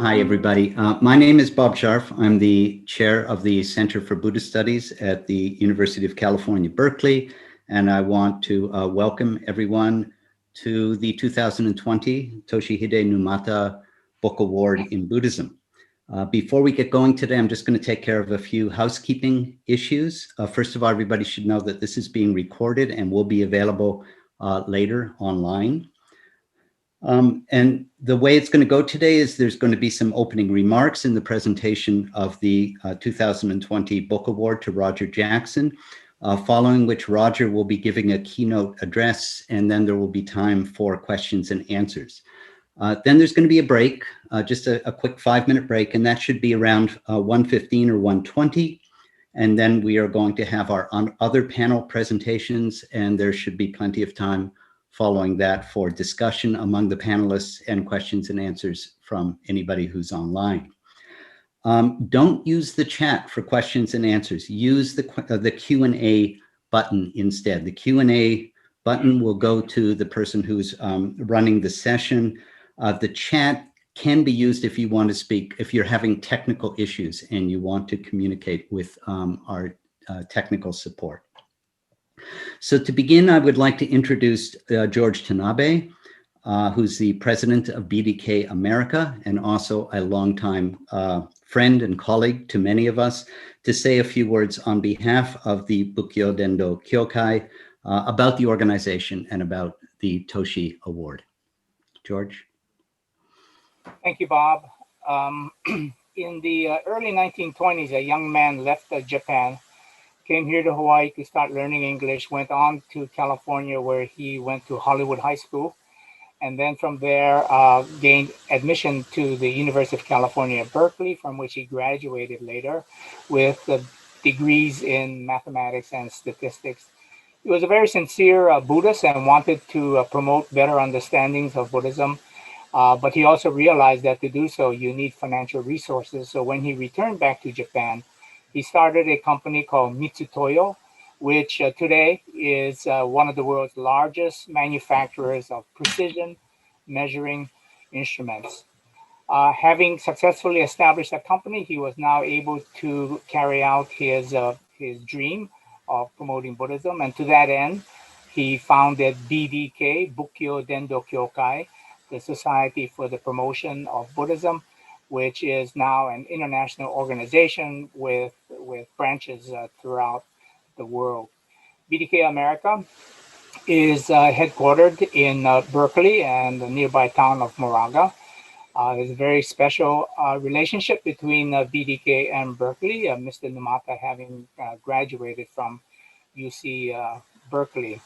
Hi, everybody. My name is Bob Sharf. I'm the chair of the Center for Buddhist Studies at the University of California, Berkeley, and I want to welcome everyone to the 2020 Toshihide Numata Book Award in Buddhism. Before we get going today, I'm just going to take care of a few housekeeping issues. First of all, everybody should know that this is being recorded and will be available later online. And the way it's going to go today is there's going to be some opening remarks in the presentation of the 2020 Book Award to Roger Jackson, following which Roger will be giving a keynote address, and then there will be time for questions and answers. Then there's going to be a break, just a quick 5-minute break, and that should be around 1:15 or 1:20. And then we are going to have our other panel presentations, and there should be plenty of time following that for discussion among the panelists and questions and answers from anybody who's online. Don't use the chat for questions and answers. Use the Q&A button instead. The Q&A button will go to the person who's running the session. The chat can be used if you want to speak, if you're having technical issues and you want to communicate with our technical support. So to begin, I would like to introduce George Tanabe, who's the president of BDK America and also a longtime friend and colleague to many of us, to say a few words on behalf of the Bukkyo Dendo Kyokai about the organization and about the Toshi Award. George. Thank you, Bob. In the early 1920s, a young man left Japan, came here to Hawaii to start learning English, went on to California where he went to Hollywood High School, and then from there gained admission to the University of California at Berkeley, from which he graduated later with degrees in mathematics and statistics. He was a very sincere Buddhist and wanted to promote better understandings of Buddhism, but he also realized that to do so, you need financial resources. So when he returned back to Japan, he started a company called Mitsutoyo, which today is one of the world's largest manufacturers of precision measuring instruments. Having successfully established a company, he was now able to carry out his dream of promoting Buddhism. And to that end, he founded BDK, Bukkyo Dendo Kyokai, the Society for the Promotion of Buddhism, which is now an international organization with branches throughout the world. BDK America is headquartered in Berkeley and the nearby town of Moraga. There's a very special relationship between BDK and Berkeley, Mr. Numata having graduated from UC Berkeley.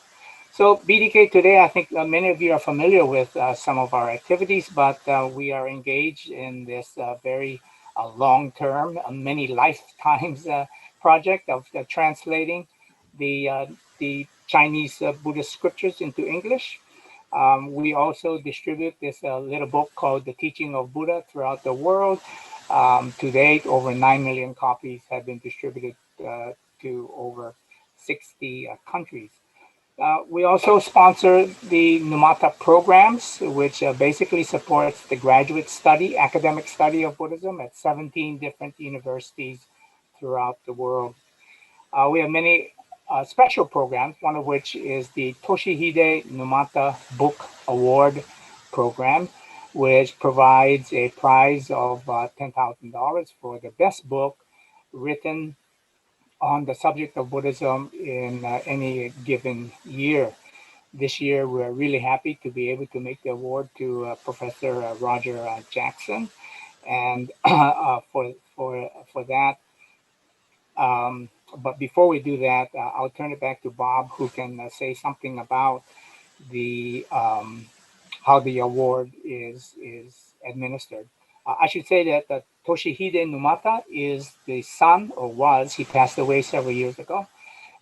So BDK today, I think many of you are familiar with some of our activities, but we are engaged in this very long-term, many lifetimes project of translating the Chinese Buddhist scriptures into English. We also distribute this little book called The Teaching of Buddha throughout the world. To date, over 9 million copies have been distributed to over 60 countries. We also sponsor the Numata programs, which basically supports the graduate study, academic study of Buddhism at 17 different universities throughout the world. We have many special programs, one of which is the Toshihide Numata Book Award program, which provides a prize of $10,000 for the best book written on the subject of Buddhism in any given year. This year, we're really happy to be able to make the award to Professor Roger Jackson, and for that. But before we do that, I'll turn it back to Bob, who can say something about the how the award is administered. I should say that Toshihide Numata is the son, or was, he passed away several years ago,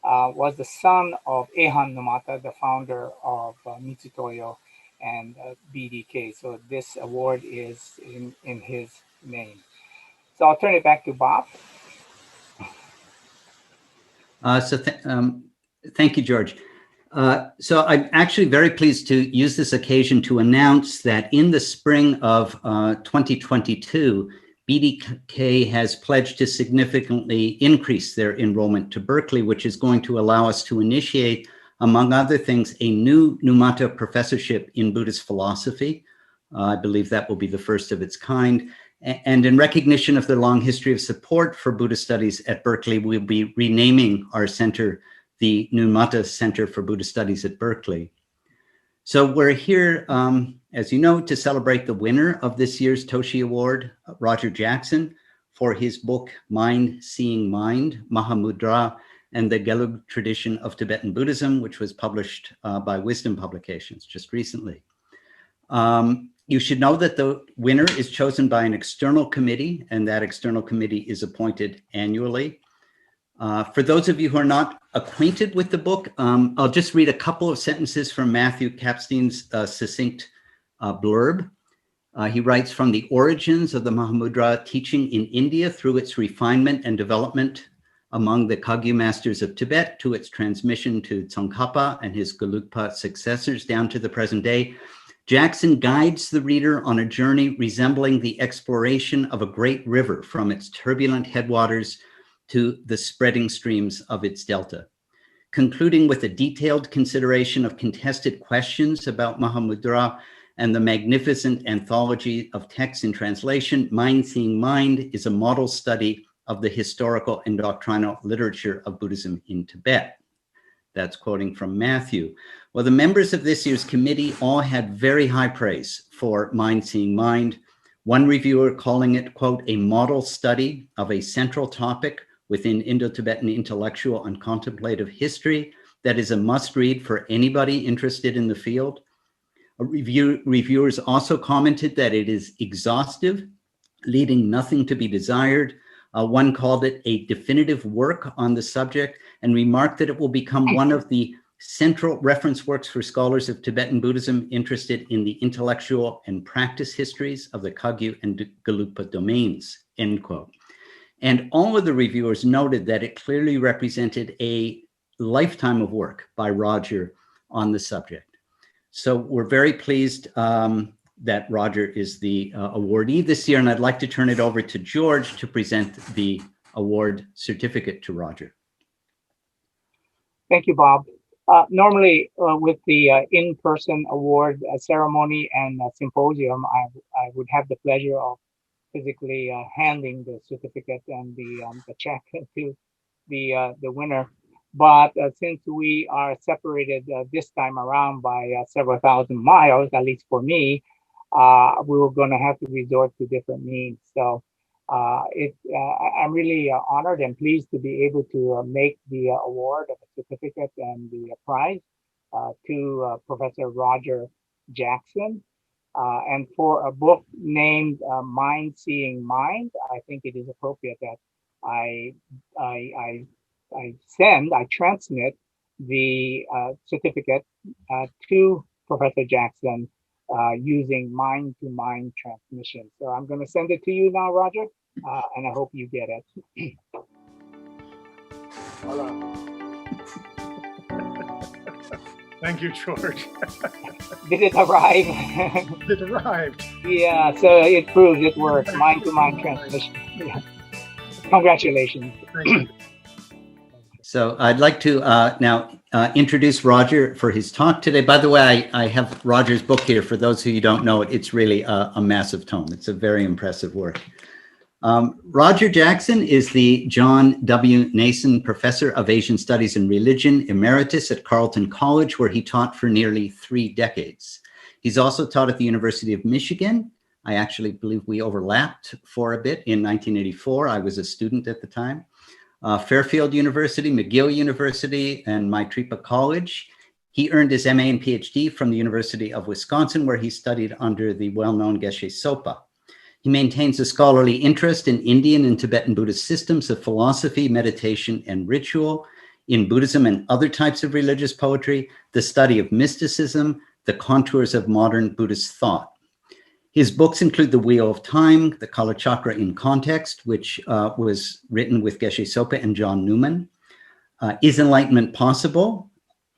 was the son of Ehan Numata, the founder of Mitsutoyo and BDK. So this award is in his name. So I'll turn it back to Bob. Thank you, George. So I'm actually very pleased to use this occasion to announce that in the spring of 2022, BDK has pledged to significantly increase their enrollment to Berkeley, which is going to allow us to initiate, among other things, a new Numata professorship in Buddhist philosophy. I believe that will be the first of its kind. And in recognition of the long history of support for Buddhist studies at Berkeley, we'll be renaming our center the Numata Center for Buddhist Studies at Berkeley. So we're here, as you know, to celebrate the winner of this year's Toshi Award, Roger Jackson, for his book, Mind Seeing Mind, Mahāmudrā, and the Geluk Tradition of Tibetan Buddhism, which was published by Wisdom Publications just recently. You should know that the winner is chosen by an external committee, and that external committee is appointed annually. For those of you who are not acquainted with the book, I'll just read a couple of sentences from Matthew Kapstein's succinct blurb. He writes, from the origins of the Mahāmudrā teaching in India through its refinement and development among the Kagyu masters of Tibet to its transmission to Tsongkhapa and his Gelugpa successors down to the present day, Jackson guides the reader on a journey resembling the exploration of a great river from its turbulent headwaters to the spreading streams of its delta. Concluding with a detailed consideration of contested questions about Mahāmudrā and the magnificent anthology of texts in translation, Mind Seeing Mind is a model study of the historical and doctrinal literature of Buddhism in Tibet. That's quoting from Matthew. Well, the members of this year's committee all had very high praise for Mind Seeing Mind. One reviewer calling it, quote, a model study of a central topic within Indo-Tibetan intellectual and contemplative history that is a must-read for anybody interested in the field. Reviewers also commented that it is exhaustive, leaving nothing to be desired. One called it a definitive work on the subject and remarked that it will become one of the central reference works for scholars of Tibetan Buddhism interested in the intellectual and practice histories of the Kagyu and Gelugpa domains, end quote. And all of the reviewers noted that it clearly represented a lifetime of work by Roger on the subject. So we're very pleased that Roger is the awardee this year, and I'd like to turn it over to George to present the award certificate to Roger. Thank you, Bob. Normally, with the in-person award ceremony and symposium, I would have the pleasure of physically handing the certificate and the check to the winner. But since we are separated this time around by several thousand miles, at least for me, we were going to have to resort to different means. So I'm really honored and pleased to be able to make the award of a certificate and the prize to Professor Roger Jackson. And for a book named Mind Seeing Mind, I think it is appropriate that I transmit the certificate to Professor Jackson using mind-to-mind transmission. So I'm going to send it to you now, Roger, and I hope you get it. Hello. Thank you, George. Did it arrive? It arrived. Yeah, so it proves it works. Mind-to-mind transmission. Yeah. Congratulations. Thank you. So I'd like to now introduce Roger for his talk today. By the way, I have Roger's book here. For those who don't know it, it's really a massive tome. It's a very impressive work. Roger Jackson is the John W. Nason Professor of Asian Studies and Religion, Emeritus at Carleton College, where he taught for nearly 3 decades. He's also taught at the University of Michigan. I actually believe we overlapped for a bit in 1984. I was a student at the time. Fairfield University, McGill University, and Maitripa College. He earned his MA and Ph.D. from the University of Wisconsin, where he studied under the well-known Geshe Sopa. He maintains a scholarly interest in Indian and Tibetan Buddhist systems of philosophy, meditation, and ritual, in Buddhism and other types of religious poetry, the study of mysticism, the contours of modern Buddhist thought. His books include The Wheel of Time, The Kalachakra in Context, which was written with Geshe Sopa and John Newman, Is Enlightenment Possible?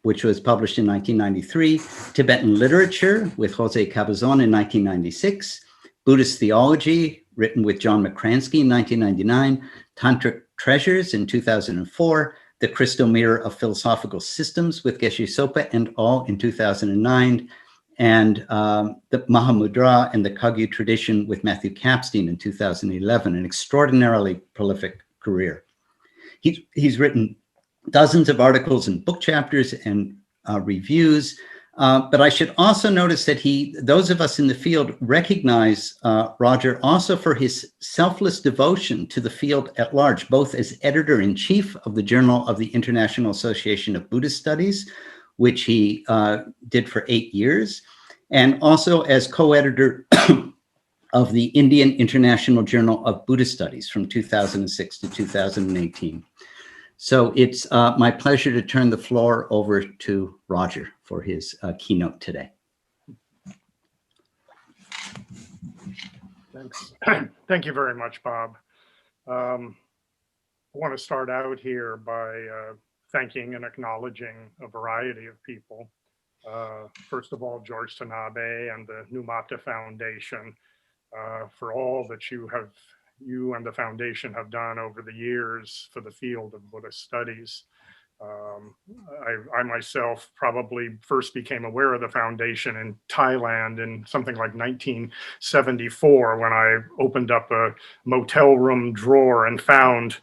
which was published in 1993, Tibetan Literature with Jose Cabezon in 1996, Buddhist Theology, written with John McCransky in 1999, Tantric Treasures in 2004, The Crystal Mirror of Philosophical Systems with Geshe Sopa and all in 2009, and the Mahāmudrā and the Geluk Tradition with Matthew Capstein in 2011, an extraordinarily prolific career. He's written dozens of articles and book chapters and reviews, but I should also notice that those of us in the field recognize Roger also for his selfless devotion to the field at large, both as editor-in-chief of the Journal of the International Association of Buddhist Studies, which he did for 8 years, and also as co-editor of the Indian International Journal of Buddhist Studies from 2006 to 2018. So it's my pleasure to turn the floor over to Roger for his keynote today. Thanks. Thank you very much, Bob. I want to start out here by thanking and acknowledging a variety of people. First of all, George Tanabe and the Numata Foundation for all that you and the foundation have done over the years for the field of Buddhist studies. I myself probably first became aware of the foundation in Thailand in something like 1974 when I opened up a motel room drawer and found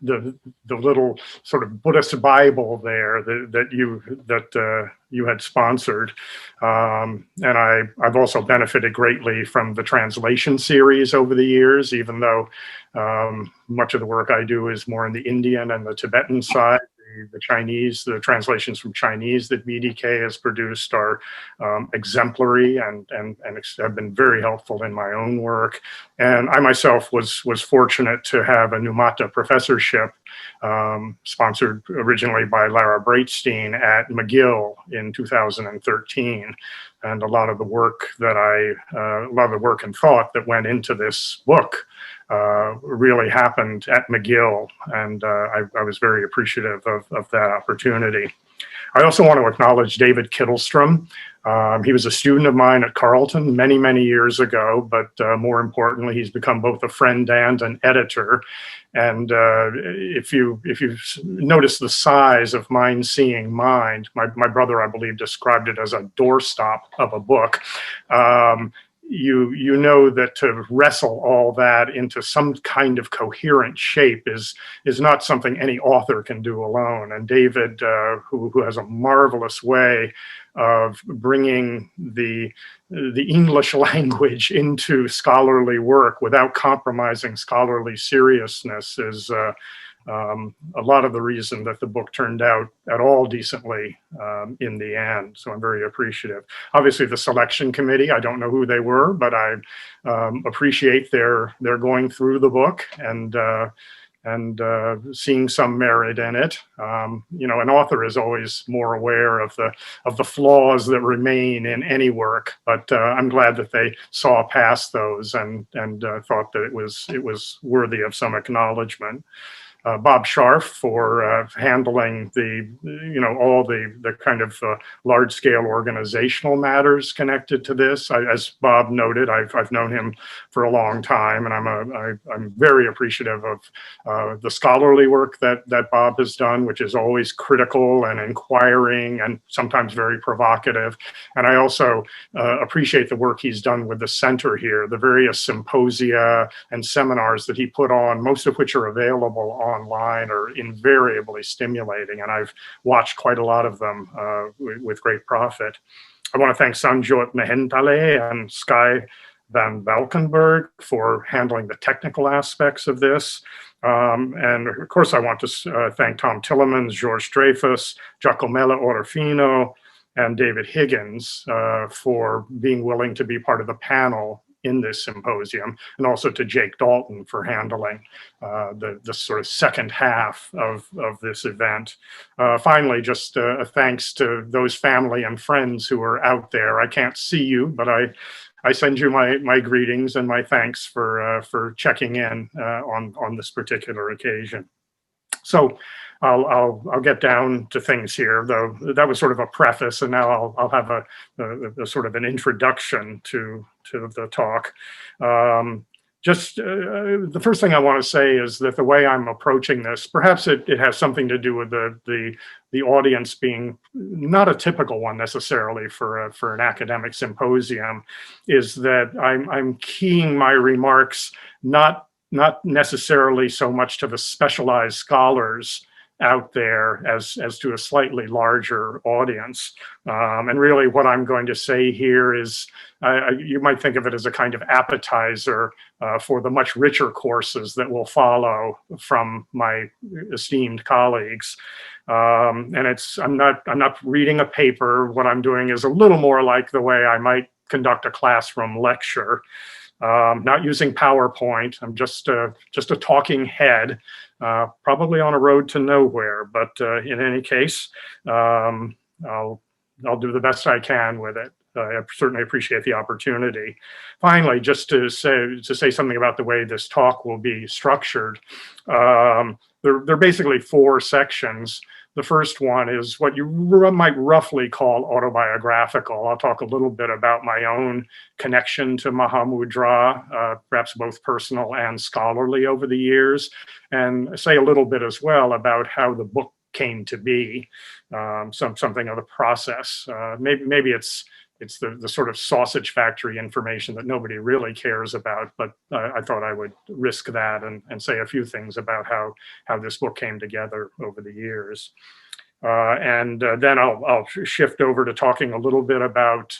the little sort of Buddhist Bible there that you had sponsored, and I've also benefited greatly from the translation series over the years, even though much of the work I do is more in the Indian and the Tibetan side. The Chinese, the translations from Chinese that BDK has produced are exemplary and have been very helpful in my own work. And I myself was fortunate to have a Numata professorship sponsored originally by Lara Breitstein at McGill in 2013. And a lot of the work and thought that went into this book really happened at McGill, and I was very appreciative of that opportunity. I also want to acknowledge David Kittelstrom. He was a student of mine at Carleton many, many years ago, but more importantly, he's become both a friend and an editor. And if you notice the size of Mind Seeing Mind, my brother, I believe, described it as a doorstop of a book. You know that to wrestle all that into some kind of coherent shape is not something any author can do alone. And David, who has a marvelous way of bringing the English language into scholarly work without compromising scholarly seriousness, is a lot of the reason that the book turned out at all decently in the end. So I'm very appreciative. Obviously, the selection committee, I don't know who they were, but I appreciate their going through the book and seeing some merit in it. You know, an author is always more aware of the flaws that remain in any work, but I'm glad that they saw past those and thought that it was worthy of some acknowledgement. Bob Sharf for handling all the kind of large-scale organizational matters connected to this. As Bob noted, I've known him for a long time, and I'm very appreciative of the scholarly work that Bob has done, which is always critical and inquiring and sometimes very provocative. And I also appreciate the work he's done with the center here, the various symposia and seminars that he put on, most of which are available online, are invariably stimulating, and I've watched quite a lot of them with great profit. I want to thank Sanjot Mahentale and Sky Van Valkenburg for handling the technical aspects of this. And of course, I want to thank Tom Tillemans, George Dreyfus, Giacomella Orofino, and David Higgins for being willing to be part of the panel in this symposium, and also to Jake Dalton for handling the sort of second half of this event. Finally, just a thanks to those family and friends who are out there. I can't see you, but I send you my greetings and my thanks for checking in on this particular occasion. So I'll get down to things here, though that was sort of a preface, and now I'll have a sort of an introduction to the talk. The first thing I want to say is that the way I'm approaching this, perhaps it has something to do with the audience being not a typical one necessarily for an academic symposium, is that I'm keying my remarks not necessarily so much to the specialized scholars out there as to a slightly larger audience. And really what I'm going to say here is, you might think of it as a kind of appetizer for the much richer courses that will follow from my esteemed colleagues. And I'm not reading a paper. What I'm doing is a little more like the way I might conduct a classroom lecture. Not using PowerPoint. I'm just a talking head, probably on a road to nowhere. But in any case, I'll do the best I can with it. I certainly appreciate the opportunity. Finally, just to say something about the way this talk will be structured. There are basically 4 sections. The first one is what you might roughly call autobiographical. I'll talk a little bit about my own connection to Mahāmudrā, perhaps both personal and scholarly over the years, and say a little bit as well about how the book came to be, something of the process. Maybe it's the sort of sausage factory information that nobody really cares about, but I thought I would risk that and say a few things about how this book came together over the years. And then I'll shift over to talking a little bit about,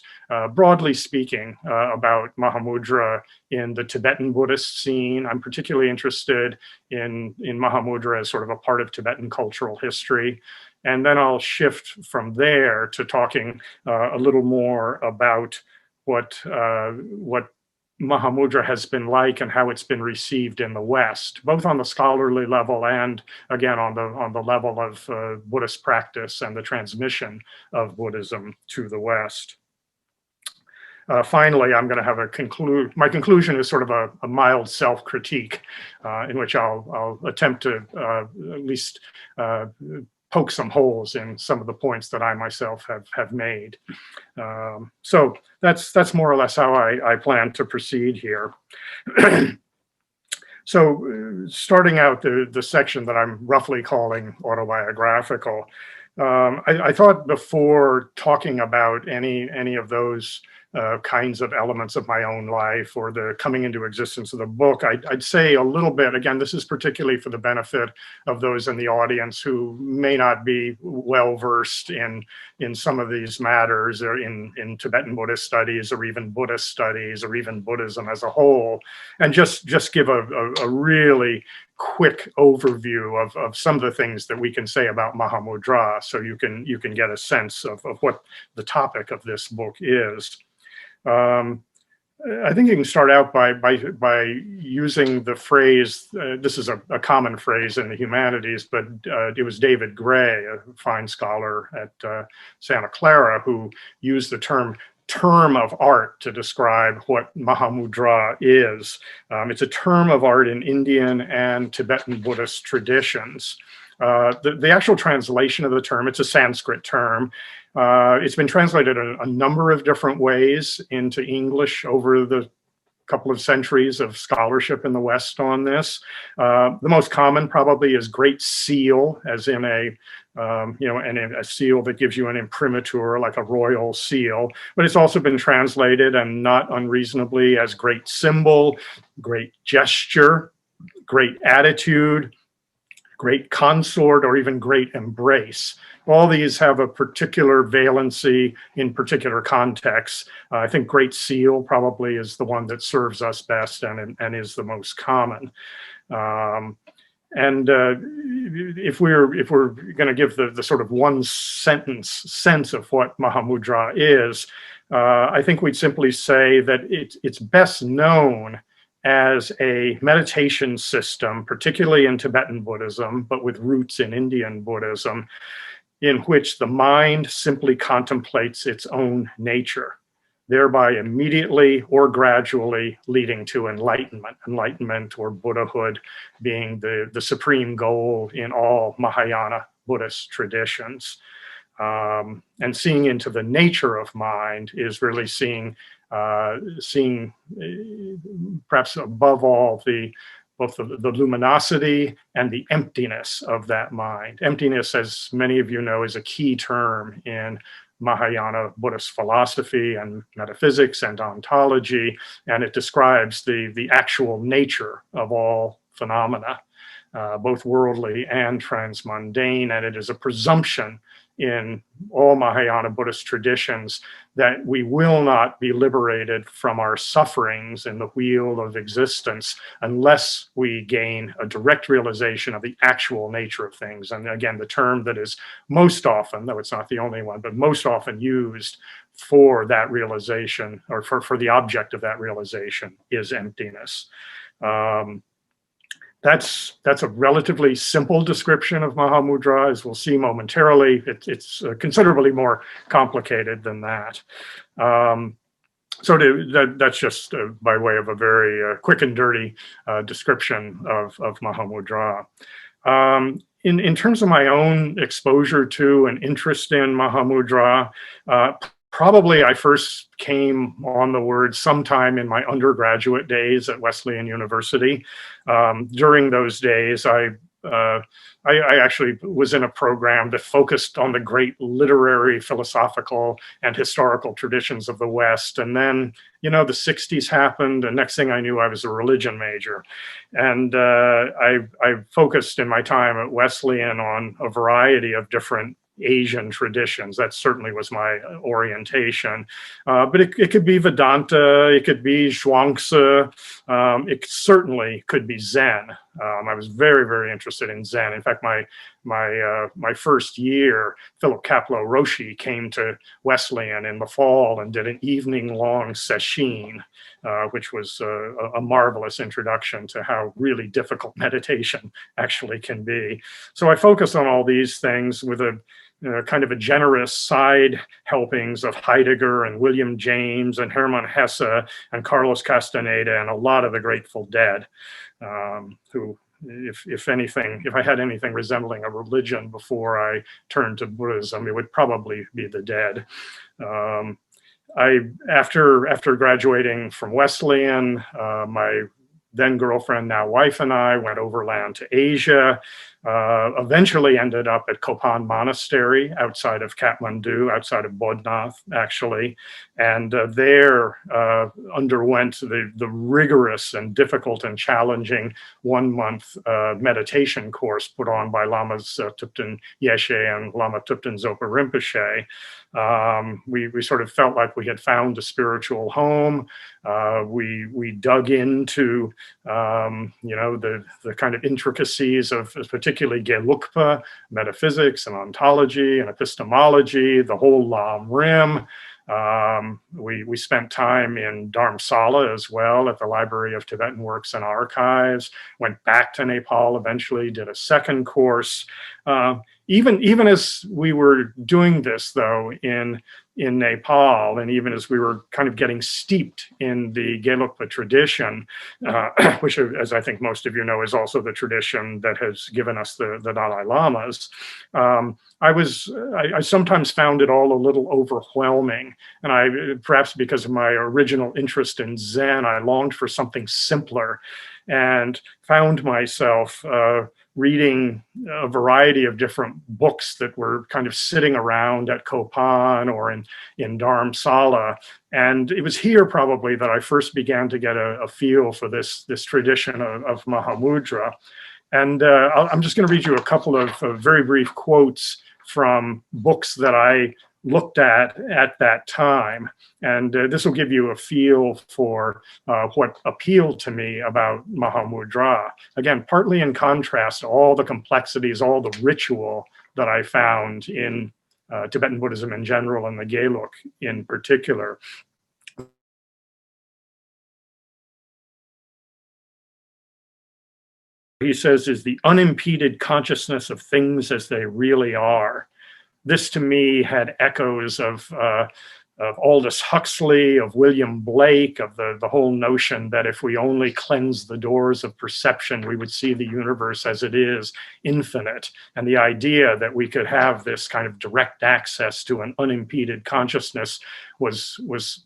broadly speaking, about Mahāmudrā in the Tibetan Buddhist scene. I'm particularly interested in Mahāmudrā as sort of a part of Tibetan cultural history. And then I'll shift from there to talking a little more about what Mahāmudrā has been like and how it's been received in the West, both on the scholarly level and again on the level of Buddhist practice and the transmission of Buddhism to the West. Finally, I'm going to have my conclusion is sort of a mild self-critique in which I'll attempt to at least poke some holes in some of the points that I myself have made. So that's more or less how I plan to proceed here. So starting out the section that I'm roughly calling autobiographical, I thought before talking about any of those kinds of elements of my own life or the coming into existence of the book, I'd say a little bit, again, this is particularly for the benefit of those in the audience who may not be well versed in some of these matters, or in Tibetan Buddhist studies, or even Buddhist studies, or even Buddhism as a whole, and just give a really quick overview of some of the things that we can say about Mahāmudrā, so you can get a sense of what the topic of this book is. I think you can start out by using the phrase, this is a common phrase in the humanities, but it was David Gray, a fine scholar at Santa Clara, who used the term of art to describe what Mahāmudrā is. It's a term of art in Indian and Tibetan Buddhist traditions. The actual translation of the term, it's a Sanskrit term. It's been translated a number of different ways into English over the couple of centuries of scholarship in the West on this. The most common probably is Great Seal, as in a seal that gives you an imprimatur, like a royal seal. But it's also been translated, and not unreasonably, as great symbol, great gesture, great attitude, great consort, or even great embrace. All these have a particular valency in particular contexts. I think Great Seal probably is the one that serves us best and is the most common. If we're going to give the sort of one sentence sense of what Mahāmudrā is, I think we'd simply say that it's best known as a meditation system, particularly in Tibetan Buddhism, but with roots in Indian Buddhism, in which the mind simply contemplates its own nature. thereby immediately or gradually leading to enlightenment or Buddhahood being the supreme goal in all Mahayana Buddhist traditions. And seeing into the nature of mind is really seeing perhaps above all both the luminosity and the emptiness of that mind. Emptiness, as many of you know, is a key term in Mahayana Buddhist philosophy and metaphysics and ontology, and it describes the actual nature of all phenomena, both worldly and transmundane, and it is a presumption in all Mahayana Buddhist traditions that we will not be liberated from our sufferings in the wheel of existence unless we gain a direct realization of the actual nature of things. And again, the term that is most often, though it's not the only one, but most often used for that realization, or for the object of that realization, is emptiness. That's a relatively simple description of Mahāmudrā, as we'll see momentarily. It's considerably more complicated than that. That's just by way of a very quick and dirty description of Mahāmudrā. In terms of my own exposure to and interest in Mahāmudrā, probably I first came on the word sometime in my undergraduate days at Wesleyan University. During those days, I actually was in a program that focused on the great literary, philosophical, and historical traditions of the West. And then, the 60s happened, and next thing I knew, I was a religion major. And I focused in my time at Wesleyan on a variety of different Asian traditions. That certainly was my orientation. But it could be Vedanta, it could be Zhuangzi, it certainly could be Zen. I was very, very interested in Zen. In fact, my first year, Philip Kapleau Roshi came to Wesleyan in the fall and did an evening-long sesshin, which was a marvelous introduction to how really difficult meditation actually can be. So I focused on all these things with a kind of a generous side helpings of Heidegger and William James and Hermann Hesse and Carlos Castaneda and a lot of the Grateful Dead, who, if I had anything resembling a religion before I turned to Buddhism, it would probably be the Dead. After graduating from Wesleyan, my then girlfriend, now wife, and I went overland to Asia, eventually ended up at Kopan Monastery outside of Kathmandu, outside of Bodhnath, actually, and there underwent the rigorous and difficult and challenging 1-month meditation course put on by Lamas Thupten Yeshe and Lama Thupten Zopa Rinpoche. We sort of felt like we had found a spiritual home. We dug into the kind of intricacies of particularly Gelukpa, metaphysics and ontology and epistemology, the whole Lam Rim. We spent time in Dharamsala as well at the Library of Tibetan Works and Archives, went back to Nepal eventually, did a second course. Even as we were doing this, though, in Nepal, and even as we were kind of getting steeped in the Gelukpa tradition, which, as I think most of you know, is also the tradition that has given us the Dalai Lamas, I sometimes found it all a little overwhelming. And perhaps because of my original interest in Zen, I longed for something simpler and found myself reading a variety of different books that were kind of sitting around at Kopan or in Dharamsala. And it was here probably that I first began to get a feel for this tradition of Mahāmudrā. And I'm just going to read you a couple of very brief quotes from books that I looked at that time. And this will give you a feel for what appealed to me about Mahāmudrā. Again, partly in contrast to all the complexities, all the ritual that I found in Tibetan Buddhism in general and the Geluk in particular. He says, is the unimpeded consciousness of things as they really are. This to me had echoes of Aldous Huxley, of William Blake, of the whole notion that if we only cleanse the doors of perception, we would see the universe as it is, infinite. And the idea that we could have this kind of direct access to an unimpeded consciousness was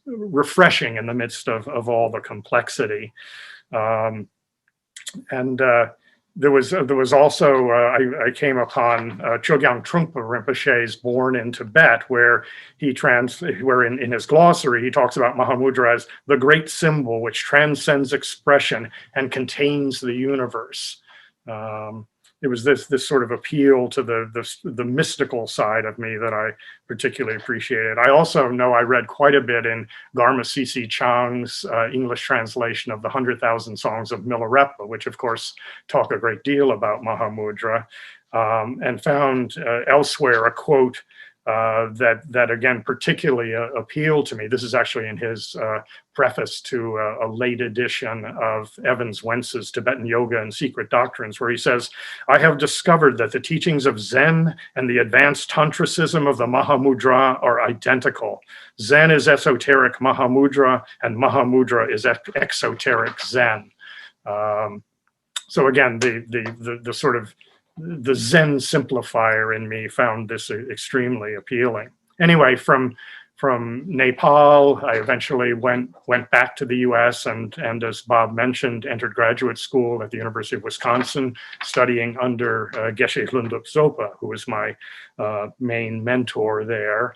refreshing in the midst of all the complexity. There was also, I came upon Chogyam Trungpa Rinpoche's Born in Tibet, where in his glossary, he talks about Mahāmudrā as the great symbol which transcends expression and contains the universe. It was this sort of appeal to the mystical side of me that I particularly appreciated. I also know I read quite a bit in Garma C.C. Chang's English translation of the 100,000 Songs of Milarepa, which of course talk a great deal about Mahāmudrā, and found elsewhere a quote that again particularly appealed to me. This is actually in his preface to a late edition of Evans Wentz's Tibetan Yoga and Secret Doctrines, where he says, "I have discovered that the teachings of Zen and the advanced tantricism of the Mahāmudrā are identical. Zen is esoteric Mahāmudrā, and Mahāmudrā is exoteric Zen." So again, the sort of the Zen simplifier in me found this extremely appealing. Anyway, from Nepal, I eventually went back to the US and as Bob mentioned, entered graduate school at the University of Wisconsin, studying under Geshe Lunduk Zopa, who was my main mentor there,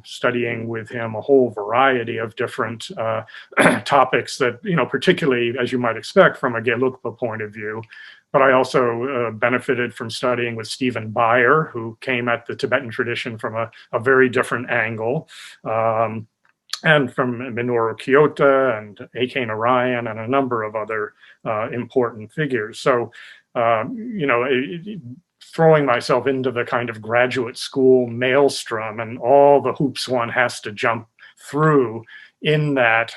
studying with him a whole variety of different topics that, particularly as you might expect from a Gelukpa point of view. But I also benefited from studying with Stephen Beyer, who came at the Tibetan tradition from a very different angle, and from Minoru Kyoto and A.K. Narayan and a number of other important figures. So, throwing myself into the kind of graduate school maelstrom and all the hoops one has to jump through in that,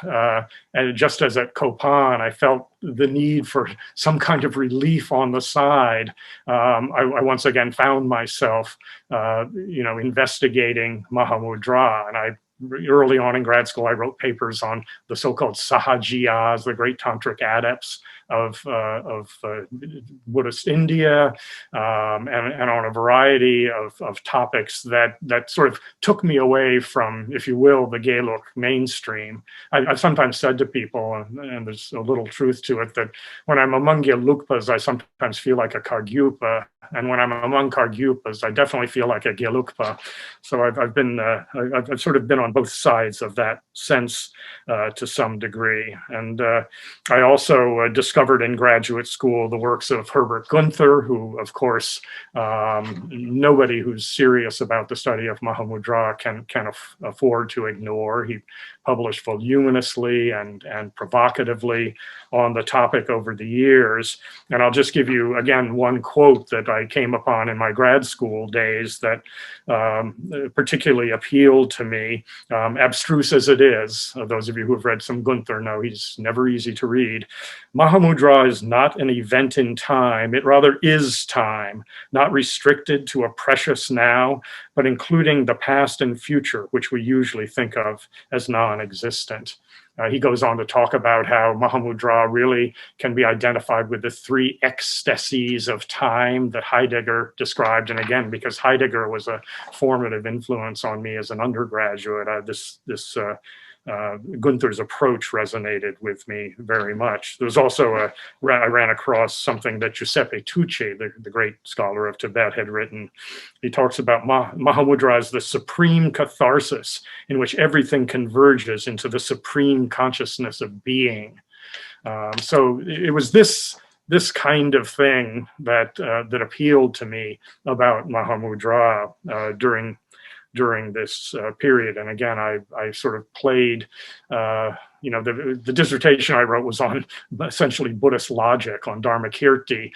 and just as at Kopan, I felt the need for some kind of relief on the side. I once again found myself, investigating Mahāmudrā, and early on in grad school, I wrote papers on the so-called Sahajiyas, the great tantric adepts of Buddhist India, and on a variety of topics that sort of took me away from, if you will, the Geluk mainstream. I've sometimes said to people, and there's a little truth to it, that when I'm among Gelukpas, I sometimes feel like a Kargyupa, and when I'm among Kargyupas, I definitely feel like a Gelukpa. So I've sort of been on both sides of that sense to some degree. And I also discovered in graduate school the works of Herbert Gunther, who, of course, nobody who's serious about the study of Mahāmudrā can afford to ignore. He published voluminously and provocatively on the topic over the years. And I'll just give you, again, one quote that I came upon in my grad school days that particularly appealed to me, abstruse as it is. Those of you who have read some Gunther know he's never easy to read. Mahāmudrā is not an event in time, it rather is time, not restricted to a precious now, but including the past and future, which we usually think of as non-existent. He goes on to talk about how Mahāmudrā really can be identified with the three ecstasies of time that Heidegger described. And again, because Heidegger was a formative influence on me as an undergraduate, Gunther's approach resonated with me very much. There was also I ran across something that Giuseppe Tucci, the great scholar of Tibet, had written. He talks about Mahāmudrā as the supreme catharsis in which everything converges into the supreme consciousness of being. So it was this kind of thing that appealed to me about Mahāmudrā during this period. And again, I sort of played, the dissertation I wrote was on essentially Buddhist logic, on Dharmakirti.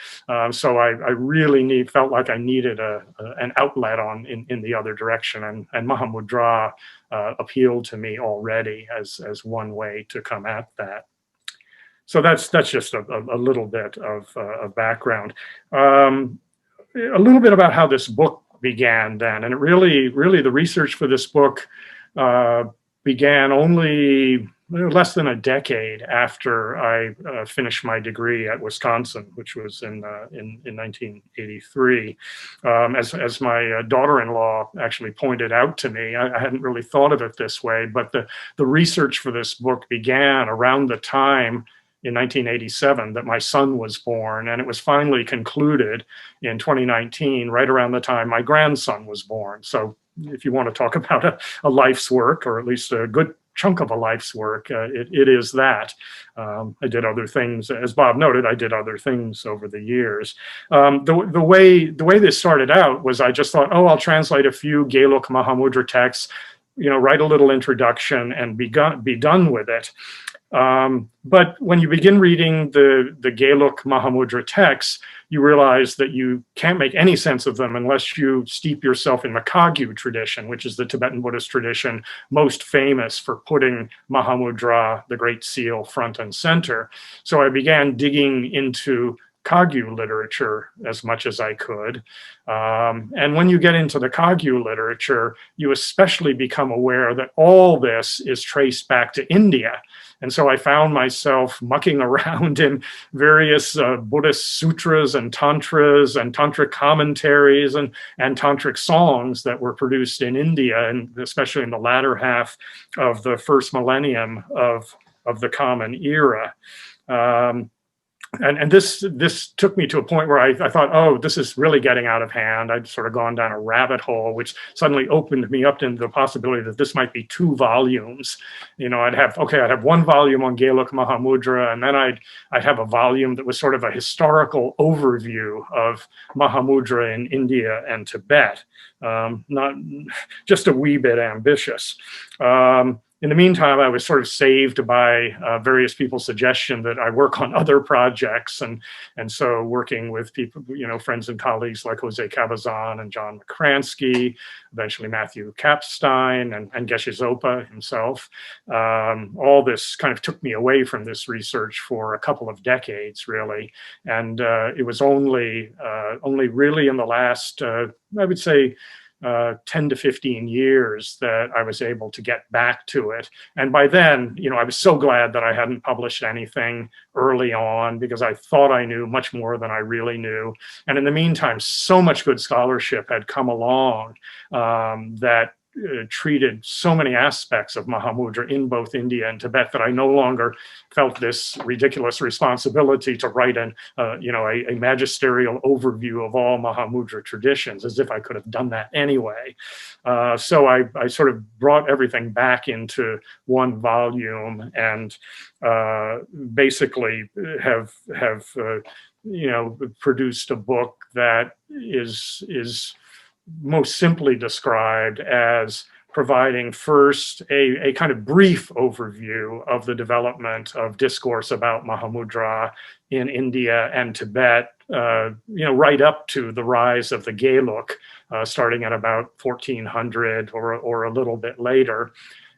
So I really felt like I needed an outlet in the other direction. And Mahāmudrā appealed to me already as one way to come at that. So that's just a little bit of background. A little bit about how this book began then, and it really the research for this book began only less than a decade after I finished my degree at Wisconsin, which was in 1983. As my daughter-in-law actually pointed out to me, I hadn't really thought of it this way, but the research for this book began around the time in 1987 that my son was born, and it was finally concluded in 2019, right around the time my grandson was born. So if you want to talk about a life's work, or at least a good chunk of a life's work, it is that. I did other things, as Bob noted, I did other things over the years. The way this started out was I just thought, oh, I'll translate a few Geluk Mahāmudrā texts, write a little introduction and be done with it. But when you begin reading the Geluk Mahāmudrā texts, you realize that you can't make any sense of them unless you steep yourself in the Kagyu tradition, which is the Tibetan Buddhist tradition most famous for putting Mahāmudrā, the Great Seal, front and center. So I began digging into Kagyu literature as much as I could. And when you get into the Kagyu literature, you especially become aware that all this is traced back to India. And so I found myself mucking around in various Buddhist sutras and tantras and tantric commentaries and tantric songs that were produced in India, and especially in the latter half of the first millennium of the Common Era. And this took me to a point where I thought, oh, this is really getting out of hand. I'd sort of gone down a rabbit hole, which suddenly opened me up to the possibility that this might be 2 volumes. I'd have one volume on Geluk Mahāmudrā, and then I'd have a volume that was sort of a historical overview of Mahāmudrā in India and Tibet. Not just a wee bit ambitious. In the meantime, I was sort of saved by various people's suggestion that I work on other projects, and so working with people, friends and colleagues like Jose Cabazon and John McCransky, eventually Matthew Kapstein and Geshe Zopa himself. All this kind of took me away from this research for a couple of decades, really, and it was only really in the last, I would say, 10 to 15 years that I was able to get back to it. And by then, I was so glad that I hadn't published anything early on, because I thought I knew much more than I really knew. And in the meantime, so much good scholarship had come along that treated so many aspects of Mahāmudrā in both India and Tibet that I no longer felt this ridiculous responsibility to write a magisterial overview of all Mahāmudrā traditions, as if I could have done that anyway. So I sort of brought everything back into one volume and basically have produced a book that is most simply described as providing first a kind of brief overview of the development of discourse about Mahāmudrā in India and Tibet, right up to the rise of the Geluk, starting at about 1400 or a little bit later.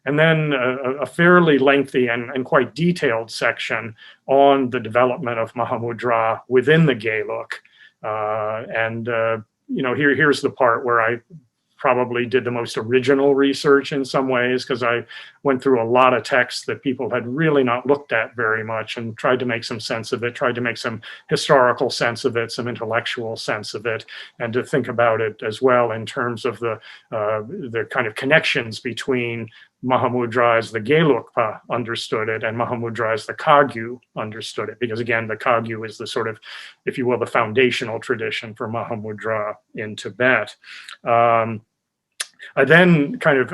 And then a fairly lengthy and quite detailed section on the development of Mahāmudrā within the Geluk. Here's the part where I probably did the most original research in some ways, because I went through a lot of texts that people had really not looked at very much and tried to make some sense of it, tried to make some historical sense of it, some intellectual sense of it, and to think about it as well in terms of the kind of connections between Mahāmudrā as the Gelukpa understood it and Mahāmudrā as the Kagyu understood it, because again, the Kagyu is the sort of, if you will, the foundational tradition for Mahāmudrā in Tibet. I then kind of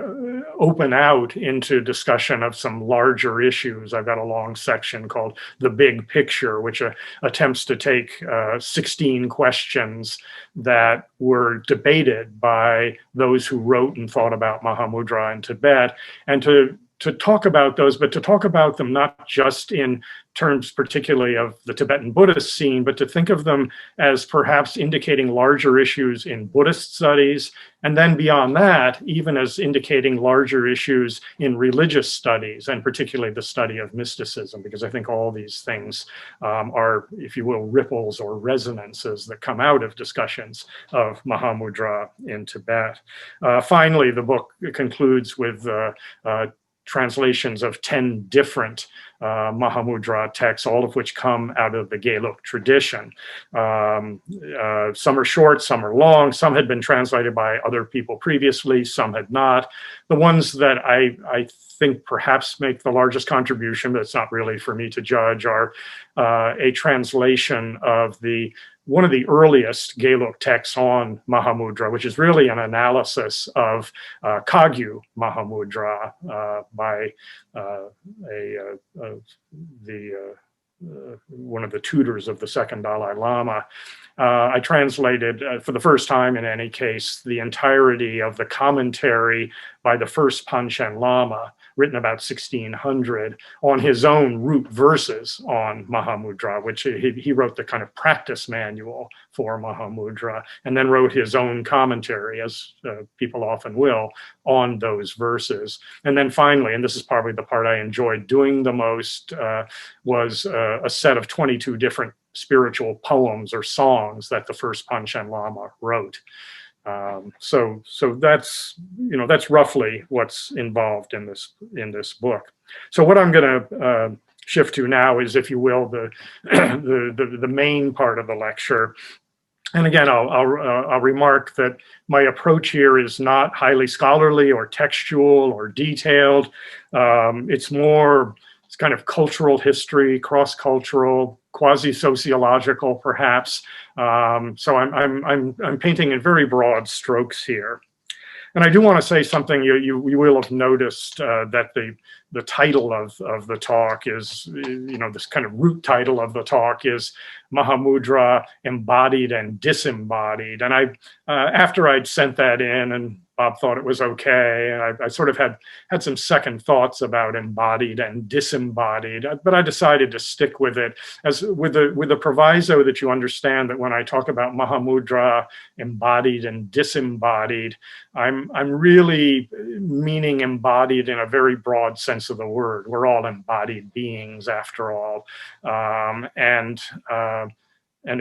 open out into discussion of some larger issues. I've got a long section called The Big Picture, which attempts to take 16 questions that were debated by those who wrote and thought about Mahāmudrā in Tibet, and to talk about those, but to talk about them not just in terms particularly of the Tibetan Buddhist scene, but to think of them as perhaps indicating larger issues in Buddhist studies, and then beyond that, even as indicating larger issues in religious studies, and particularly the study of mysticism, because I think all these things are, if you will, ripples or resonances that come out of discussions of Mahāmudrā in Tibet. Finally, the book concludes with translations of 10 different Mahāmudrā texts, all of which come out of the Geluk tradition. Some are short, some are long, some had been translated by other people previously, some had not. The ones that I think perhaps make the largest contribution, but it's not really for me to judge, are a translation of one of the earliest Geluk texts on Mahāmudrā, which is really an analysis of Kagyu Mahāmudrā by one of the tutors of the second Dalai Lama. I translated, for the first time in any case, the entirety of the commentary by the first Panchen Lama, written about 1600, on his own root verses on Mahāmudrā, which he wrote the kind of practice manual for Mahāmudrā, and then wrote his own commentary, as people often will, on those verses. And then finally, and this is probably the part I enjoyed doing the most, was a set of 22 different spiritual poems or songs that the first Panchen Lama wrote. So that's, that's roughly what's involved in this book. So what I'm going to shift to now is, if you will, the main part of the lecture. And again, I'll remark that my approach here is not highly scholarly or textual or detailed. It's kind of cultural history, cross-cultural, quasi-sociological, perhaps. So I'm painting in very broad strokes here. And I do want to say something. You will have noticed that the title of the talk is, this kind of root title of the talk is Mahāmudrā, Embodied and Disembodied. And after I'd sent that in, and Bob thought it was okay, and I sort of had some second thoughts about embodied and disembodied, but I decided to stick with it, as with the proviso that you understand that when I talk about Mahāmudrā, embodied and disembodied, I'm really meaning embodied in a very broad sense of the word. We're all embodied beings, after all, and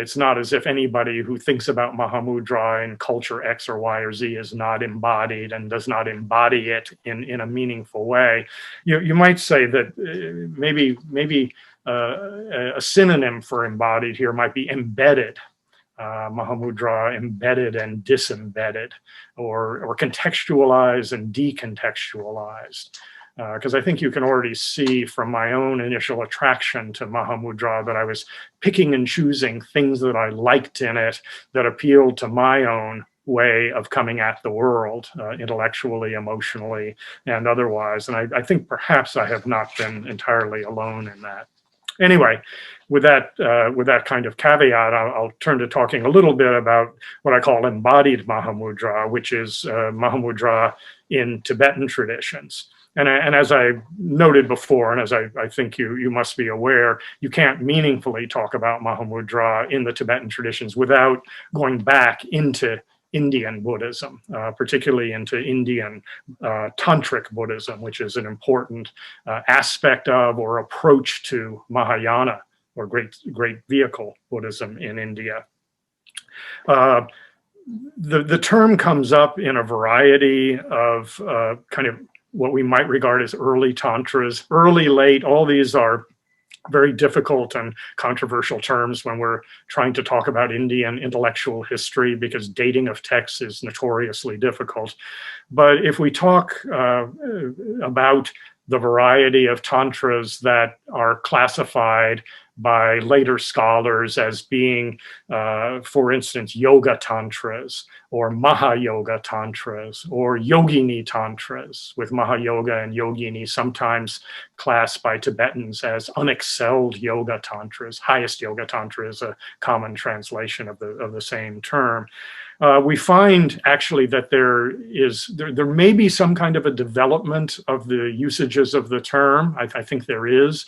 it's not as if anybody who thinks about Mahāmudrā in culture X or Y or Z is not embodied and does not embody it in a meaningful way. You might say that maybe a synonym for embodied here might be embedded. Mahāmudrā, embedded and disembedded, or contextualized and decontextualized. Because I think you can already see from my own initial attraction to Mahāmudrā that I was picking and choosing things that I liked in it that appealed to my own way of coming at the world, intellectually, emotionally, and otherwise. And I think perhaps I have not been entirely alone in that. Anyway, with that kind of caveat, I'll turn to talking a little bit about what I call embodied Mahāmudrā, which is Mahāmudrā in Tibetan traditions. And as I noted before, and as I think you must be aware, you can't meaningfully talk about Mahāmudrā in the Tibetan traditions without going back into Indian Buddhism, particularly into Indian Tantric Buddhism, which is an important aspect of or approach to Mahayana, or great vehicle Buddhism in India. The term comes up in a variety of kind of what we might regard as early tantras, early, late. All these are very difficult and controversial terms when we're trying to talk about Indian intellectual history, because dating of texts is notoriously difficult. But if we talk about the variety of tantras that are classified by later scholars as being, for instance, yoga tantras or Mahayoga tantras or yogini tantras, with Mahayoga and yogini sometimes classed by Tibetans as unexcelled yoga tantras. Highest yoga tantra is a common translation of the same term. We find actually that there may be some kind of a development of the usages of the term. I think there is.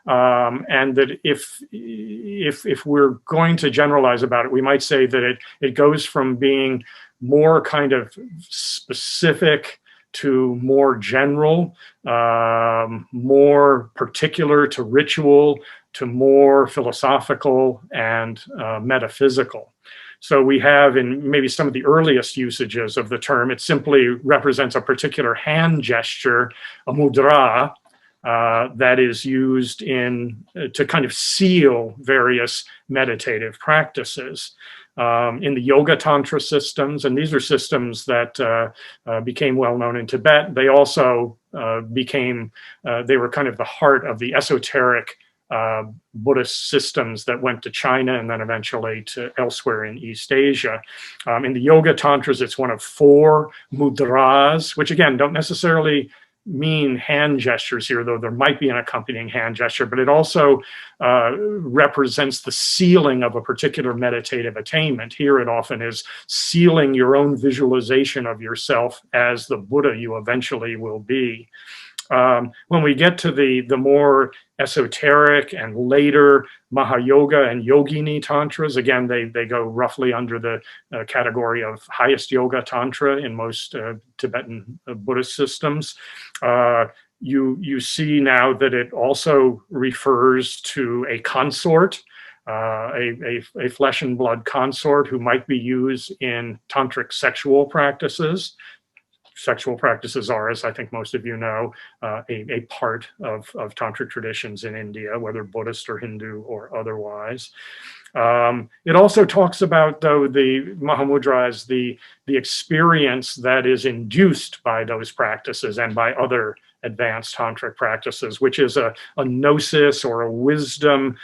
And that if we're going to generalize about it, we might say that it goes from being more kind of specific to more general, more particular to ritual, to more philosophical and metaphysical. So we have in maybe some of the earliest usages of the term, it simply represents a particular hand gesture, a mudra, that is used to kind of seal various meditative practices. In the yoga tantra systems, and these are systems that became well known in Tibet, they also they were kind of the heart of the esoteric Buddhist systems that went to China and then eventually to elsewhere in East Asia. In the yoga tantras, it's one of 4 mudras, which again don't necessarily mean hand gestures here, though there might be an accompanying hand gesture, but it also represents the sealing of a particular meditative attainment. Here it often is sealing your own visualization of yourself as the Buddha you eventually will be. When we get to the more esoteric and later Mahayoga and Yogini tantras, again, they go roughly under the category of highest yoga tantra in most Tibetan Buddhist systems. You see now that it also refers to a consort, a flesh and blood consort who might be used in tantric sexual practices. Sexual practices are, as I think most of you know, a part of tantric traditions in India, whether Buddhist or Hindu or otherwise. It also talks about, though, the Mahāmudrā as the experience that is induced by those practices and by other advanced tantric practices, which is a gnosis or a wisdom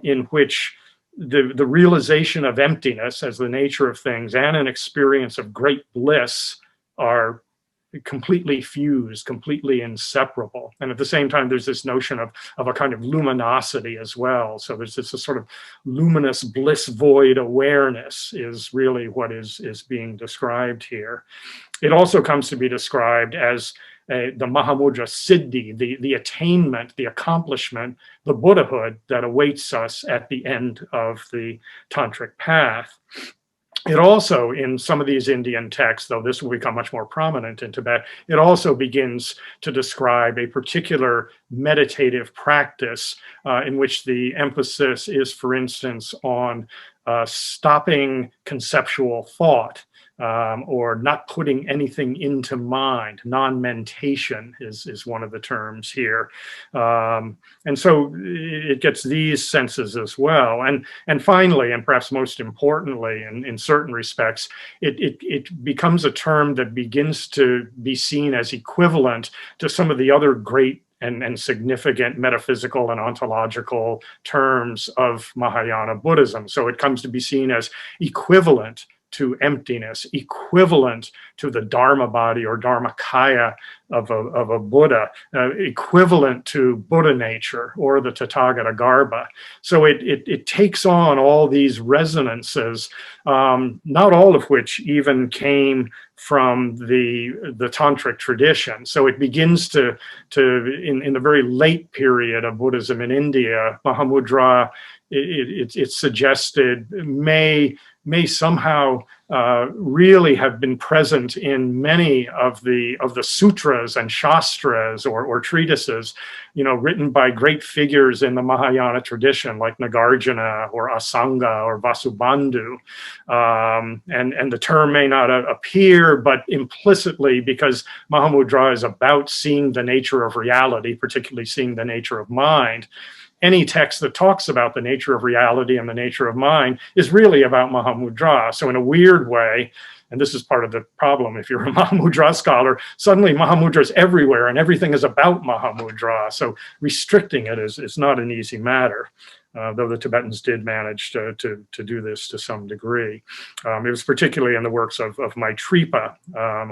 in which the realization of emptiness as the nature of things and an experience of great bliss are completely fused, completely inseparable. And at the same time, there's this notion of a kind of luminosity as well. So there's this sort of luminous bliss void awareness is really what is being described here. It also comes to be described as the Mahāmudrā Siddhi, the attainment, the accomplishment, the Buddhahood that awaits us at the end of the tantric path. It also, in some of these Indian texts, though this will become much more prominent in Tibet, it also begins to describe a particular meditative practice in which the emphasis is, for instance, on stopping conceptual thought. Or not putting anything into mind. Non-mentation is one of the terms here. And so it gets these senses as well. And finally, and perhaps most importantly, in certain respects, it becomes a term that begins to be seen as equivalent to some of the other great and significant metaphysical and ontological terms of Mahayana Buddhism. So it comes to be seen as equivalent to emptiness, equivalent to the Dharma body or Dharmakaya of a Buddha, equivalent to Buddha nature or the Tathagata Garbha. So it takes on all these resonances, not all of which even came from the tantric tradition. So it begins to in the very late period of Buddhism in India, Mahāmudrā, it's suggested may somehow really have been present in many of the sutras and shastras or treatises, written by great figures in the Mahayana tradition like Nagarjuna or Asanga or Vasubandhu. And the term may not appear, but implicitly, because Mahāmudrā is about seeing the nature of reality, particularly seeing the nature of mind, any text that talks about the nature of reality and the nature of mind is really about Mahāmudrā. So in a weird way, and this is part of the problem, if you're a Mahāmudrā scholar, suddenly Mahāmudrā is everywhere and everything is about Mahāmudrā. So restricting it is not an easy matter. though the Tibetans did manage to do this to some degree. It was particularly in the works of Maitripa,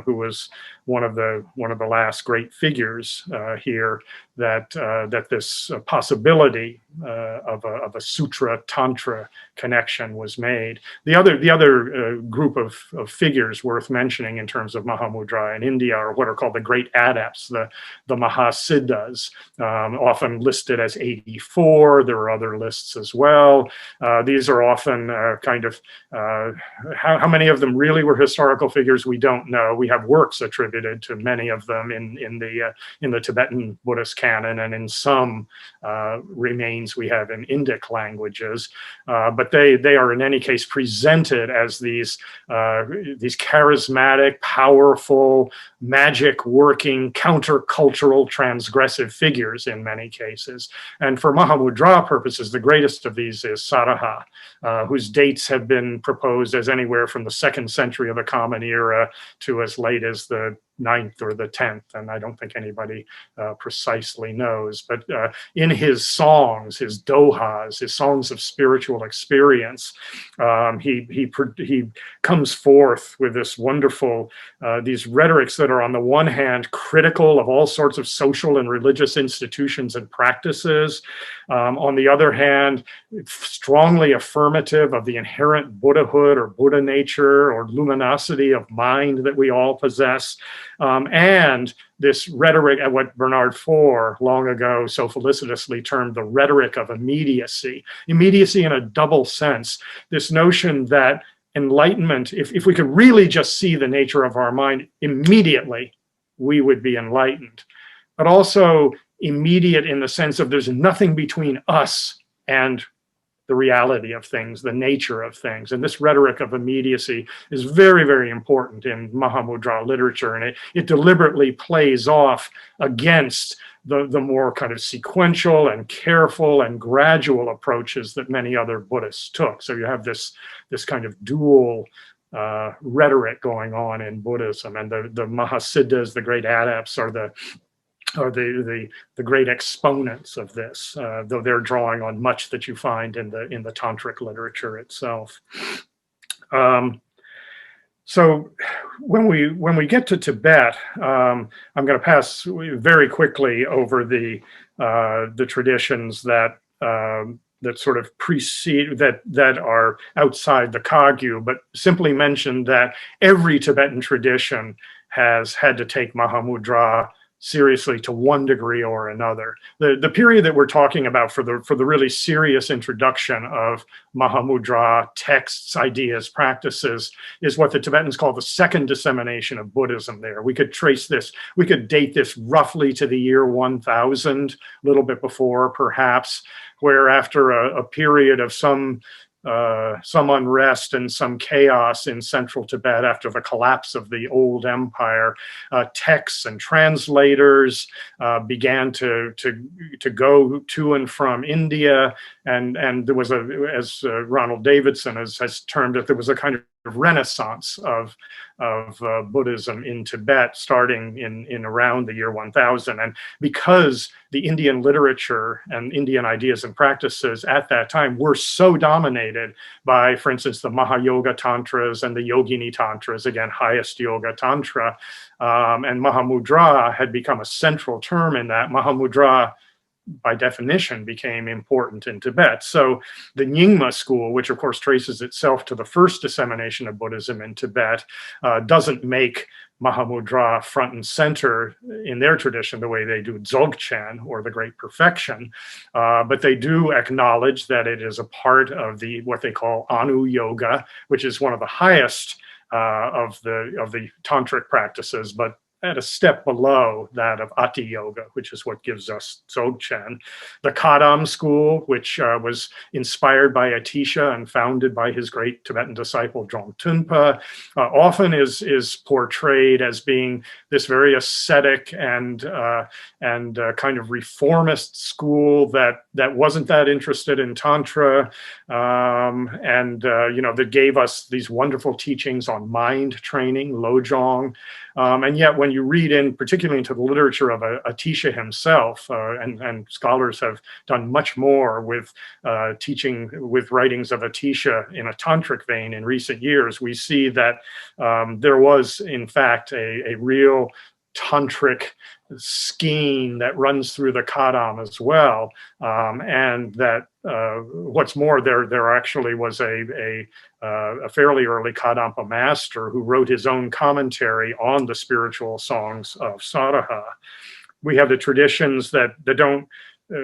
who was one of the last great figures here, that this possibility of a sutra tantra connection was made. The other group of figures worth mentioning in terms of Mahāmudrā in India are what are called the great adepts, the Mahasiddhas, often listed as 84. There are other lists as well. These are often how many of them really were historical figures, we don't know. We have works attributed to many of them in the Tibetan Buddhist canon, and in some remains we have in Indic languages. But they are in any case presented as these charismatic, powerful, magic-working, countercultural, transgressive figures in many cases. And for Mahāmudrā purposes, the greatest of these is Saraha, whose dates have been proposed as anywhere from the 2nd century of the Common Era to as late as the 9th or the 10th, and I don't think anybody precisely knows. But in his songs, his dohas, his songs of spiritual experience, he comes forth with this wonderful, these rhetorics that are on the one hand critical of all sorts of social and religious institutions and practices, on the other hand strongly affirmative of the inherent Buddhahood or Buddha nature or luminosity of mind that we all possess. And this rhetoric, at what Bernard Faure long ago so felicitously termed the rhetoric of immediacy. Immediacy in a double sense. This notion that enlightenment, if we could really just see the nature of our mind immediately, we would be enlightened. But also immediate in the sense of there's nothing between us and the reality of things, the nature of things. And this rhetoric of immediacy is very, very important in Mahāmudrā literature. And it deliberately plays off against the more kind of sequential and careful and gradual approaches that many other Buddhists took. So you have this kind of dual rhetoric going on in Buddhism. And the Mahasiddhas, the great adepts, are the great exponents of this, though they're drawing on much that you find in the tantric literature itself. So when we get to Tibet, I'm going to pass very quickly over the traditions that sort of precede, that are outside the Kagyu, but simply mention that every Tibetan tradition has had to take Mahāmudrā seriously to one degree or another. The period that we're talking about for the really serious introduction of Mahāmudrā texts, ideas, practices is what the Tibetans call the second dissemination of Buddhism there. We could trace this, we could date this roughly to the year 1000, a little bit before perhaps, where after a period of some unrest and some chaos in central Tibet after the collapse of the old empire, texts and translators began to go to and from India, and there was as Ronald Davidson has termed it, there was a kind of renaissance of Buddhism in Tibet starting in around the year 1000. And because the Indian literature and Indian ideas and practices at that time were so dominated by, for instance, the Mahayoga Tantras and the Yogini Tantras, again, highest yoga tantra, and Mahāmudrā had become a central term in that. Mahāmudrā, by definition, became important in Tibet. So the Nyingma school, which of course traces itself to the first dissemination of Buddhism in Tibet, doesn't make Mahāmudrā front and center in their tradition the way they do Dzogchen or the Great Perfection, but they do acknowledge that it is a part of what they call Anu Yoga, which is one of the highest of the tantric practices, but at a step below that of Ati Yoga, which is what gives us Dzogchen. The Kadam school, which was inspired by Atisha and founded by his great Tibetan disciple Drompa Tunpa, often is portrayed as being this very ascetic and kind of reformist school that wasn't that interested in Tantra, that gave us these wonderful teachings on mind training, Lojong. And yet when you read in, particularly into the literature of Atisha himself, and scholars have done much more with teaching with writings of Atisha in a tantric vein in recent years, we see that there was, in fact, a real tantric scheme that runs through the Kadam as well, and that what's more, there actually was a fairly early Kadampa master who wrote his own commentary on the spiritual songs of Saraha. We have the traditions that don't,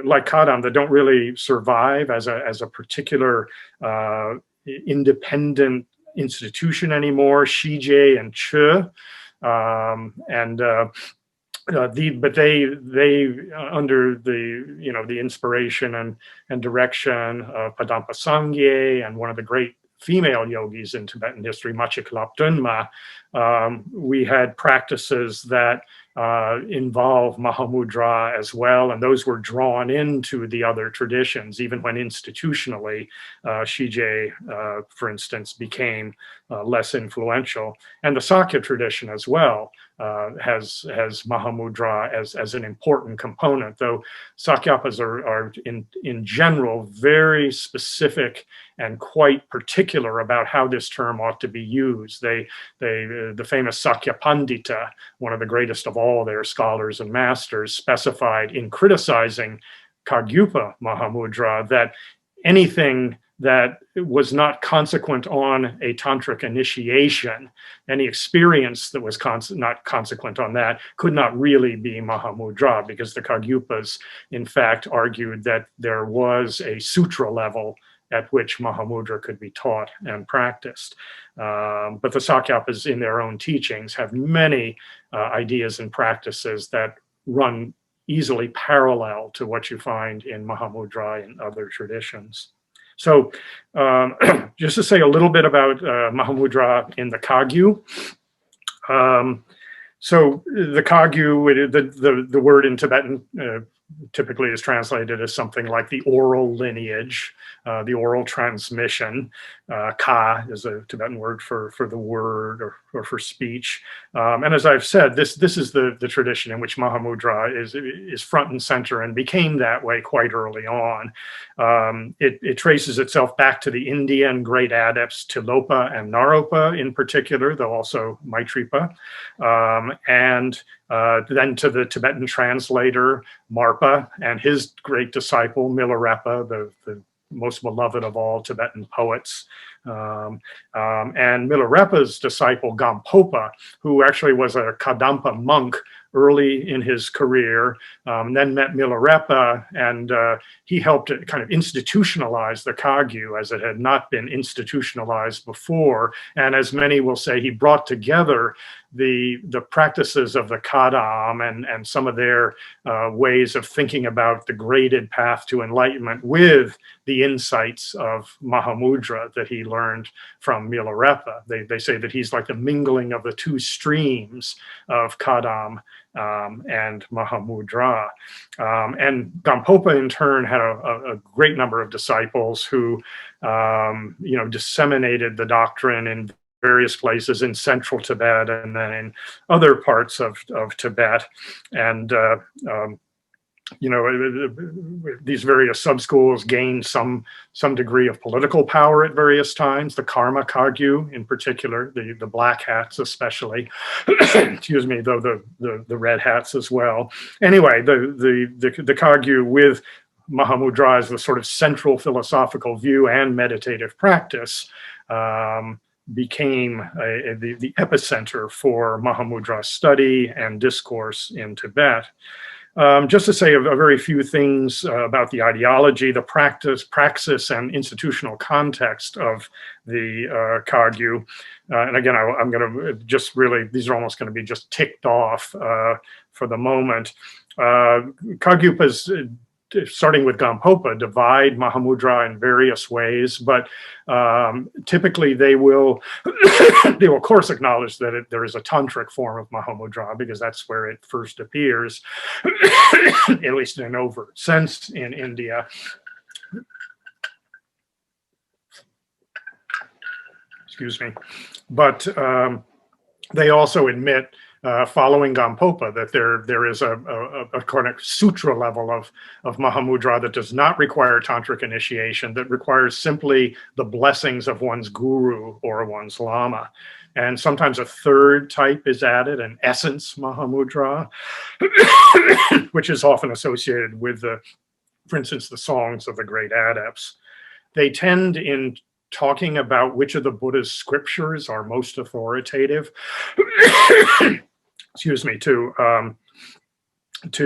like Kadam, that don't really survive as a particular independent institution anymore, Shije and Chu. But they under the inspiration and direction of Padampa Sangye and one of the great female yogis in Tibetan history, Machiklap Dunma, we had practices that involve Mahāmudrā as well, and those were drawn into the other traditions, even when institutionally Shije, for instance, became less influential. And the Sakya tradition as well has Mahāmudrā as an important component, though Sakyapas are in general very specific and quite particular about how this term ought to be used. The famous Sakya Pandita, one of the greatest of all their scholars and masters, specified in criticizing Kagyupa Mahāmudrā that anything that was not consequent on a tantric initiation, any experience that was not consequent on that, could not really be Mahāmudrā, because the Kagyupas, in fact, argued that there was a sutra level at which Mahāmudrā could be taught and practiced. But the Sakyapas in their own teachings have many ideas and practices that run easily parallel to what you find in Mahāmudrā and other traditions. So just to say a little bit about Mahāmudrā in the Kagyu. So the Kagyu, the word in Tibetan typically is translated as something like the oral lineage, the oral transmission. Ka is a Tibetan word for the word or for speech. And as I've said, this is the tradition in which Mahāmudrā is front and center and became that way quite early on. It traces itself back to the Indian great adepts Tilopa and Naropa in particular, though also Maitripa, and then to the Tibetan translator Marpa and his great disciple Milarepa, the most beloved of all Tibetan poets. And Milarepa's disciple Gampopa, who actually was a Kadampa monk early in his career, then met Milarepa, and he helped to kind of institutionalize the Kagyu as it had not been institutionalized before. And as many will say, he brought together the practices of the Kadam and some of their ways of thinking about the graded path to enlightenment with the insights of Mahāmudrā that he learned from Milarepa. They say that he's like the mingling of the two streams of Kadam and Mahāmudrā. And Gampopa in turn had a great number of disciples who disseminated the doctrine in various places in central Tibet and then in other parts of Tibet. And these various sub-schools gained some degree of political power at various times. The Karma Kagyu in particular, the black hats especially, excuse me, though the red hats as well. Anyway, the Kagyu with Mahāmudrā as the sort of central philosophical view and meditative practice became the epicenter for Mahāmudrā's study and discourse in Tibet. Just to say a very few things about the ideology, the praxis, and institutional context of the Kagyu. And again, I'm going to just really, these are almost going to be just ticked off for the moment. Kagyupas, starting with Gampopa, divide Mahāmudrā in various ways, but typically they will of course acknowledge that there is a tantric form of Mahāmudrā because that's where it first appears, at least in an overt sense in India. Excuse me. But they also admit, following Gampopa, that there is a kind of sutra level of Mahāmudrā that does not require tantric initiation, that requires simply the blessings of one's guru or one's lama. And sometimes a third type is added, an essence Mahāmudrā, which is often associated with, for instance, the songs of the great adepts. They tend, in talking about which of the Buddha's scriptures are most authoritative, excuse me, to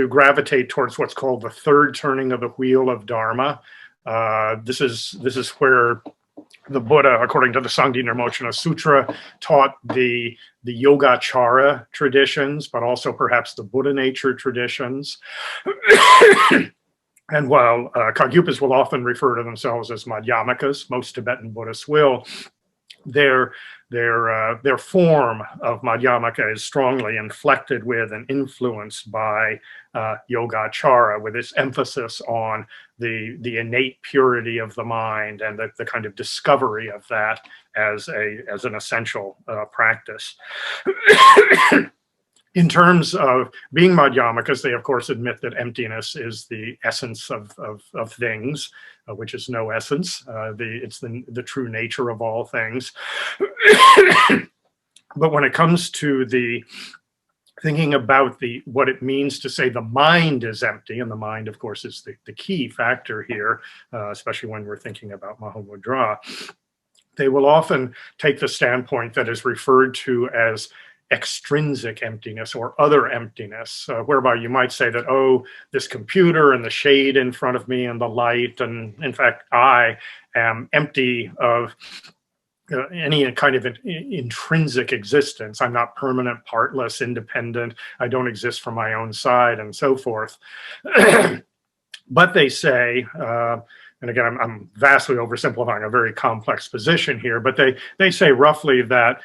gravitate towards what's called the third turning of the wheel of Dharma. This is where the Buddha, according to the Sangdhinirmochana Sutra, taught the Yogacara traditions, but also perhaps the Buddha nature traditions. And while Kagyupas will often refer to themselves as Madhyamikas, most Tibetan Buddhists will, their form of Madhyamaka is strongly inflected with and influenced by Yogacara, with its emphasis on the innate purity of the mind and the kind of discovery of that as an essential practice. In terms of being Madhyamikas, they of course admit that emptiness is the essence of things, which is no essence. It's the true nature of all things. But when it comes to the thinking about what it means to say the mind is empty, and the mind, of course, is the key factor here, especially when we're thinking about Mahāmudrā, they will often take the standpoint that is referred to as extrinsic emptiness or other emptiness, whereby you might say that, oh, this computer and the shade in front of me and the light, and in fact, I am empty of any kind of intrinsic existence. I'm not permanent, partless, independent. I don't exist from my own side, and so forth. But they say, and again, I'm vastly oversimplifying a very complex position here, but they say roughly that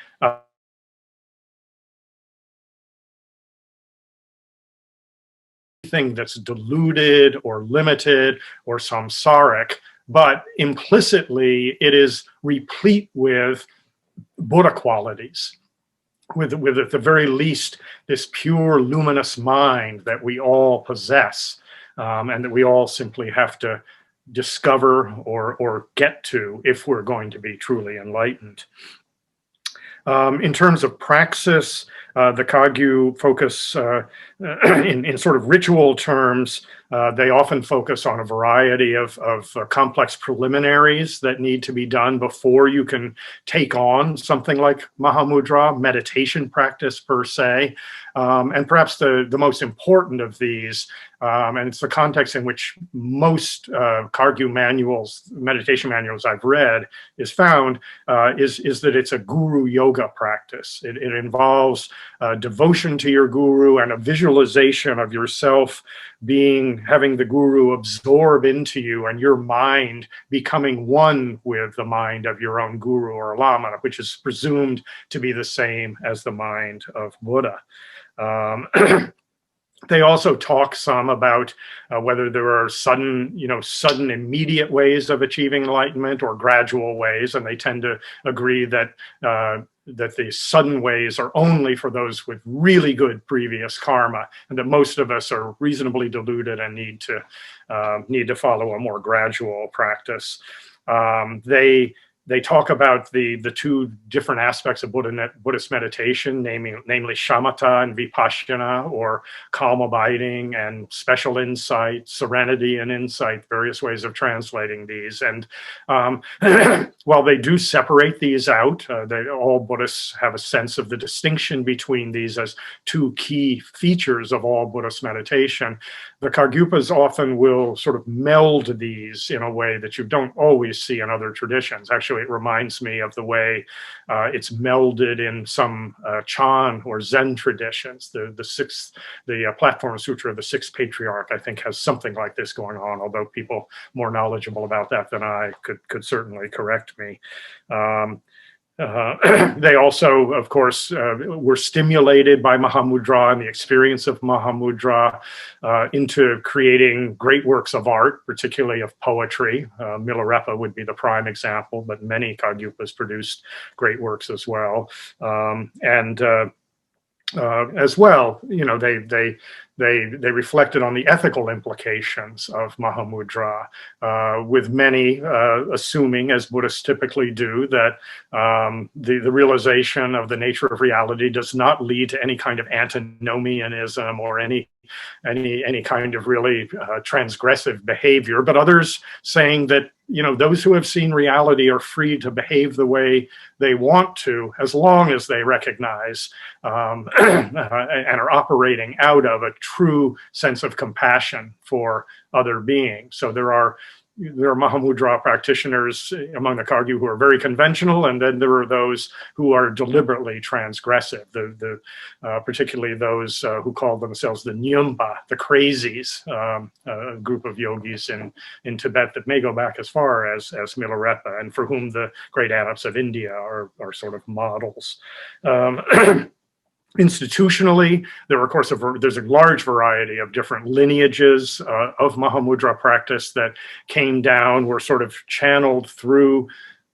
thing that's deluded or limited or samsaric, but implicitly it is replete with Buddha qualities, with at the very least this pure luminous mind that we all possess, and that we all simply have to discover or get to if we're going to be truly enlightened. In terms of praxis, the Kagyu focus in sort of ritual terms. They often focus on a variety of complex preliminaries that need to be done before you can take on something like Mahāmudrā, meditation practice per se. And perhaps the most important of these, and it's the context in which most Kagyu manuals, meditation manuals I've read, is found, is that it's a guru yoga practice. It involves devotion to your guru and a visualization of yourself having the guru absorb into you and your mind becoming one with the mind of your own guru or lama, which is presumed to be the same as the mind of Buddha. They also talk some about whether there are sudden immediate ways of achieving enlightenment or gradual ways, and they tend to agree that the sudden ways are only for those with really good previous karma, and that most of us are reasonably deluded and need to follow a more gradual practice. They talk about the two different aspects of Buddhist meditation, namely shamatha and vipassana, or calm abiding and special insight, serenity and insight, various ways of translating these. And while they do separate these out, all Buddhists have a sense of the distinction between these as two key features of all Buddhist meditation. The Kagyupas often will sort of meld these in a way that you don't always see in other traditions. Actually, it reminds me of the way it's melded in some Chan or Zen traditions. The Platform Sutra of the Sixth Patriarch, I think, has something like this going on, although people more knowledgeable about that than I could certainly correct me. They also, of course, were stimulated by Mahāmudrā and the experience of Mahāmudrā into creating great works of art, particularly of poetry. Milarepa would be the prime example, but many Kagyupas produced great works as well. As well, you know, they reflected on the ethical implications of Mahāmudrā, with many assuming, as Buddhists typically do, that the realization of the nature of reality does not lead to any kind of antinomianism or any kind of really transgressive behavior, but others saying that, you know, those who have seen reality are free to behave the way they want to, as long as they recognize and are operating out of a true sense of compassion for other beings. So there are Mahāmudrā practitioners among the Kagyu who are very conventional, and then there are those who are deliberately transgressive, particularly those who call themselves the Nyumpa, the crazies, a group of yogis in Tibet that may go back as far as Milarepa, and for whom the great adepts of India are sort of models. Institutionally, there are, of course, there's a large variety of different lineages of Mahāmudrā practice that came down, were sort of channeled through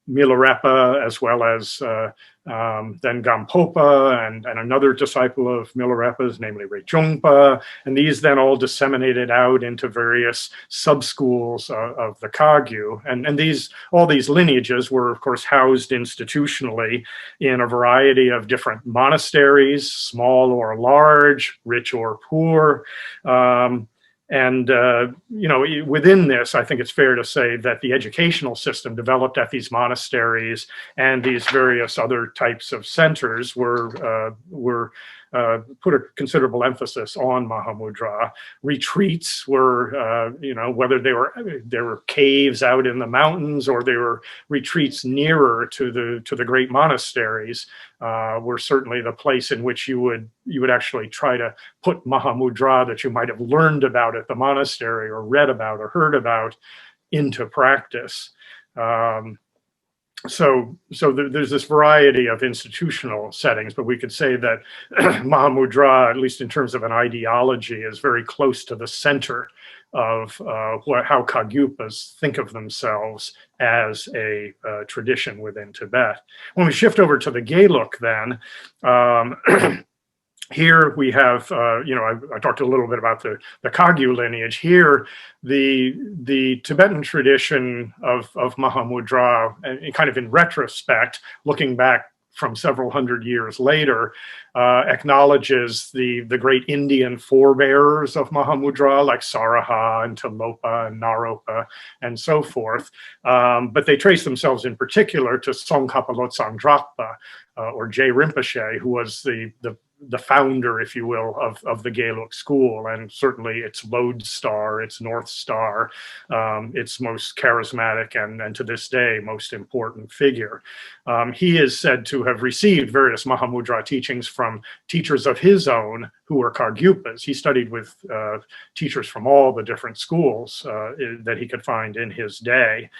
Milarepa, as well as then Gampopa and another disciple of Milarepa's, namely Rechungpa, and these then all disseminated out into various sub-schools of the Kagyu. And all these lineages were, of course, housed institutionally in a variety of different monasteries, small or large, rich or poor. You know, within this, I think it's fair to say that the educational system developed at these monasteries and these various other types of centers put a considerable emphasis on Mahāmudrā. Retreats were, you know, whether there were caves out in the mountains or they were retreats nearer to the great monasteries, were certainly the place in which you would actually try to put Mahāmudrā that you might have learned about at the monastery or read about or heard about into practice. So there's this variety of institutional settings, but we could say that Mahāmudrā, at least in terms of an ideology, is very close to the center of how Kagyupas think of themselves as a tradition within Tibet. When we shift over to the Geluk then, here we have, you know, I talked a little bit about the Kagyu lineage. Here, the Tibetan tradition of Mahāmudrā, and kind of in retrospect, looking back from several hundred years later, acknowledges the great Indian forebearers of Mahāmudrā, like Saraha and Tilopa and Naropa and so forth. But they trace themselves in particular to Tsongkhapa Lodsan Drakpa, or J. Rinpoche, who was the founder, if you will, of the Geluk school, and certainly its lodestar, its North Star, its most charismatic and to this day most important figure. He is said to have received various Mahāmudrā teachings from teachers of his own who were Kagyupas. He studied with teachers from all the different schools that he could find in his day.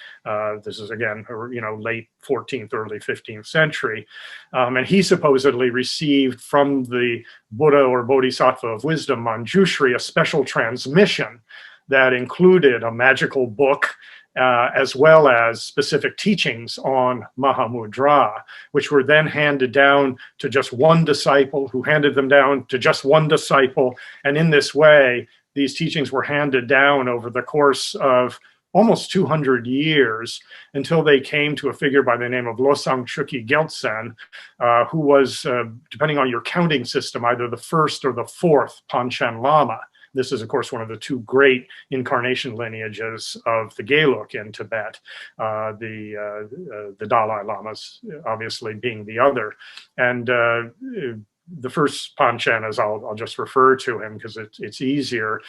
This is, again, you know, late 14th, early 15th century. And he supposedly received from the Buddha or Bodhisattva of wisdom, Manjushri, a special transmission that included a magical book as well as specific teachings on Mahāmudrā, which were then handed down to just one disciple, who handed them down to just one disciple. And in this way, these teachings were handed down over the course of almost 200 years until they came to a figure by the name of Losang Chukyi Gyaltsen, who was, depending on your counting system, either the first or the fourth Panchen Lama. This is, of course, one of the two great incarnation lineages of the Geluk in Tibet, the Dalai Lamas obviously being the other. And the first Panchen, as I'll just refer to him because it's easier,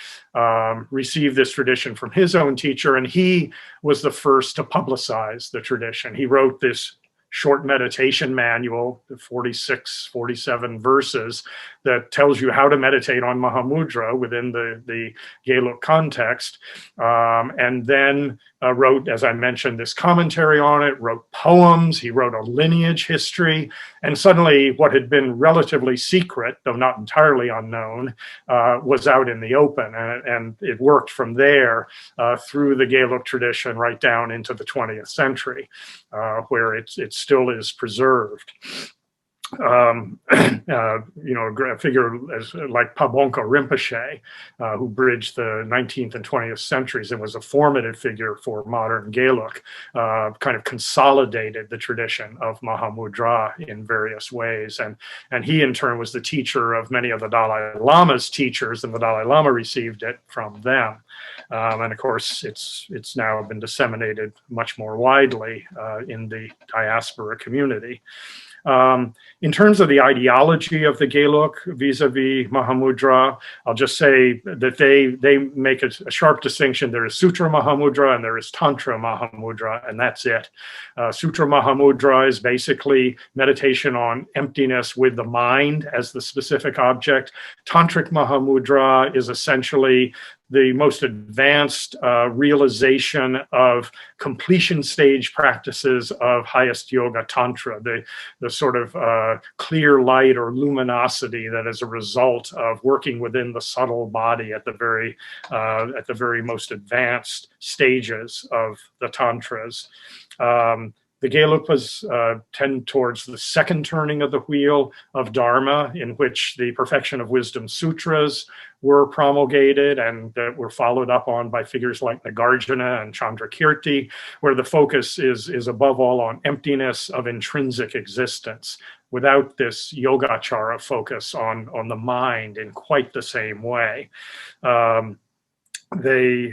received this tradition from his own teacher, and he was the first to publicize the tradition. He wrote this short meditation manual, 47 verses, that tells you how to meditate on Mahāmudrā within the Geluk context, and then wrote, as I mentioned, this commentary on it, wrote poems, he wrote a lineage history, and suddenly what had been relatively secret, though not entirely unknown, was out in the open, and it worked from there through the Geluk tradition right down into the 20th century, where it still is preserved. A figure like Pabonka Rinpoche, who bridged the 19th and 20th centuries and was a formative figure for modern Geluk, kind of consolidated the tradition of Mahāmudrā in various ways. And he in turn was the teacher of many of the Dalai Lama's teachers, and the Dalai Lama received it from them. And of course, it's now been disseminated much more widely in the diaspora community. In terms of the ideology of the Geluk vis-a-vis Mahāmudrā, I'll just say that they make a sharp distinction. There is Sutra Mahāmudrā and there is Tantra Mahāmudrā, and that's it. Sutra Mahāmudrā is basically meditation on emptiness with the mind as the specific object. Tantric Mahāmudrā is essentially the most advanced realization of completion stage practices of highest yoga tantra, the sort of clear light or luminosity that is a result of working within the subtle body at the very most advanced stages of the tantras. The Gelukpas tend towards the second turning of the wheel of Dharma, in which the Perfection of Wisdom Sutras were promulgated and that were followed up on by figures like Nagarjuna and Chandrakirti, where the focus is above all on emptiness of intrinsic existence, without this Yogacara focus on the mind in quite the same way. They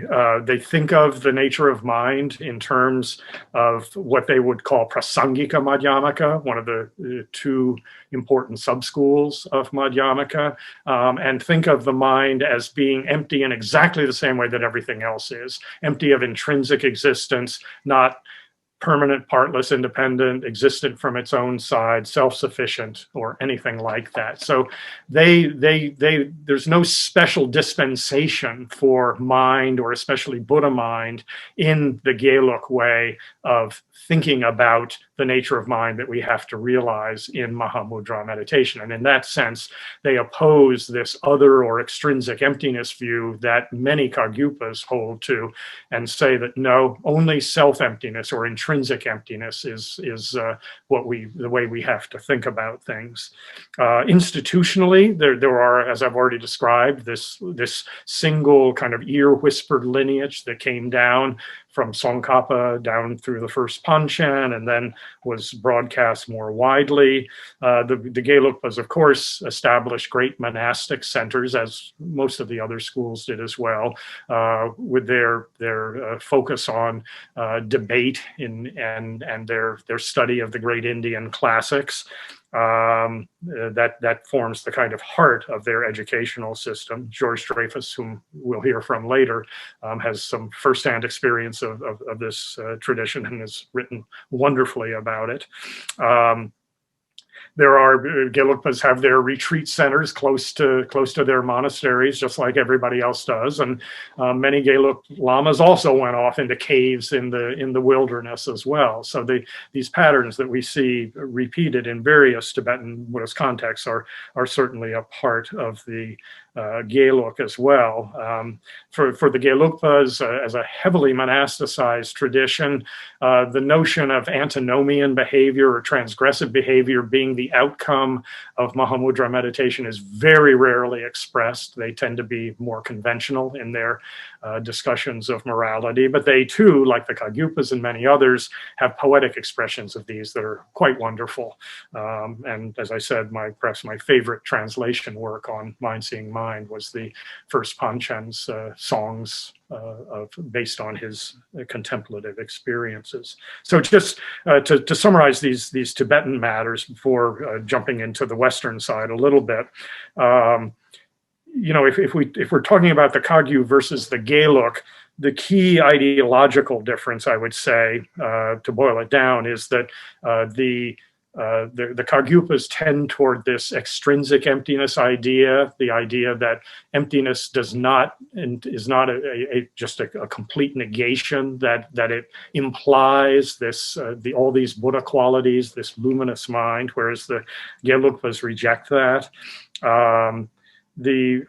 think of the nature of mind in terms of what they would call Prasangika Madhyamaka, one of the two important subschools of Madhyamaka, and think of the mind as being empty in exactly the same way that everything else is, empty of intrinsic existence, not permanent, partless, independent, existent from its own side, self-sufficient, or anything like that. So there's no special dispensation for mind, or especially Buddha mind, in the Geluk way of thinking about the nature of mind that we have to realize in Mahāmudrā meditation. And in that sense, they oppose this other or extrinsic emptiness view that many Kagyupas hold to, and say that no, only self-emptiness or intrinsic emptiness is the way we have to think about things. Institutionally, there are, as I've already described, this single kind of ear-whispered lineage that came down from Tsongkhapa down through the first Panchen, and then was broadcast more widely. The Gelukpas, of course, established great monastic centers, as most of the other schools did as well, with their focus on debate and their study of the great Indian classics. That forms the kind of heart of their educational system. George Dreyfus, whom we'll hear from later, has some firsthand experience of this tradition and has written wonderfully about it. There are Gelukpas have their retreat centers close to their monasteries, just like everybody else does, and many Geluk lamas also went off into caves in the wilderness as well. So these patterns that we see repeated in various Tibetan Buddhist contexts are certainly a part of the Geluk as well. For the Gelukpas, as a heavily monasticized tradition, the notion of antinomian behavior or transgressive behavior being the outcome of Mahāmudrā meditation is very rarely expressed. They tend to be more conventional in their discussions of morality, but they too, like the Kagyupas and many others, have poetic expressions of these that are quite wonderful. And as I said, perhaps my favorite translation work on Mind Seeing Mind was the first Panchen's songs based on his contemplative experiences. So just to summarize these Tibetan matters before jumping into the Western side a little bit, if we're talking about the Kagyu versus the Geluk, the key ideological difference, I would say, to boil it down, is that the the Kargyupas tend toward this extrinsic emptiness idea, the idea that emptiness is not just a complete negation, that it implies this all these Buddha qualities, this luminous mind, whereas the Gelugpas reject that. The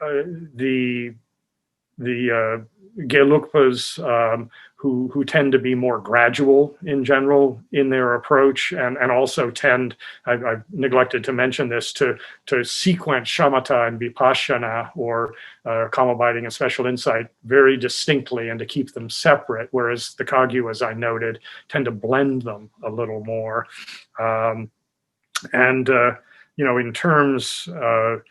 Gelugpas who tend to be more gradual in general in their approach, and also tend, I've neglected to mention this, to sequence shamatha and vipassana, or calm abiding and special insight, very distinctly, and to keep them separate, whereas the Kagyu, as I noted, tend to blend them a little more. In terms of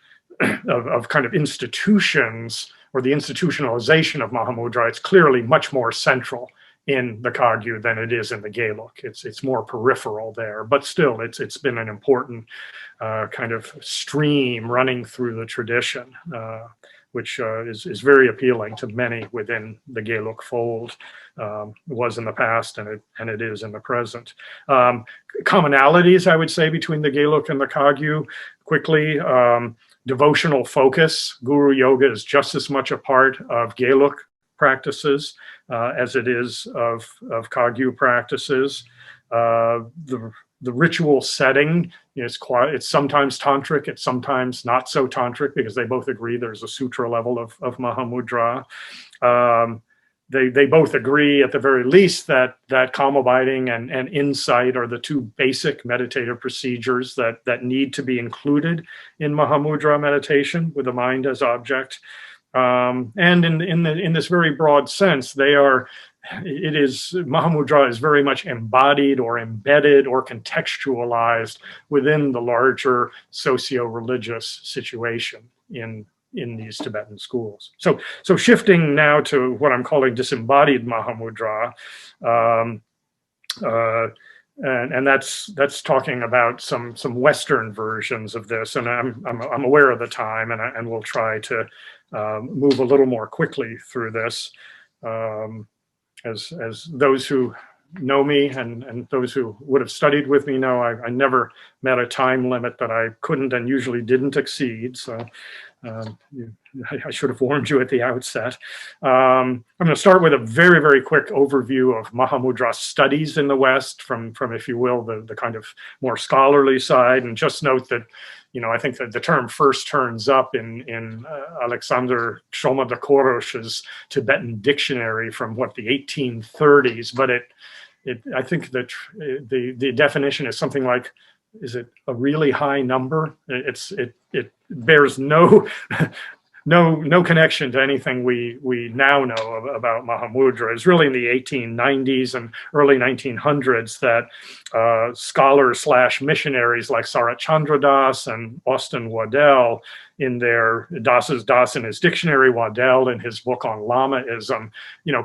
kind of institutions, or the institutionalization of Mahāmudrā, it's clearly much more central in the Kagyu than it is in the Geluk. It's more peripheral there, but still it's been an important kind of stream running through the tradition, which is very appealing to many within the Geluk fold. Was in the past, and it is in the present. Commonalities, I would say, between the Geluk and the Kagyu, quickly. Devotional focus. Guru yoga is just as much a part of Geluk practices as it is of Kagyu practices. The ritual setting is it's sometimes tantric, it's sometimes not so tantric, because they both agree there's a sutra level of Mahāmudrā. They both agree, at the very least, that calm abiding and insight are the two basic meditative procedures that need to be included in Mahāmudrā meditation, with the mind as object. And in this very broad sense, Mahāmudrā is very much embodied or embedded or contextualized within the larger socio-religious situation in these Tibetan schools. So shifting now to what I'm calling disembodied Mahāmudrā, and that's talking about some Western versions of this, and I'm aware of the time, and we'll try to move a little more quickly through this, as those who know me and those who would have studied with me know, I never met a time limit that I couldn't and usually didn't exceed. So I should have warned you at the outset. I'm going to start with a very, very quick overview of Mahāmudrā studies in the West, from if you will, the kind of more scholarly side, and just note that, I think that the term first turns up in Alexander Choma-Dakorosh's Tibetan dictionary from the 1830s, but I think that the definition is something like, is it a really high number? It bears no connection to anything we now know about Mahāmudrā. It's really in the 1890s and early 1900s that scholars / missionaries like Sarat Chandra Das and Austin Waddell, in their Das in his dictionary, Waddell in his book on Lamaism,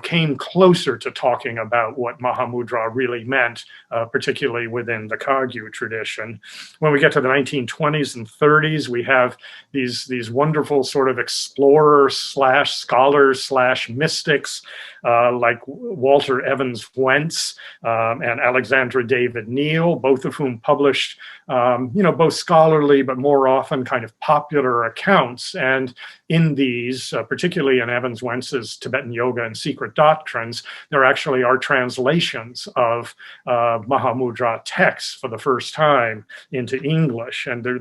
came closer to talking about what Mahāmudrā really meant, particularly within the Kagyu tradition. When we get to the 1920s and 30s, we have these wonderful sort of explorers / scholars / mystics like Walter Evans Wentz and Alexandra David Neal, both of whom published both scholarly but more often kind of popular accounts. And in these, particularly in Evans Wentz's Tibetan Yoga and Secret Doctrines, there actually are translations of Mahāmudrā texts for the first time into English. And there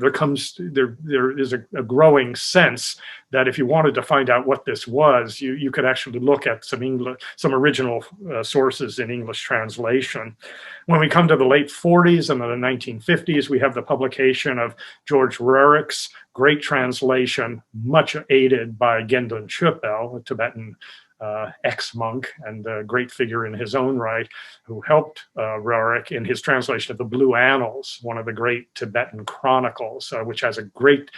is a growing sense that if you wanted to find out what this was, you could actually look at some original sources in English translation. When we come to the late 40s and the 1950s, we have the publication of George Rerich's great translation, much aided by Gendun Chöpel, a Tibetan ex-monk and a great figure in his own right, who helped Rerich in his translation of the Blue Annals, one of the great Tibetan chronicles, which has a great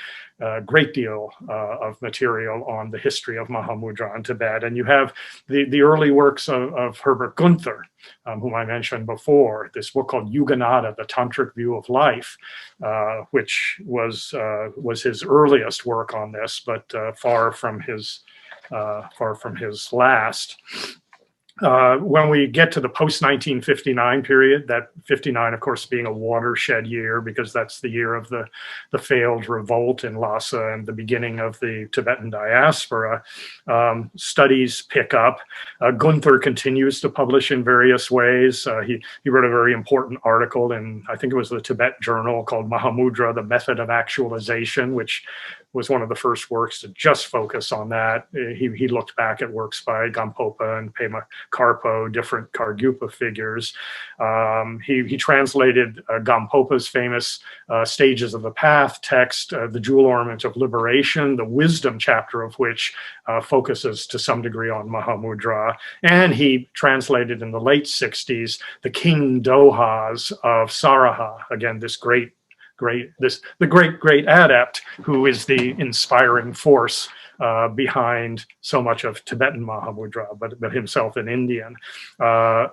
deal of material on the history of Mahāmudrā in Tibet. And you have the early works of Herbert Gunther, whom I mentioned before, this book called Yuganada, The Tantric View of Life, which was his earliest work on this, but far from his last. When we get to the post-1959 period, that 59, of course, being a watershed year because that's the year of the failed revolt in Lhasa and the beginning of the Tibetan diaspora, studies pick up. Gunther continues to publish in various ways. He wrote a very important article in, I think it was the Tibet Journal, called Mahāmudrā, the Method of Actualization, which was one of the first works to just focus on that. He looked back at works by Gampopa and Pema Karpo, different Kargyupa figures. He translated Gampopa's famous Stages of the Path text, The Jewel Ornament of Liberation, the wisdom chapter of which focuses to some degree on Mahāmudrā. And he translated in the late 60s the King Dohas of Saraha, again, this great adept who is the inspiring force behind so much of Tibetan Mahāmudrā, but himself an Indian. A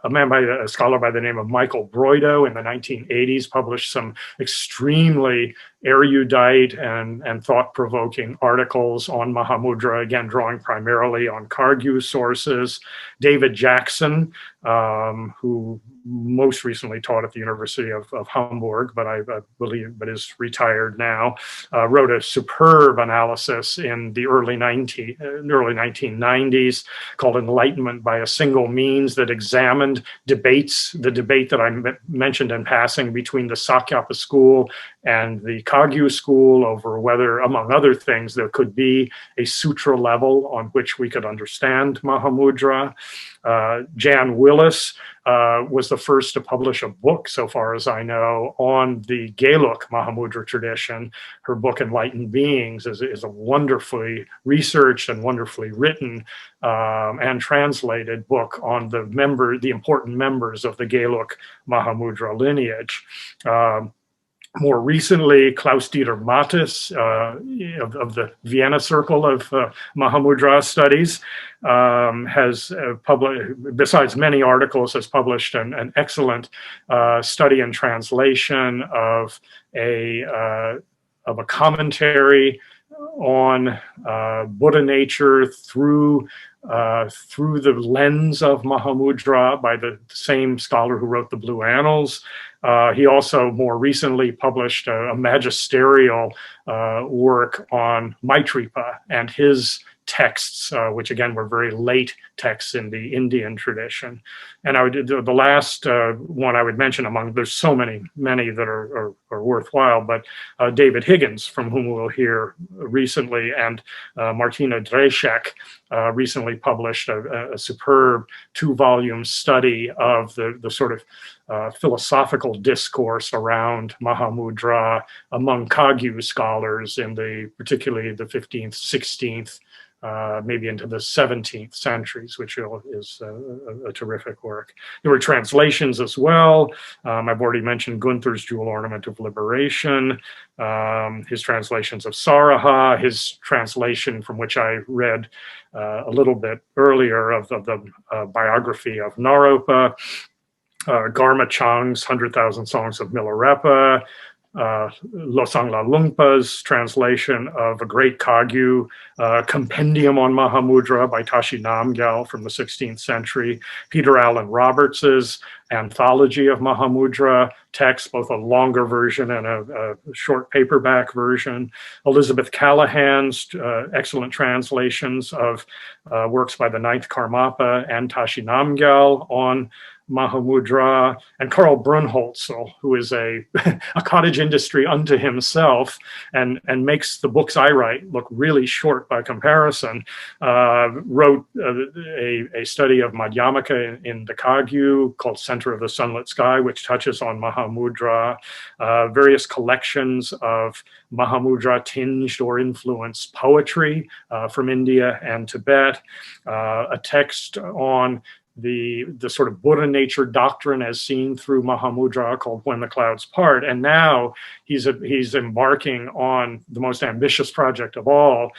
scholar by the name of Michael Broido in the 1980s published some extremely erudite and thought-provoking articles on Mahāmudrā, again, drawing primarily on Kargyu sources. David Jackson, who most recently taught at the University of Hamburg, but I believe is retired now, wrote a superb analysis in the early 1990s called Enlightenment by a Single Means, that examined the debate that I mentioned in passing between the Sakyapa school and the Kagyu school over whether, among other things, there could be a sutra level on which we could understand Mahāmudrā. Jan Willis was the first to publish a book, so far as I know, on the Geluk Mahāmudrā tradition. Her book, Enlightened Beings, is a wonderfully researched and wonderfully written and translated book on the important members of the Geluk Mahāmudrā lineage. More recently, Klaus-Dieter Mattes of the Vienna Circle of Mahāmudrā Studies has published, besides many articles, has published an excellent study and translation of a commentary on Buddha nature through the lens of Mahāmudrā by the same scholar who wrote the Blue Annals. He also more recently published a magisterial work on Maitripa and his texts, which again were very late texts in the Indian tradition. And the last one I would mention there's so many that are worthwhile, but David Higgins, from whom we'll hear recently, and Martina Drejšek recently published a superb 2-volume study of the sort of philosophical discourse around Mahāmudrā among Kagyu scholars in particularly the 15th, 16th, maybe into the 17th centuries, which is a terrific work. There were translations as well. I've already mentioned Gunther's Jewel Ornament of Liberation, his translations of Saraha, his translation, from which I read a little bit earlier, of the biography of Naropa, Garma Chang's 100,000 Songs of Milarepa, Losang Lungpa's translation of a great Kagyu compendium on Mahāmudrā by Tashi Namgyal from the 16th century, Peter Allen Roberts's anthology of Mahāmudrā texts, both a longer version and a short paperback version, Elizabeth Callahan's excellent translations of works by the Ninth Karmapa and Tashi Namgyal on Mahāmudrā, and Karl Brunholzl, who is a cottage industry unto himself and makes the books I write look really short by comparison, wrote a study of Madhyamaka in the Kagyu called Center of the Sunlit Sky, which touches on Mahāmudrā, various collections of Mahāmudrā tinged or influenced poetry from India and Tibet, a text on the sort of Buddha nature doctrine as seen through Mahāmudrā called When the Clouds Part. And now he's embarking on the most ambitious project of all,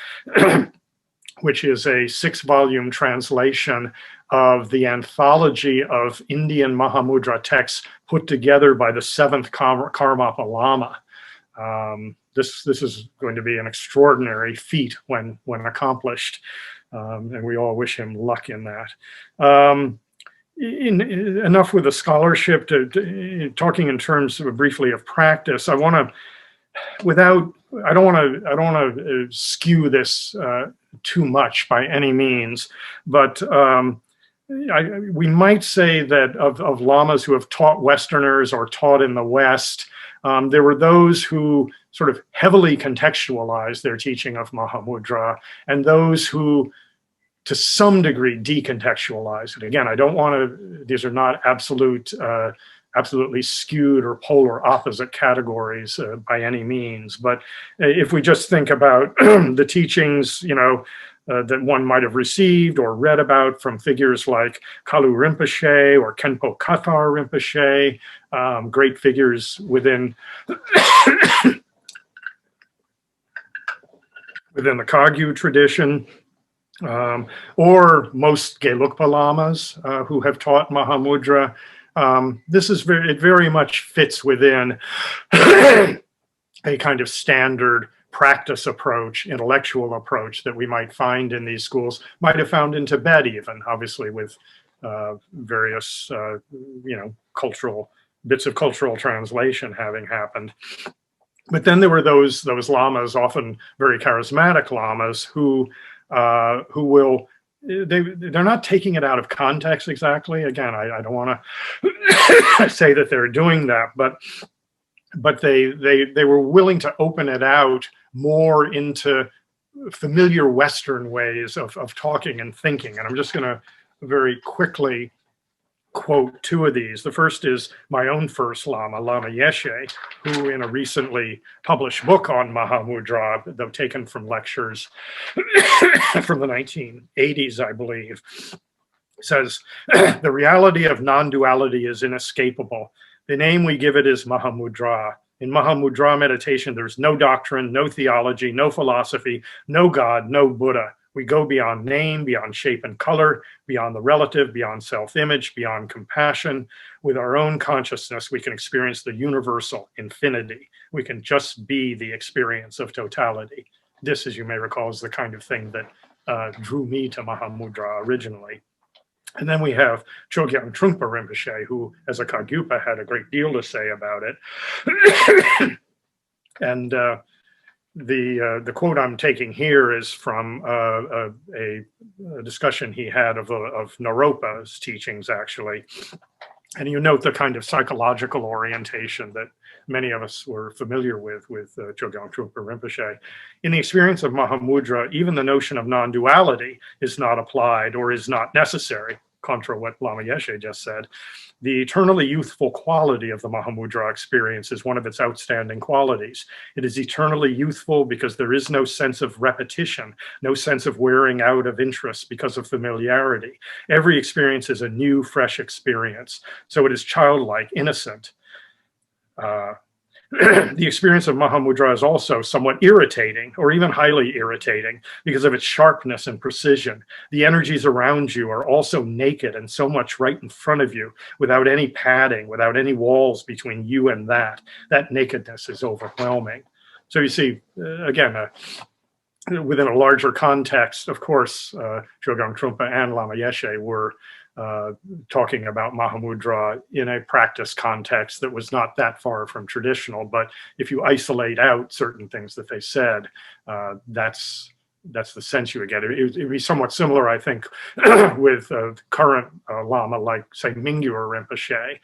which is a 6-volume translation of the anthology of Indian Mahāmudrā texts put together by the 7th Karmapa Lama. This is going to be an extraordinary feat when accomplished. And we all wish him luck in that. enough with the scholarship talking in terms of briefly of practice. I don't want to skew this too much by any means, but we might say that of lamas who have taught Westerners or taught in the West, there were those who sort of heavily contextualized their teaching of Mahāmudrā, and those who to some degree decontextualized it. Again, I don't want to, these are not absolutely skewed or polar opposite categories by any means. But if we just think about the teachings, that one might have received or read about from figures like Kalu Rinpoche or Khenpo Kathar Rinpoche, great figures within within the Kagyu tradition, or most Gelukpa lamas who have taught Mahāmudrā. It very much fits within a kind of standard practice approach, intellectual approach that we might find in these schools, might have found in Tibet even, obviously with various, cultural bits of cultural translation having happened. But then there were those lamas, often very charismatic lamas, who will, they're not taking it out of context exactly. Again, I don't want to say that they're doing that, but they were willing to open it out more into familiar Western ways of talking and thinking. And I'm just going to very quickly quote two of these. The first is my own first Lama, Lama Yeshe, who in a recently published book on Mahāmudrā, though taken from lectures from the 1980s, I believe, says, the reality of non-duality is inescapable. The name we give it is Mahāmudrā. In Mahāmudrā meditation, there's no doctrine, no theology, no philosophy, no God, no Buddha. We go beyond name, beyond shape and color, beyond the relative, beyond self-image, beyond compassion. With our own consciousness, we can experience the universal infinity. We can just be the experience of totality. This, as you may recall, is the kind of thing that drew me to Mahāmudrā originally. And then we have Chogyam Trungpa Rinpoche, who, as a Kagyupa, had a great deal to say about it. And the quote I'm taking here is from a discussion he had of Naropa's teachings, actually. And you note the kind of psychological orientation that many of us were familiar with Chogyam Trungpa Rinpoche. In the experience of Mahāmudrā, even the notion of non-duality is not applied or is not necessary, contra what Lama Yeshe just said. The eternally youthful quality of the Mahāmudrā experience is one of its outstanding qualities. It is eternally youthful because there is no sense of repetition, no sense of wearing out of interest because of familiarity. Every experience is a new, fresh experience. So it is childlike, innocent. The experience of Mahāmudrā is also somewhat irritating, or even highly irritating, because of its sharpness and precision. The energies around you are also naked and so much right in front of you, without any padding, without any walls between you and that. That nakedness is overwhelming. So you see, again, within a larger context, of course, Chogyam Trungpa and Lama Yeshe were talking about Mahāmudrā in a practice context that was not that far from traditional. But if you isolate out certain things that they said, that's the sense you would get. It would be somewhat similar, I think, with current Lama, like, say, Mingyur Rinpoche,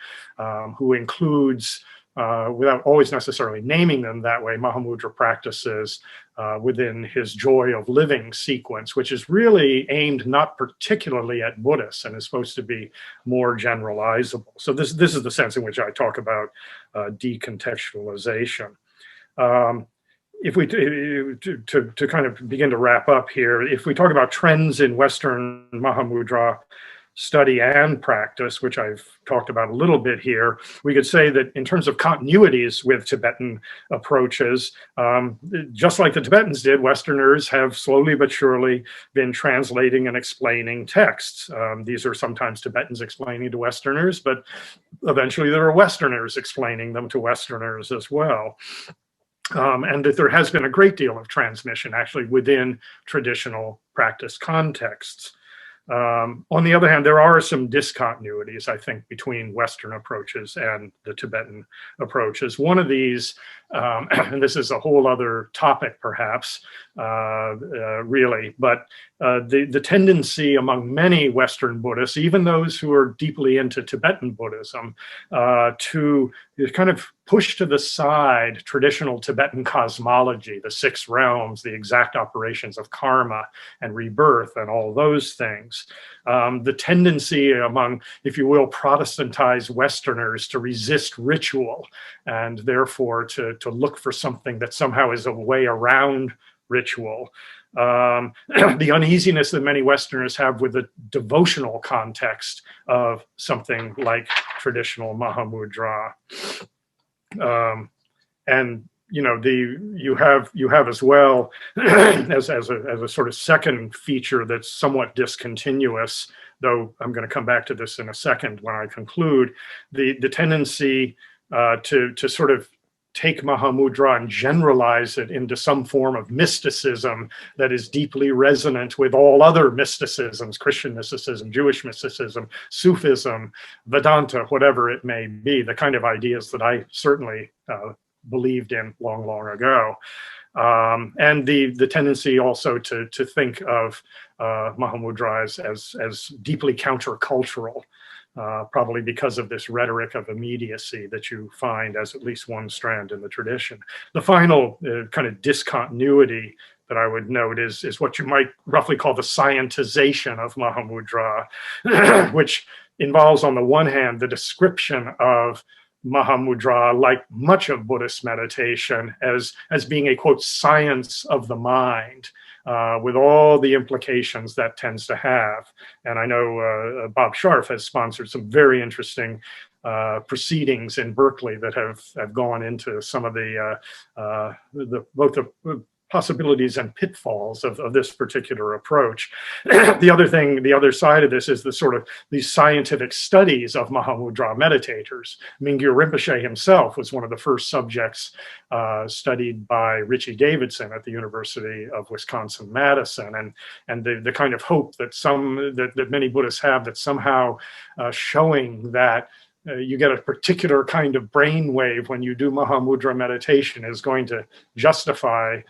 who includes, without always necessarily naming them that way, Mahāmudrā practices within his joy of living sequence, which is really aimed not particularly at Buddhists and is supposed to be more generalizable. So this is the sense in which I talk about decontextualization. If we, to kind of begin to wrap up here, if we talk about trends in Western Mahāmudrā study and practice, which I've talked about a little bit here, we could say that in terms of continuities with Tibetan approaches, just like the Tibetans did, Westerners have slowly but surely been translating and explaining texts. These are sometimes Tibetans explaining to Westerners, but eventually there are Westerners explaining them to Westerners as well. And that there has been a great deal of transmission actually within traditional practice contexts. On the other hand, there are some discontinuities, I think, between Western approaches and the Tibetan approaches. One of these, and this is a whole other topic perhaps, really, but the tendency among many Western Buddhists, even those who are deeply into Tibetan Buddhism, to kind of push to the side traditional Tibetan cosmology, the six realms, the exact operations of karma and rebirth and all those things. The tendency among, if you will, Protestantized Westerners to resist ritual and therefore to look for something that somehow is a way around ritual. The uneasiness that many Westerners have with the devotional context of something like traditional Mahāmudrā. And you know, you have as well as a sort of second feature that's somewhat discontinuous, though I'm going to come back to this in a second when I conclude, the tendency to sort of take Mahāmudrā and generalize it into some form of mysticism that is deeply resonant with all other mysticisms, Christian mysticism, Jewish mysticism, Sufism, Vedanta, whatever it may be, the kind of ideas that I certainly believed in long, long ago. And the tendency also to think of Mahāmudrā as deeply countercultural, probably because of this rhetoric of immediacy that you find as at least one strand in the tradition. The final kind of discontinuity that I would note is what you might roughly call the scientization of Mahāmudrā, which involves, on the one hand, the description of Mahāmudrā, like much of Buddhist meditation, as being a, quote, science of the mind, with all the implications that tends to have. And I know Bob Sharf has sponsored some very interesting proceedings in Berkeley that have gone into some of both the possibilities and pitfalls of this particular approach. The other side of this is the sort of these scientific studies of Mahāmudrā meditators. Mingyur Rinpoche himself was one of the first subjects studied by Richie Davidson at the University of Wisconsin-Madison, and the kind of hope that many Buddhists have that somehow showing that you get a particular kind of brainwave when you do Mahāmudrā meditation is going to justify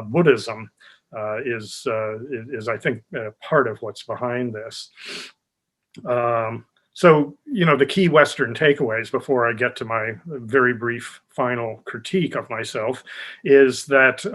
Buddhism is I think part of what's behind this. So, you know, the key Western takeaways before I get to my very brief final critique of myself is that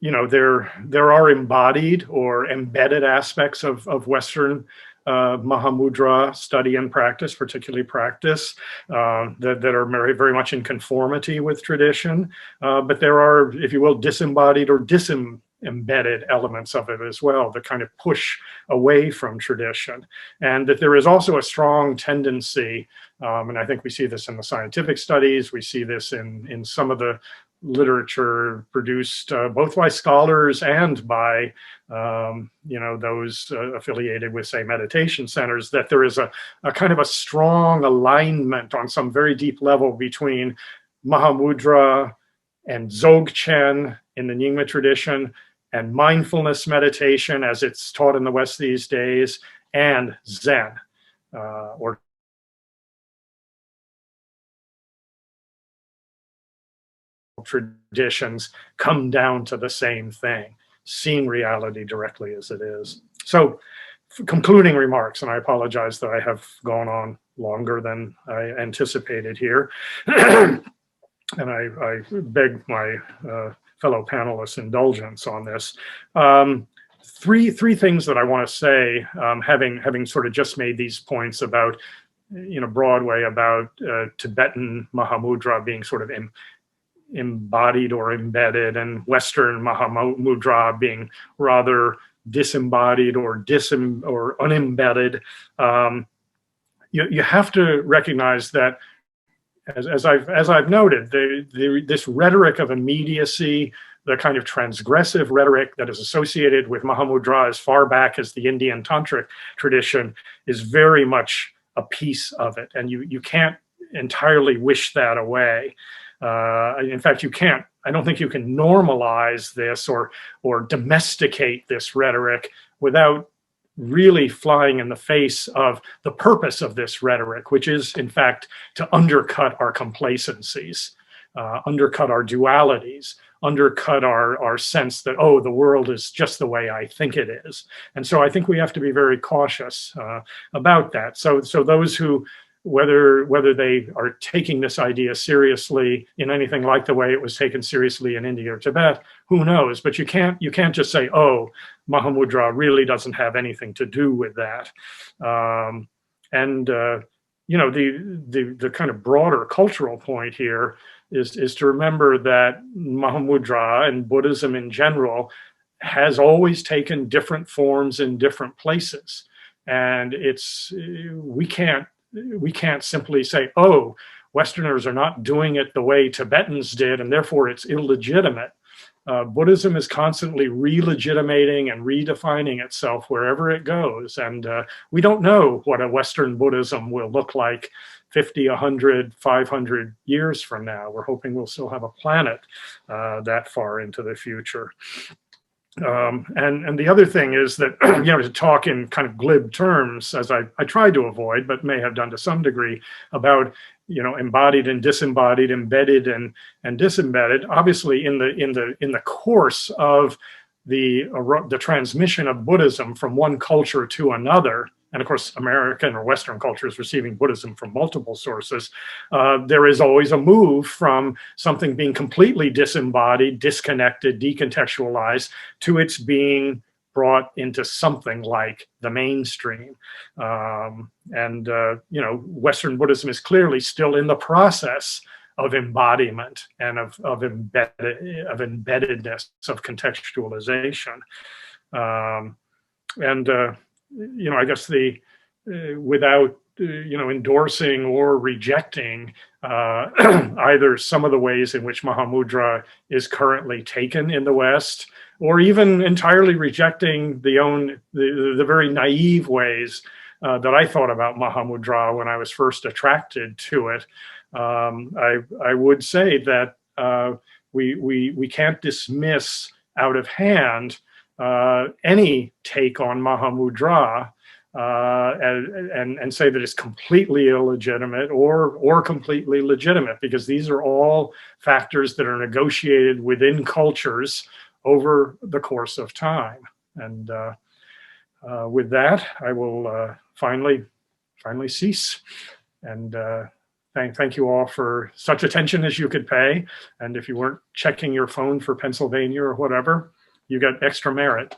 you know, there are embodied or embedded aspects of Western Mahāmudrā study and practice, particularly practice, that are very, very much in conformity with tradition. But there are, if you will, disembodied or disembedded elements of it as well that kind of push away from tradition. And that there is also a strong tendency, and I think we see this in the scientific studies, we see this in some of the literature produced both by scholars and by you know, those affiliated with, say, meditation centers, that there is a kind of a strong alignment on some very deep level between Mahāmudrā and Dzogchen in the Nyingma tradition, and mindfulness meditation as it's taught in the West these days, and Zen, or traditions come down to the same thing, seeing reality directly as it is. So, concluding remarks, and I apologize that I have gone on longer than I anticipated here, and I beg my fellow panelists' indulgence on this. Three things that I want to say, having sort of just made these points about, you know, Broadway, about Tibetan Mahāmudrā being sort of embodied or embedded, and Western Mahāmudrā being rather disembodied or unembedded. You have to recognize that, as I've noted, this rhetoric of immediacy, the kind of transgressive rhetoric that is associated with Mahāmudrā as far back as the Indian Tantric tradition, is very much a piece of it, and you can't entirely wish that away. In fact, I don't think you can normalize this or domesticate this rhetoric without really flying in the face of the purpose of this rhetoric, which is, in fact, to undercut our complacencies, undercut our dualities, undercut our sense that, oh, the world is just the way I think it is. And so I think we have to be very cautious about that. So those who, whether they are taking this idea seriously in anything like the way it was taken seriously in India or Tibet, who knows? But you can't just say, oh, Mahāmudrā really doesn't have anything to do with that. You know, the kind of broader cultural point here is to remember that Mahāmudrā and Buddhism in general has always taken different forms in different places. And we can't simply say, oh, Westerners are not doing it the way Tibetans did, and therefore it's illegitimate. Buddhism is constantly re-legitimating and redefining itself wherever it goes. And we don't know what a Western Buddhism will look like 50, 100, 500 years from now. We're hoping we'll still have a planet that far into the future. And the other thing is that, you know, to talk in kind of glib terms, as I tried to avoid, but may have done to some degree, about, you know, embodied and disembodied, embedded and disembedded. Obviously, in the course of the transmission of Buddhism from one culture to another, and of course, American or Western culture is receiving Buddhism from multiple sources, there is always a move from something being completely disembodied, disconnected, decontextualized, to its being brought into something like the mainstream. You know, Western Buddhism is clearly still in the process of embodiment and of embeddedness, of contextualization. You know, I guess without you know, endorsing or rejecting either some of the ways in which Mahāmudrā is currently taken in the West, or even entirely rejecting the very naive ways that I thought about Mahāmudrā when I was first attracted to it. I would say that we can't dismiss out of hand any take on Mahāmudrā and say that it's completely illegitimate or completely legitimate, because these are all factors that are negotiated within cultures over the course of time. And with that, I will finally cease. And thank you all for such attention as you could pay. And if you weren't checking your phone for Pennsylvania or whatever, you got extra merit.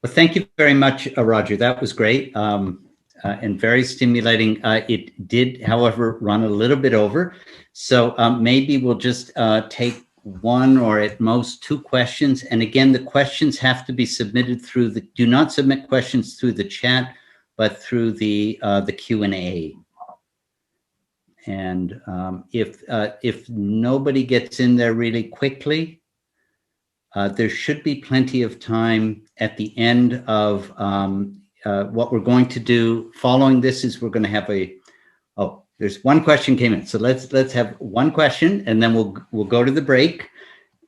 Well, thank you very much, Roger. That was great and very stimulating. It did, however, run a little bit over. So maybe we'll just take one or at most two questions. And again, the questions have to be submitted through do not submit questions through the chat, but through the Q&A. And if nobody gets in there really quickly, there should be plenty of time at the end of what we're going to do. Following this is we're going to have there's one question came in. So let's have one question, and then we'll go to the break,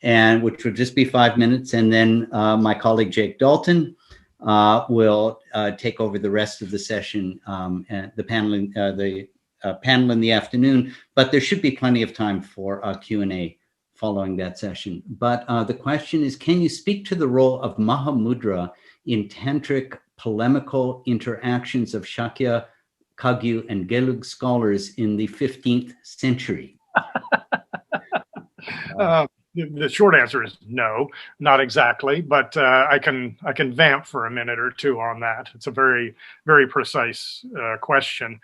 and which will just be 5 minutes, and then my colleague Jake Dalton will take over the rest of the session and the panel in the afternoon. But there should be plenty of time for Q&A following that session. But the question is, can you speak to the role of Mahāmudrā in tantric polemical interactions of Shakya, Kagyu, and Gelug scholars in the 15th century? The short answer is no, not exactly, but I can vamp for a minute or two on that. It's a very, very precise question.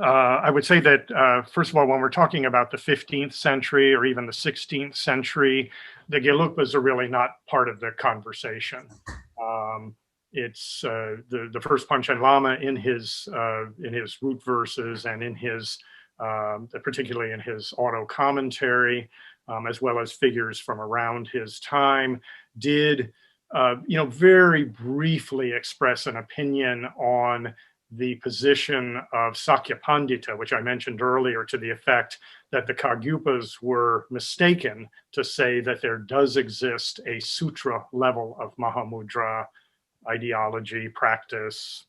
I would say that, first of all, when we're talking about the 15th century or even the 16th century, the Gelugpas are really not part of the conversation. It's the first Panchen Lama in his root verses and in his, particularly in his auto commentary, as well as figures from around his time, did, very briefly express an opinion on the position of Sakya Pandita, which I mentioned earlier, to the effect that the Kargyupas were mistaken to say that there does exist a sutra level of Mahāmudrā ideology, practice,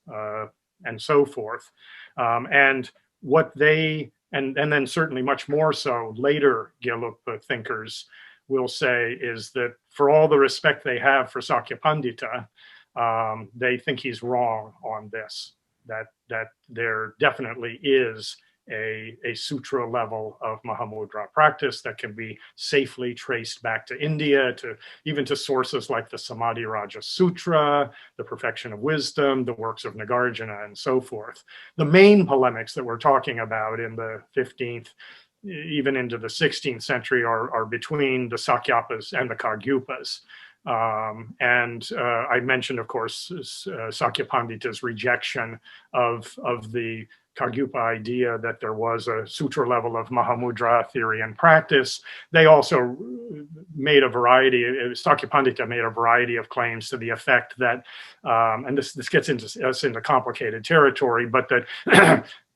and so forth. And what they, and then certainly much more so later Geluk thinkers will say is that for all the respect they have for Sakyapandita, they think he's wrong on this, that there definitely is a sutra level of Mahāmudrā practice that can be safely traced back to India, even to sources like the Samadhi Raja Sutra, the Perfection of Wisdom, the works of Nagarjuna, and so forth. The main polemics that we're talking about in the 15th, even into the 16th century, are between the Sakyapas and the Kargyupas. I mentioned, of course, Sakyapandita's rejection of the Kargyupa idea that there was a sutra level of Mahāmudrā theory and practice. They also made a variety, Sakyapandita made a variety of claims to the effect that, and this gets us into complicated territory, but that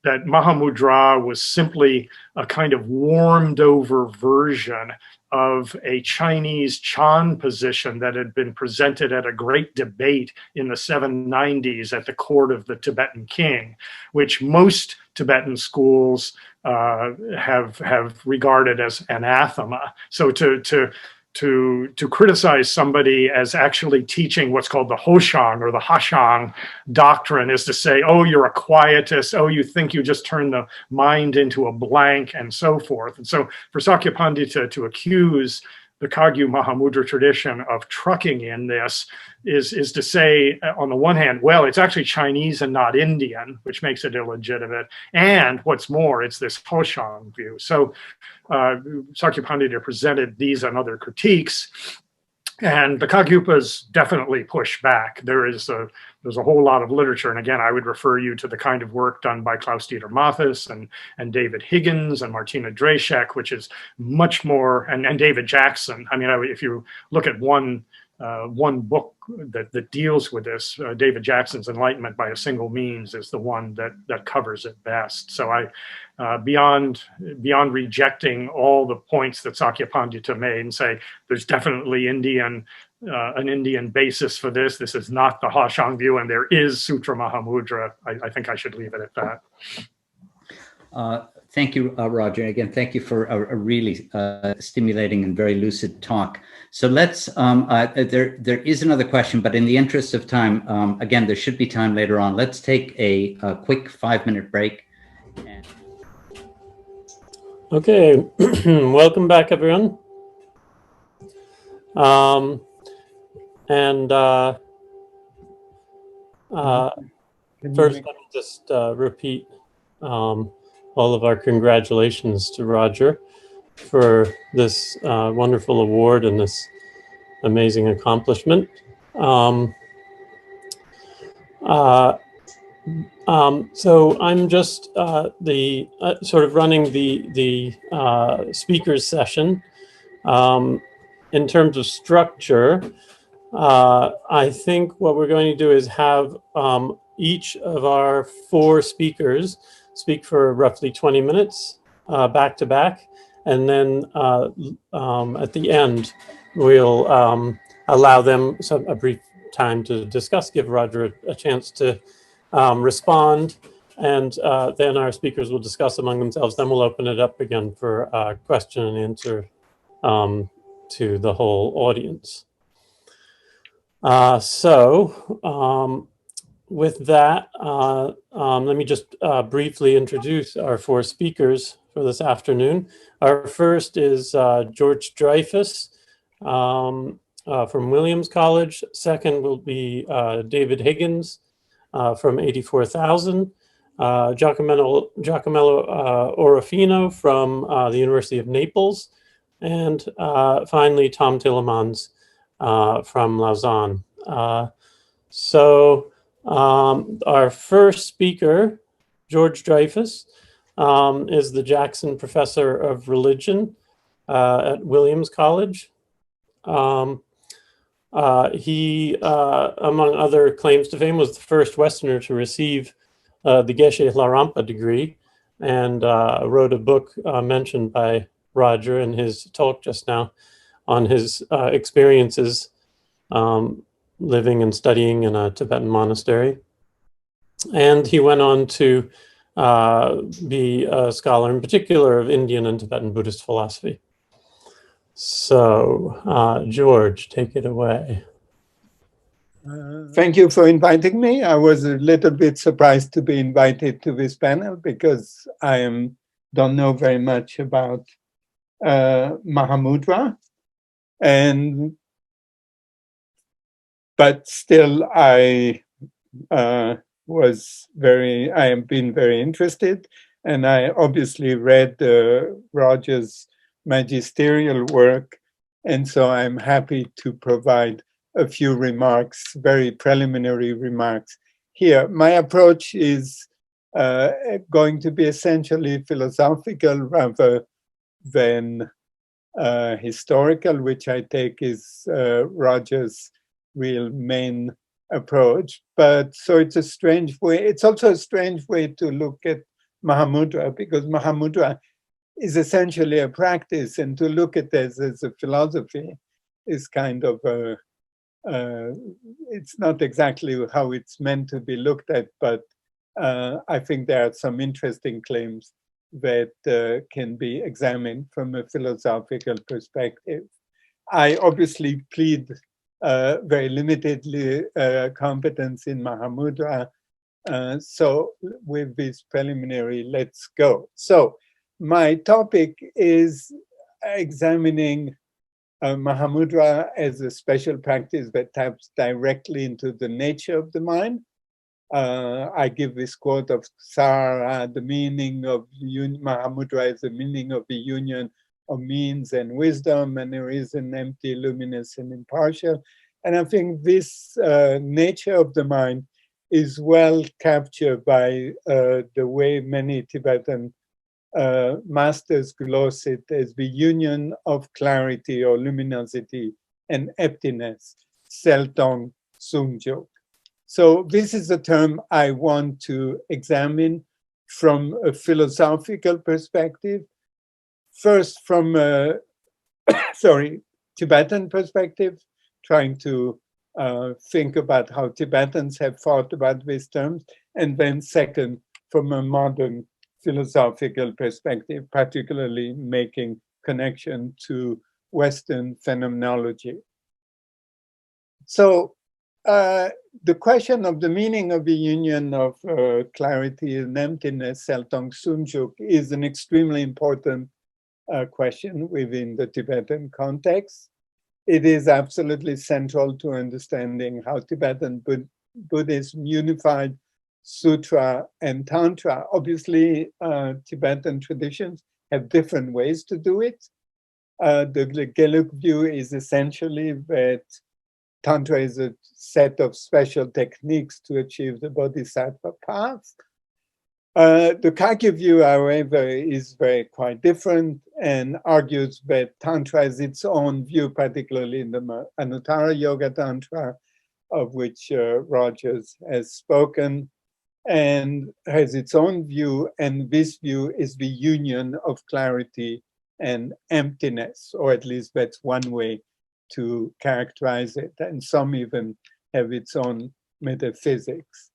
that Mahāmudrā was simply a kind of warmed over version of a Chinese Chan position that had been presented at a great debate in the 790s at the court of the Tibetan king, which most Tibetan schools have regarded as anathema. So to criticize somebody as actually teaching what's called the Hoshang or the Hashang doctrine is to say, oh, you're a quietist, oh, you think you just turn the mind into a blank, and so forth. And so for Sakyapandita to accuse the Kagyu Mahāmudrā tradition of trucking in this is to say, on the one hand, well, it's actually Chinese and not Indian, which makes it illegitimate. And what's more, it's this Hoshang view. So Sakyapandita presented these and other critiques, and the Kagyupas definitely push back. There's a whole lot of literature, and again, I would refer you to the kind of work done by Klaus-Dieter Matthes and David Higgins and Martina Dreyfus, which is much more, and David Jackson. I mean, if you look at one book that deals with this, David Jackson's Enlightenment by a Single Means is the one that covers it best. So beyond rejecting all the points that Sakyapandita made and say there's definitely an Indian basis for this. This is not the Hashang view, and there is Sutra Mahāmudrā. I think I should leave it at that. Thank you, Roger. Again, thank you for a really stimulating and very lucid talk. So let's, there is another question, but in the interest of time, again, there should be time later on. Let's take a quick 5-minute break. Okay, welcome back, everyone. First, let me just repeat all of our congratulations to Roger for this wonderful award and this amazing accomplishment. So I'm just sort of running the speakers session. In terms of structure, I think what we're going to do is have each of our 4 speakers speak for roughly 20 minutes back to back. And then at the end, we'll allow them a brief time to discuss, give Roger a chance to respond. And then our speakers will discuss among themselves. Then we'll open it up again for question and answer to the whole audience. With that, let me just briefly introduce our 4 speakers for this afternoon. Our first is George Dreyfus from Williams College. Second will be David Higgins from 84,000. Giacomella Orofino from the University of Naples. And finally, Tom Tillemans from Lausanne. Our first speaker, George Dreyfus, is the Jackson Professor of Religion at Williams College. He, among other claims to fame, was the first Westerner to receive the Geshe Larampa degree and wrote a book mentioned by Roger in his talk just now on his experiences living and studying in a Tibetan monastery. And he went on to be a scholar in particular of Indian and Tibetan Buddhist philosophy. So, George, take it away. Thank you for inviting me. I was a little bit surprised to be invited to this panel because I don't know very much about Mahāmudrā, but still I have been very interested, and I obviously read Roger's magisterial work, and so I'm happy to provide a few remarks, very preliminary remarks here. My approach is going to be essentially philosophical rather than historical, which I take is Roger's real main approach. But so it's a strange way. It's also a strange way to look at Mahāmudrā, because Mahāmudrā is essentially a practice, and to look at this as a philosophy is kind of a it's not exactly how it's meant to be looked at, but I think there are some interesting claims that can be examined from a philosophical perspective. I obviously plead very limitedly competence in Mahāmudrā, so with this preliminary, let's go. So my topic is examining Mahāmudrā as a special practice that taps directly into the nature of the mind. I give this quote of Sara, the meaning of Mahāmudrā is the meaning of the union of means and wisdom, and there is an empty, luminous, and impartial. And I think this nature of the mind is well captured by the way many Tibetan masters gloss it as the union of clarity or luminosity and emptiness, seltong sungjuk. So this is a term I want to examine from a philosophical perspective. First from a Tibetan perspective, trying to think about how Tibetans have thought about these terms, and then second, from a modern philosophical perspective, particularly making connection to Western phenomenology. So the question of the meaning of the union of clarity and emptiness, seltong sungjuk, is an extremely important question within the Tibetan context. It is absolutely central to understanding how Tibetan Buddhism unified Sutra and Tantra. Obviously, Tibetan traditions have different ways to do it. The Geluk view is essentially that Tantra is a set of special techniques to achieve the Bodhisattva path. The Kagyu view, however, is quite different and argues that Tantra is its own view, particularly in the Anuttara Yoga Tantra, of which Rogers has spoken, and has its own view, and this view is the union of clarity and emptiness, or at least that's one way to characterize it, and some even have its own metaphysics.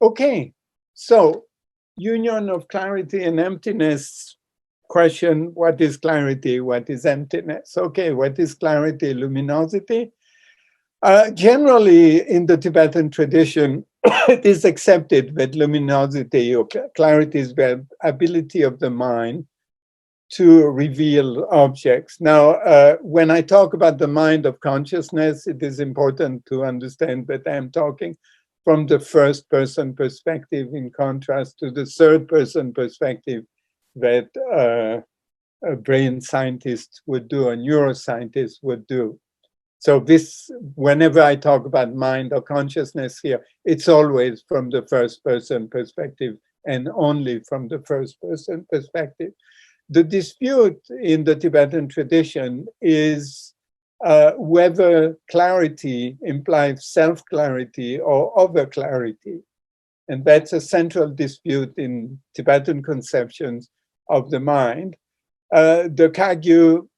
Okay, so union of clarity and emptiness. Question, what is clarity? What is emptiness? Okay, what is clarity? Luminosity? Generally, in the Tibetan tradition, it is accepted that luminosity or clarity is the ability of the mind to reveal objects. Now, when I talk about the mind of consciousness, it is important to understand that I'm talking from the first person perspective, in contrast to the third person perspective that a brain scientist would do, a neuroscientist would do. So this, whenever I talk about mind or consciousness here, it's always from the first person perspective and only from the first person perspective. The dispute in the Tibetan tradition is whether clarity implies self-clarity or other clarity. And that's a central dispute in Tibetan conceptions of the mind. The Kagyu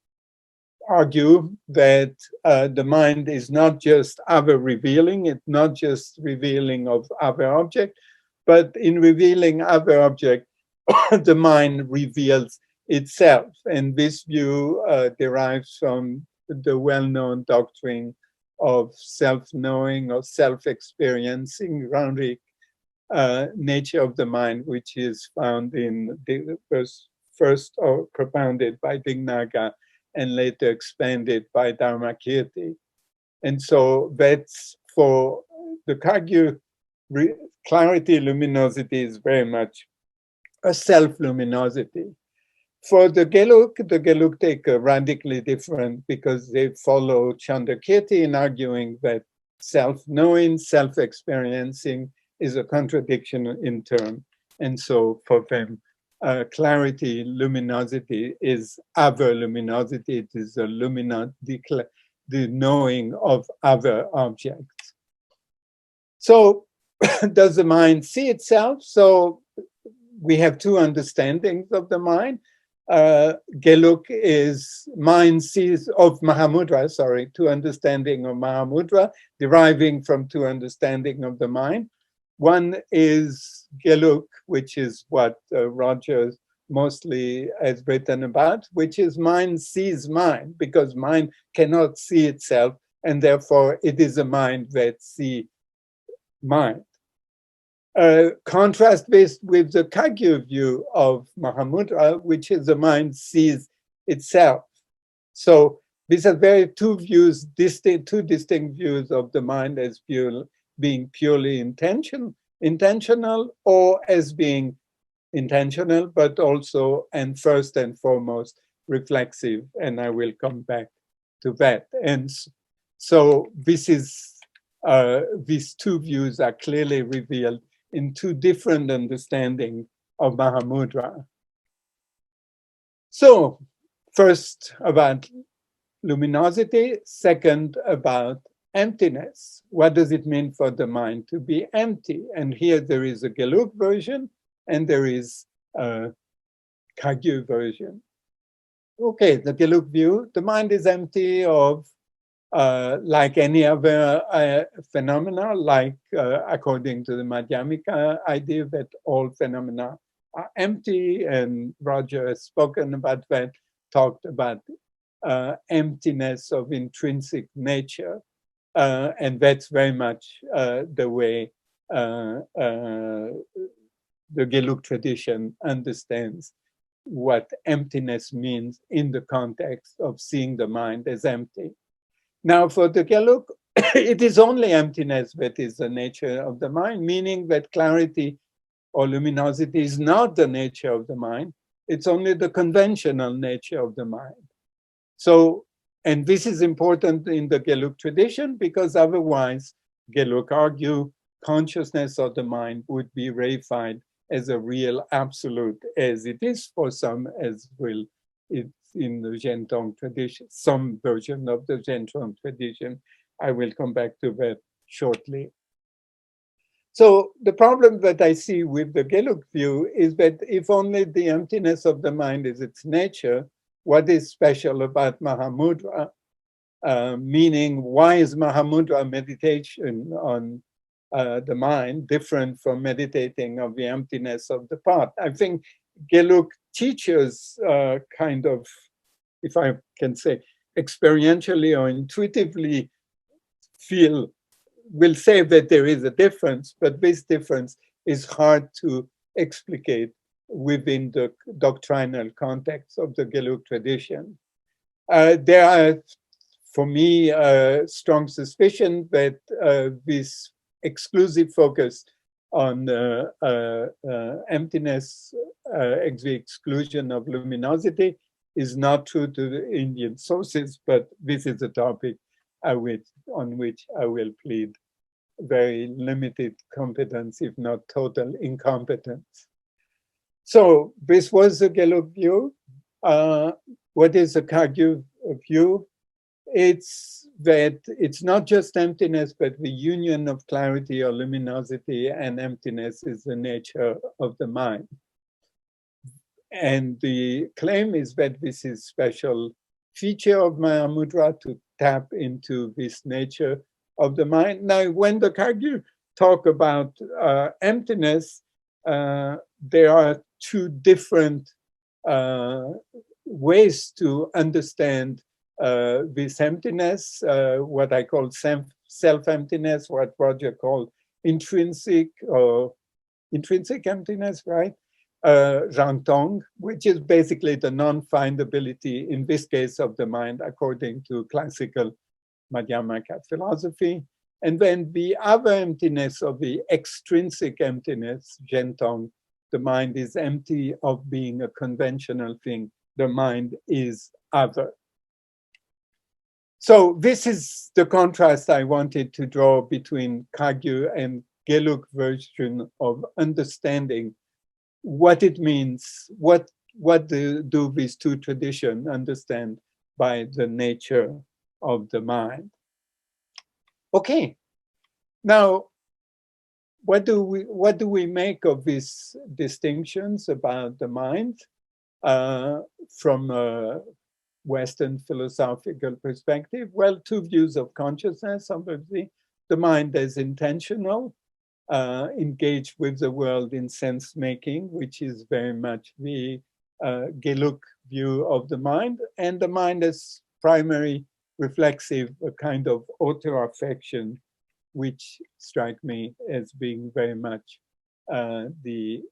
argue that the mind is not just other revealing, it's not just revealing of other object, but in revealing other object, the mind reveals itself. And this view derives from the well-known doctrine of self-knowing or self-experiencing, grounded nature of the mind, which is found in the first propounded by Dignaga and later expanded by Dharmakirti. And so that's for the Kagyu, clarity, luminosity is very much a self-luminosity. For the Geluk take a radically different, because they follow Chandrakirti in arguing that self-knowing, self-experiencing is a contradiction in term. And so for them, clarity, luminosity is other luminosity. It is the knowing of other objects. So does the mind see itself? So we have two understandings of the mind. Geluk is mind sees of Mahāmudrā, sorry, two understanding of Mahāmudrā, deriving from two understanding of the mind. One is Geluk, which is what Roger mostly has written about, which is mind sees mind, because mind cannot see itself, and therefore it is a mind that sees mind. Contrast this with the Kagyu view of Mahāmudrā, which is the mind sees itself. So these are two distinct views of the mind as being purely intentional, or as being intentional, but also and first and foremost reflexive. And I will come back to that. And so this is these two views are clearly revealed in two different understandings of Mahāmudrā. So first about luminosity, second about emptiness. What does it mean for the mind to be empty? And here there is a Geluk version and there is a Kagyu version. Okay, the Geluk view, the mind is empty of like any other phenomena, like according to the Madhyamika idea that all phenomena are empty, and Roger has spoken about that, talked about emptiness of intrinsic nature, and that's very much the way the Geluk tradition understands what emptiness means in the context of seeing the mind as empty. Now, for the Geluk, it is only emptiness that is the nature of the mind, meaning that clarity or luminosity is not the nature of the mind. It's only the conventional nature of the mind. So, and this is important in the Geluk tradition, because otherwise, Geluk argue, consciousness of the mind would be reified as a real absolute, as it is for some, as will it in the Zhentong tradition, some version of the Zhentong tradition. I will come back to that shortly. So the problem that I see with the Geluk view is that if only the emptiness of the mind is its nature, what is special about Mahāmudrā? Meaning, why is Mahāmudrā meditation on the mind different from meditating on the emptiness of the part? I think Geluk teachers kind of, if I can say, experientially or intuitively will say that there is a difference, but this difference is hard to explicate within the doctrinal context of the Geluk tradition. There are, for me, a strong suspicion that this exclusive focus on emptiness at the exclusion of luminosity is not true to the Indian sources, but this is a topic on which I will plead very limited competence, if not total incompetence. So this was the Geluk view. What is the Kagyu view? It's that it's not just emptiness, but the union of clarity or luminosity and emptiness is the nature of the mind. And the claim is that this is a special feature of Mahāmudrā to tap into this nature of the mind. Now, when the Kagyu talk about emptiness, there are two different ways to understand this emptiness, what I call self-emptiness, what Roger called intrinsic emptiness, right? Rantong, which is basically the non-findability, in this case, of the mind, according to classical Madhyamaka philosophy. And then the other emptiness of the extrinsic emptiness, Gentong, the mind is empty of being a conventional thing. The mind is other. So this is the contrast I wanted to draw between Kagyu and Geluk version of understanding what it means, what do these two traditions understand by the nature of the mind. Okay, now what do we make of these distinctions about the mind from a Western philosophical perspective? Well, two views of consciousness, obviously. The mind as intentional, engaged with the world in sense making, which is very much the Geluk view of the mind, and the mind as primary reflexive, a kind of auto-affection, which strike me as being very much the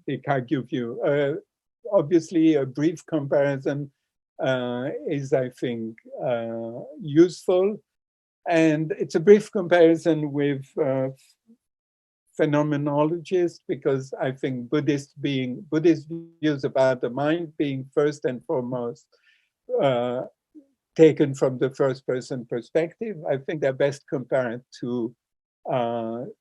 Kagyu view. Obviously, a brief comparison is, I think, useful. And it's a brief comparison with phenomenologists, because I think Buddhist views about the mind being first and foremost taken from the first person perspective. I think they're best compared to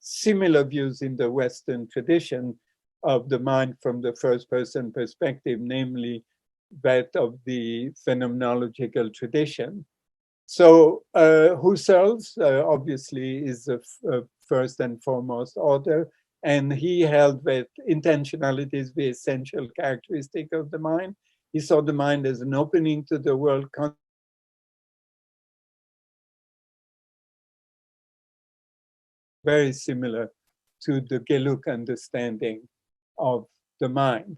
similar views in the Western tradition of the mind from the first person perspective, namely that of the phenomenological tradition. So Husserl's obviously is a first and foremost order, and he held that intentionality is the essential characteristic of the mind. He saw the mind as an opening to the world, very similar to the Geluk understanding of the mind.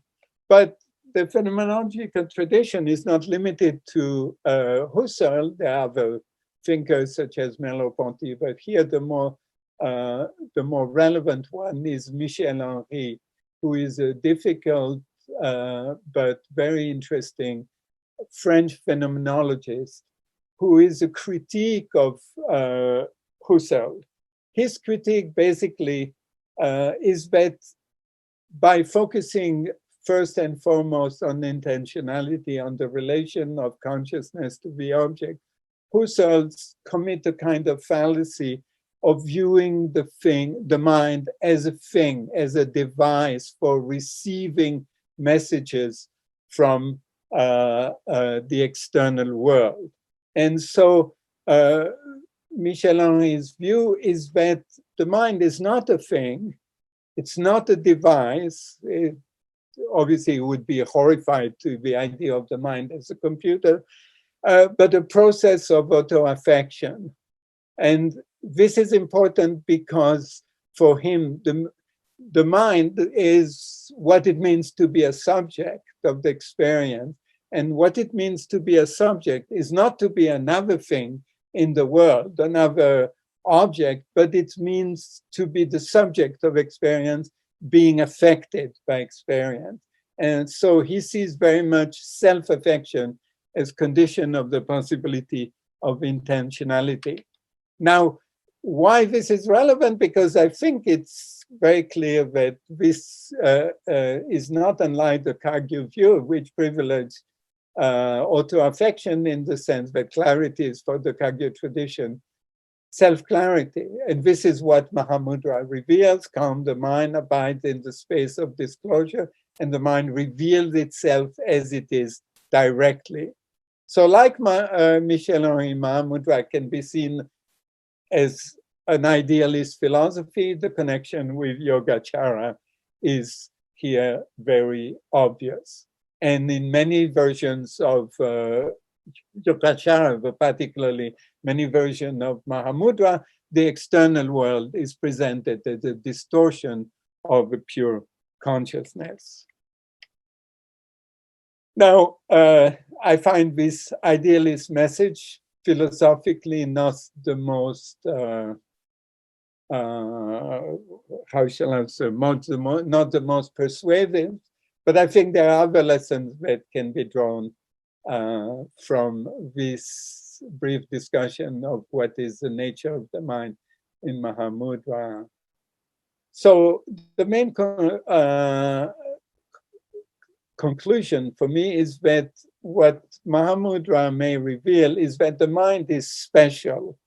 But the phenomenological tradition is not limited to Husserl. There are other thinkers such as Merleau-Ponty, but here the more relevant one is Michel Henry, who is a difficult but very interesting French phenomenologist, who is a critique of Husserl. His critique basically is that by focusing first and foremost on intentionality, on the relation of consciousness to the object, Husserl's commit a kind of fallacy of viewing the mind as a thing, as a device for receiving messages from the external world. And so Michel Henry's view is that the mind is not a thing, it's not a device. Obviously, he would be horrified to the idea of the mind as a computer, but a process of auto-affection. And this is important because for him, the mind is what it means to be a subject of the experience. And what it means to be a subject is not to be another thing in the world, another object, but it means to be the subject of experience, being affected by experience. And so he sees very much self-affection as condition of the possibility of intentionality. Now, why this is relevant? Because I think it's very clear that this is not unlike the Kagyu view, which privileges auto-affection in the sense that clarity is for the Kagyu tradition self-clarity. And this is what Mahāmudrā reveals. Calm the mind abides in the space of disclosure, and the mind reveals itself as it is directly. So like Michel-Henri Mahāmudrā can be seen as an idealist philosophy, the connection with Yogacara is here very obvious. And in many versions of Yogacara, but particularly many versions of Mahāmudrā, the external world is presented as a distortion of a pure consciousness. Now, I find this idealist message philosophically not the most, how shall I say, not the most persuasive, but I think there are other lessons that can be drawn from this brief discussion of what is the nature of the mind in Mahāmudrā. So the main conclusion for me is that what Mahāmudrā may reveal is that the mind is special.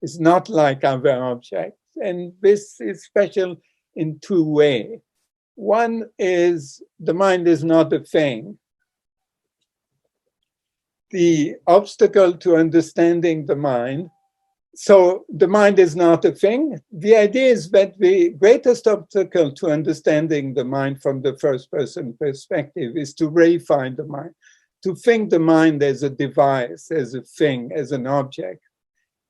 It's not like other objects. And this is special in two ways. One is the mind is not a thing. The obstacle to understanding the mind, so the mind is not a thing. The idea is that the greatest obstacle to understanding the mind from the first person perspective is to reify the mind, to think the mind as a device, as a thing, as an object.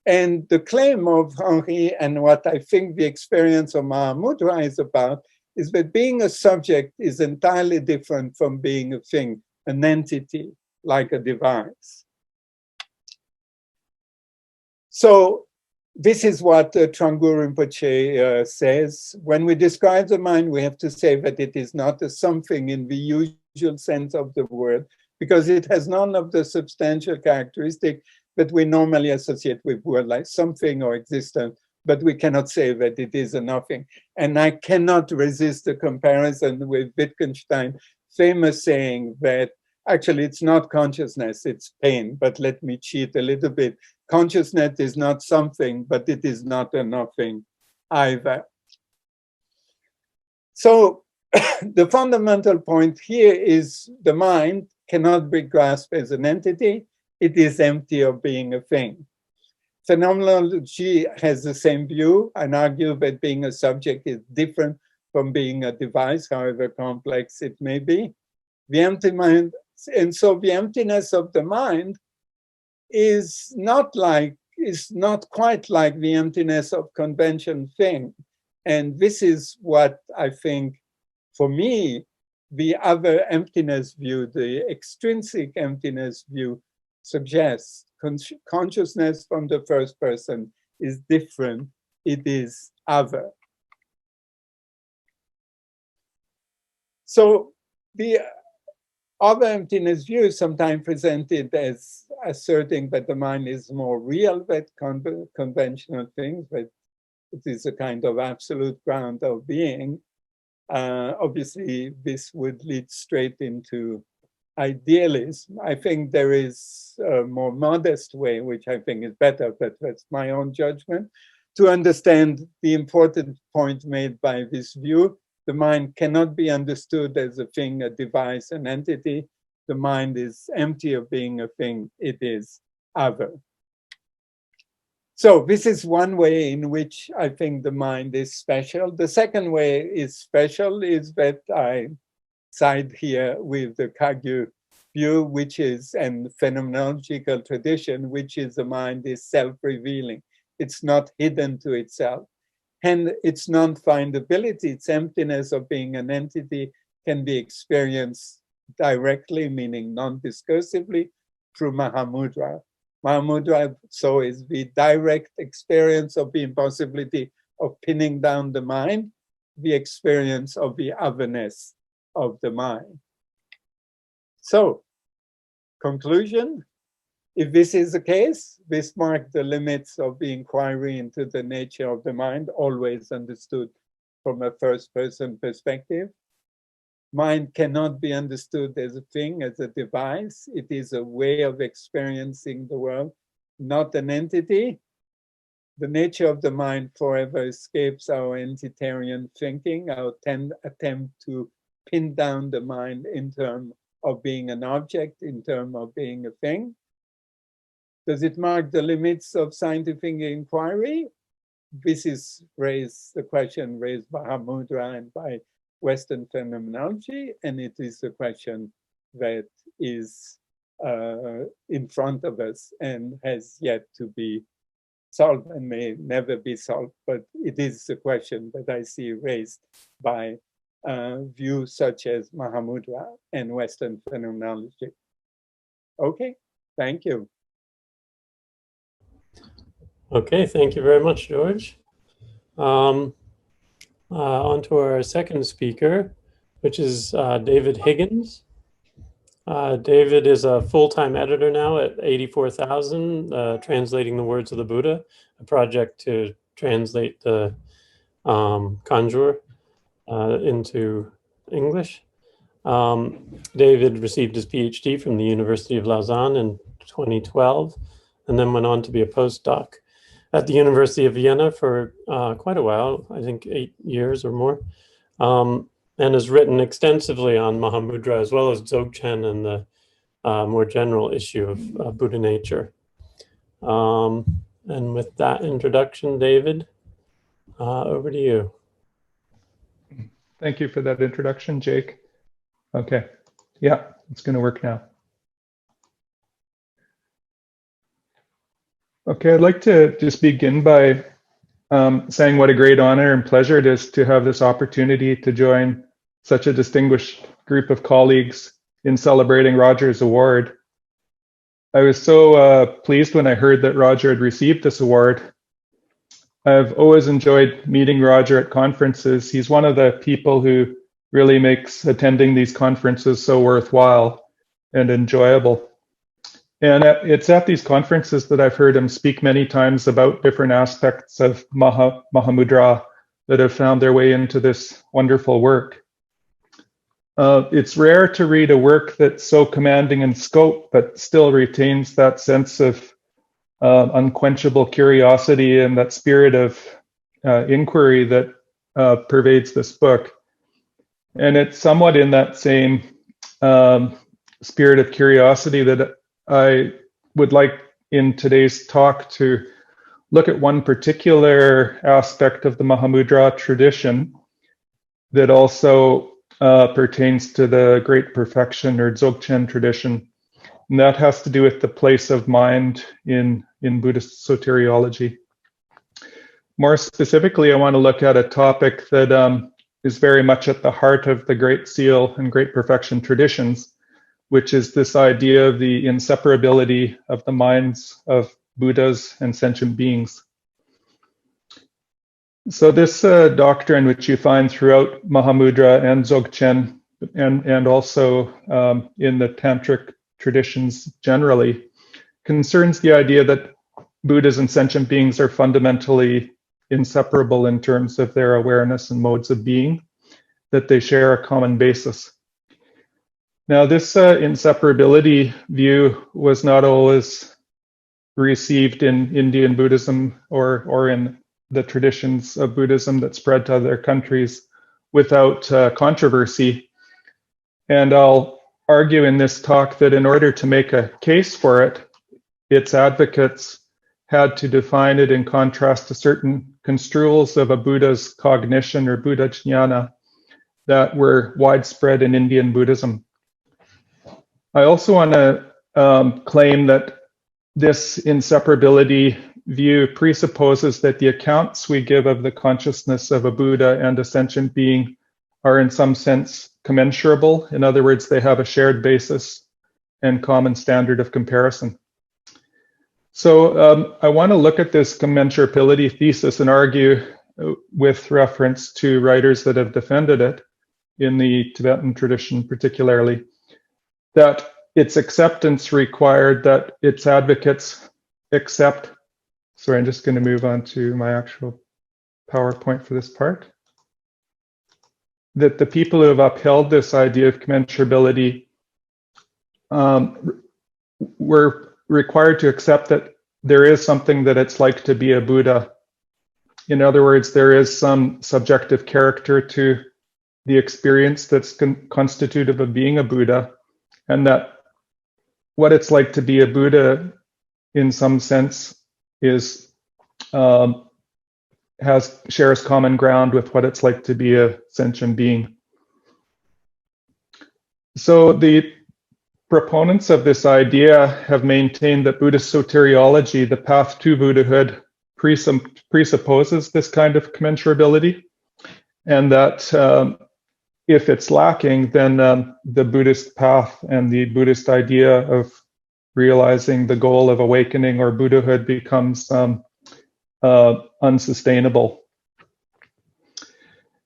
And the claim of Henri, and what I think the experience of Mahāmudrā is about, is that being a subject is entirely different from being a thing, an entity, like a device. So this is what Trungpa Rinpoche says. When we describe the mind, we have to say that it is not a something in the usual sense of the word, because it has none of the substantial characteristic that we normally associate with word like something or existence, but we cannot say that it is a nothing. And I cannot resist the comparison with Wittgenstein's famous saying that actually it's not consciousness, it's pain, but let me cheat a little bit. Consciousness is not something, but it is not a nothing either. So the fundamental point here is the mind cannot be grasped as an entity. It is empty of being a thing. Phenomenology has the same view and argue that being a subject is different from being a device, however complex it may be. The empty mind, and so the emptiness of the mind is not quite like the emptiness of convention thing. And this is what I think, for me, the other emptiness view, the extrinsic emptiness view, suggests. Consciousness from the first person is different, it is other. So the other emptiness view is sometimes presented as asserting that the mind is more real than conventional things, but it is a kind of absolute ground of being. Obviously, this would lead straight into idealism. I think there is a more modest way, which I think is better, but that's my own judgment, to understand the important point made by this view. The mind cannot be understood as a thing, a device, an entity. The mind is empty of being a thing, it is other. So this is one way in which I think the mind is special. The second way is special is that I side here with the Kagyu view, which is, and phenomenological tradition, which is the mind is self-revealing. It's not hidden to itself. And its non-findability, its emptiness of being an entity, can be experienced directly, meaning non-discursively, through Mahāmudrā. Mahāmudrā, so, is the direct experience of the impossibility of pinning down the mind, the experience of the otherness of the mind. So, conclusion, if this is the case, this marks the limits of the inquiry into the nature of the mind, always understood from a first-person perspective. Mind cannot be understood as a thing, as a device. It is a way of experiencing the world, not an entity. The nature of the mind forever escapes our entitarian thinking, our attempt to pin down the mind in terms of being an object, in terms of being a thing. Does it mark the limits of scientific inquiry? This is the question raised by Mahāmudrā and by Western phenomenology, and it is a question that is in front of us and has yet to be solved and may never be solved, but it is a question that I see raised by views such as Mahāmudrā and Western phenomenology. Okay, thank you. Okay, thank you very much, George. On to our second speaker, which is David Higgins. David is a full-time editor now at 84,000, Translating the Words of the Buddha, a project to translate the Kanjur into English. David received his Ph.D. from the University of Lausanne in 2012, and then went on to be a postdoc at the University of Vienna for quite a while, I think 8 years or more, and has written extensively on Mahāmudrā as well as Dzogchen and the more general issue of Buddha nature. And with that introduction, David, over to you. Thank you for that introduction, Jake. Okay, yeah, it's going to work now. Okay, I'd like to just begin by saying what a great honor and pleasure it is to have this opportunity to join such a distinguished group of colleagues in celebrating Roger's award. I was so pleased when I heard that Roger had received this award. I've always enjoyed meeting Roger at conferences. He's one of the people who really makes attending these conferences so worthwhile and enjoyable. And it's at these conferences that I've heard him speak many times about different aspects of Mahāmudrā that have found their way into this wonderful work. It's rare to read a work that's so commanding in scope, but still retains that sense of unquenchable curiosity and that spirit of inquiry that pervades this book. And it's somewhat in that same spirit of curiosity that I would like in today's talk to look at one particular aspect of the Mahāmudrā tradition that also pertains to the Great Perfection or Dzogchen tradition. And that has to do with the place of mind in Buddhist soteriology. More specifically, I want to look at a topic that is very much at the heart of the Great Seal and Great Perfection traditions, which is this idea of the inseparability of the minds of Buddhas and sentient beings. So this doctrine, which you find throughout Mahāmudrā and Dzogchen, and also in the Tantric traditions generally, concerns the idea that Buddhas and sentient beings are fundamentally inseparable in terms of their awareness and modes of being, that they share a common basis. Now, this inseparability view was not always received in Indian Buddhism or in the traditions of Buddhism that spread to other countries without controversy. And I'll argue in this talk that in order to make a case for it, its advocates had to define it in contrast to certain construals of a Buddha's cognition or Buddha jnana that were widespread in Indian Buddhism. I also want to claim that this inseparability view presupposes that the accounts we give of the consciousness of a Buddha and a sentient being are in some sense commensurable. In other words, they have a shared basis and common standard of comparison. So I want to look at this commensurability thesis and argue with reference to writers that have defended it in the Tibetan tradition particularly, that its acceptance required that its advocates accept. Sorry, I'm just going to move on to my actual PowerPoint for this part. That the people who have upheld this idea of commensurability were required to accept that there is something that it's like to be a Buddha. In other words, there is some subjective character to the experience that's constitutive of being a Buddha, and that what it's like to be a Buddha in some sense, is shares common ground with what it's like to be a sentient being. So the proponents of this idea have maintained that Buddhist soteriology, the path to Buddhahood, presupposes this kind of commensurability, and that if it's lacking, then the Buddhist path and the Buddhist idea of realizing the goal of awakening or Buddhahood becomes unsustainable.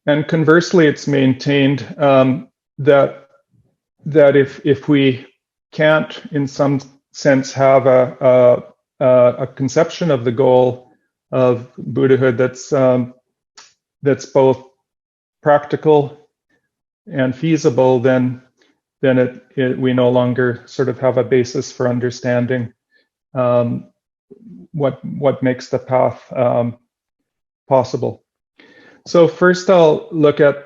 And conversely, it's maintained that if we can't, in some sense, have a conception of the goal of Buddhahood that's both practical and feasible, then we no longer sort of have a basis for understanding what makes the path possible. So first, I'll look at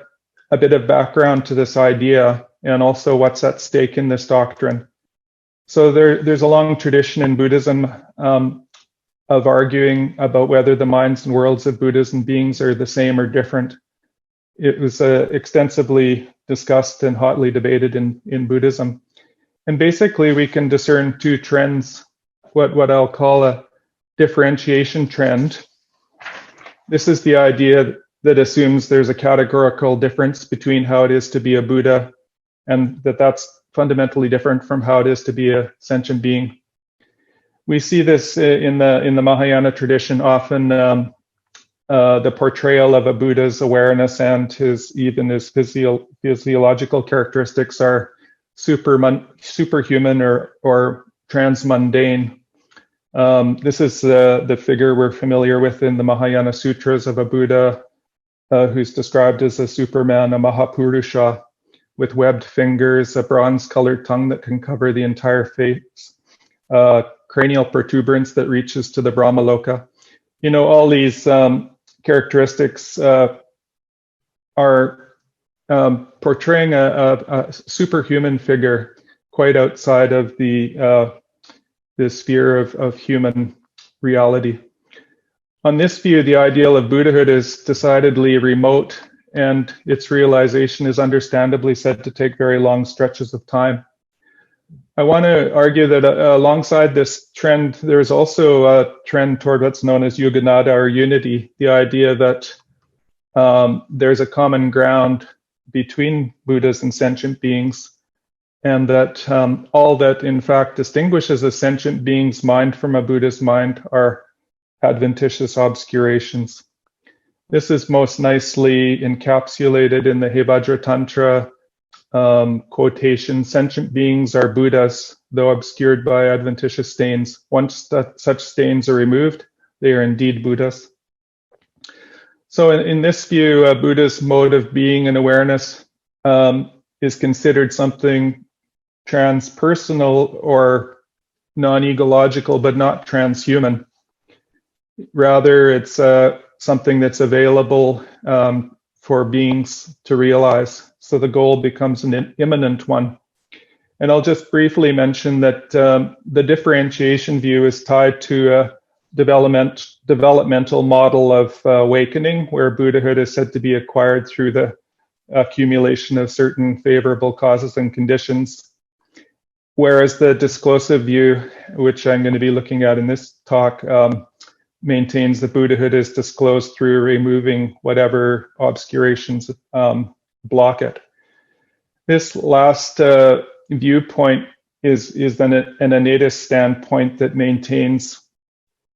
a bit of background to this idea and also what's at stake in this doctrine. So there's a long tradition in Buddhism of arguing about whether the minds and worlds of Buddhas and beings are the same or different. It was extensively discussed and hotly debated in Buddhism. And basically, we can discern two trends, what I'll call a differentiation trend. This is the idea that assumes there's a categorical difference between how it is to be a Buddha, and that's fundamentally different from how it is to be a sentient being. We see this in the Mahayana tradition, often the portrayal of a Buddha's awareness and his physiological characteristics are superhuman or transmundane. This is the figure we're familiar with in the Mahayana Sutras of a Buddha who's described as a Superman, a Mahapurusha, with webbed fingers, a bronze-colored tongue that can cover the entire face, cranial protuberance that reaches to the Brahmaloka. You know, all these characteristics are portraying a superhuman figure quite outside of the sphere of human reality. On this view, the ideal of Buddhahood is decidedly remote, and its realization is understandably said to take very long stretches of time. I want to argue that alongside this trend, there's also a trend toward what's known as Yoganada, or unity, the idea that there's a common ground between Buddhas and sentient beings, and that all that in fact distinguishes a sentient being's mind from a Buddha's mind are adventitious obscurations. This is most nicely encapsulated in the Hebadra Tantra quotation, "Sentient beings are Buddhas, though obscured by adventitious stains. Once such stains are removed, they are indeed Buddhas." So in this view, Buddha's mode of being and awareness is considered something transpersonal or non-egological, but not transhuman. Rather, it's something that's available for beings to realize. So the goal becomes an imminent one. And I'll just briefly mention that the differentiation view is tied to a developmental model of awakening, where Buddhahood is said to be acquired through the accumulation of certain favorable causes and conditions. Whereas the disclosive view, which I'm going to be looking at in this talk, maintains that Buddhahood is disclosed through removing whatever obscurations block it. This last viewpoint is then an innatist standpoint that maintains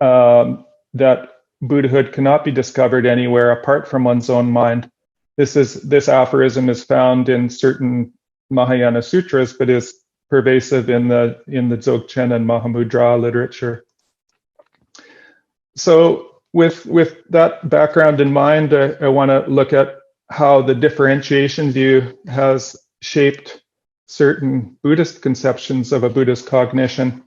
that Buddhahood cannot be discovered anywhere apart from one's own mind. This aphorism is found in certain Mahayana sutras, but is pervasive in the Dzogchen and Mahāmudrā literature. So with that background in mind, I want to look at how the differentiation view has shaped certain Buddhist conceptions of a Buddhist cognition.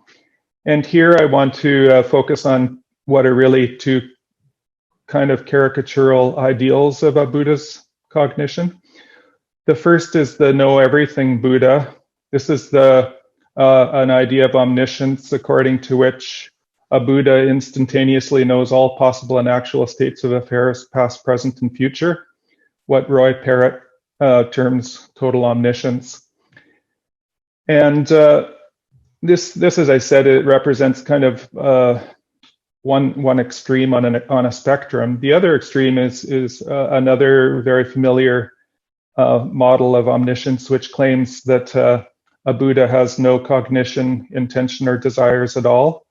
And here I want to focus on what are really two kind of caricatural ideals of a Buddha's cognition. The first is the know-everything Buddha. This is an idea of omniscience according to which a Buddha instantaneously knows all possible and actual states of affairs, past, present, and future, what Roy Parrott terms total omniscience. And this, as I said, it represents kind of one extreme on a spectrum. The other extreme is another very familiar model of omniscience, which claims that a Buddha has no cognition, intention, or desires at all.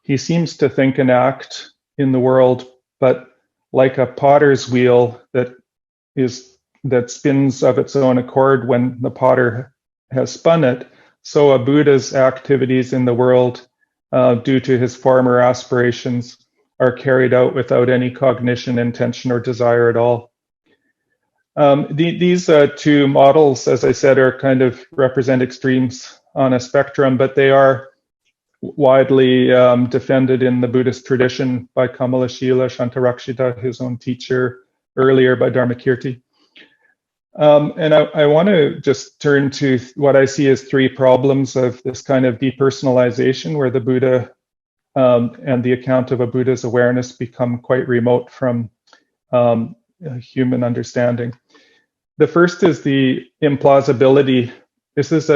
He seems to think and act in the world, but like a potter's wheel that spins of its own accord when the potter has spun it, so a Buddha's activities in the world, due to his former aspirations, are carried out without any cognition, intention, or desire at all. These two models, as I said, are kind of represent extremes on a spectrum, but they are widely defended in the Buddhist tradition by Kamalashila Shantarakshita, his own teacher, earlier by Dharmakirti. And I want to just turn to what I see as three problems of this kind of depersonalization, where the Buddha and the account of a Buddha's awareness become quite remote from human understanding. The first is the implausibility. This is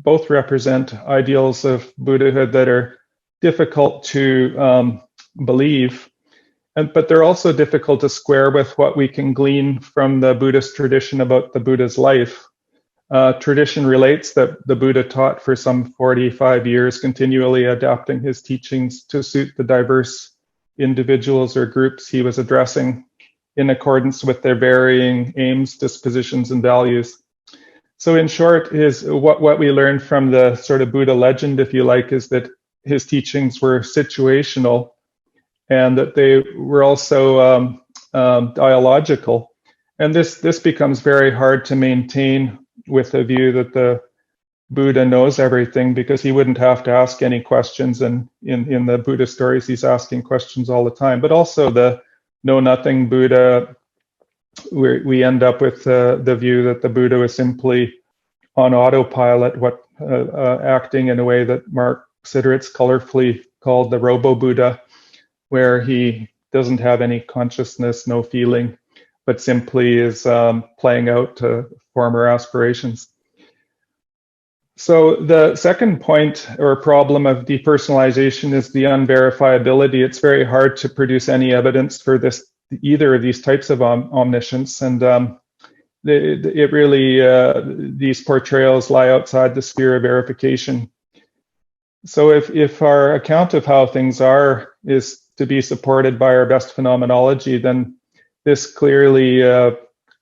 both represent ideals of Buddhahood that are difficult to believe, but they're also difficult to square with what we can glean from the Buddhist tradition about the Buddha's life. Tradition relates that the Buddha taught for some 45 years, continually adapting his teachings to suit the diverse individuals or groups he was addressing in accordance with their varying aims, dispositions, and values. So in short, what we learned from the sort of Buddha legend, if you like, is that his teachings were situational and that they were also dialogical. And this becomes very hard to maintain with the view that the Buddha knows everything, because he wouldn't have to ask any questions. And in the Buddha stories, he's asking questions all the time. But also the know-nothing Buddha, we end up with the view that the Buddha was simply on autopilot, acting in a way that Mark Sideritz colorfully called the robo-Buddha, where he doesn't have any consciousness, no feeling, but simply is playing out former aspirations. So the second point or problem of depersonalization is the unverifiability. It's very hard to produce any evidence for either of these types of omniscience, and it really, these portrayals lie outside the sphere of verification. So if our account of how things are is to be supported by our best phenomenology, then this clearly,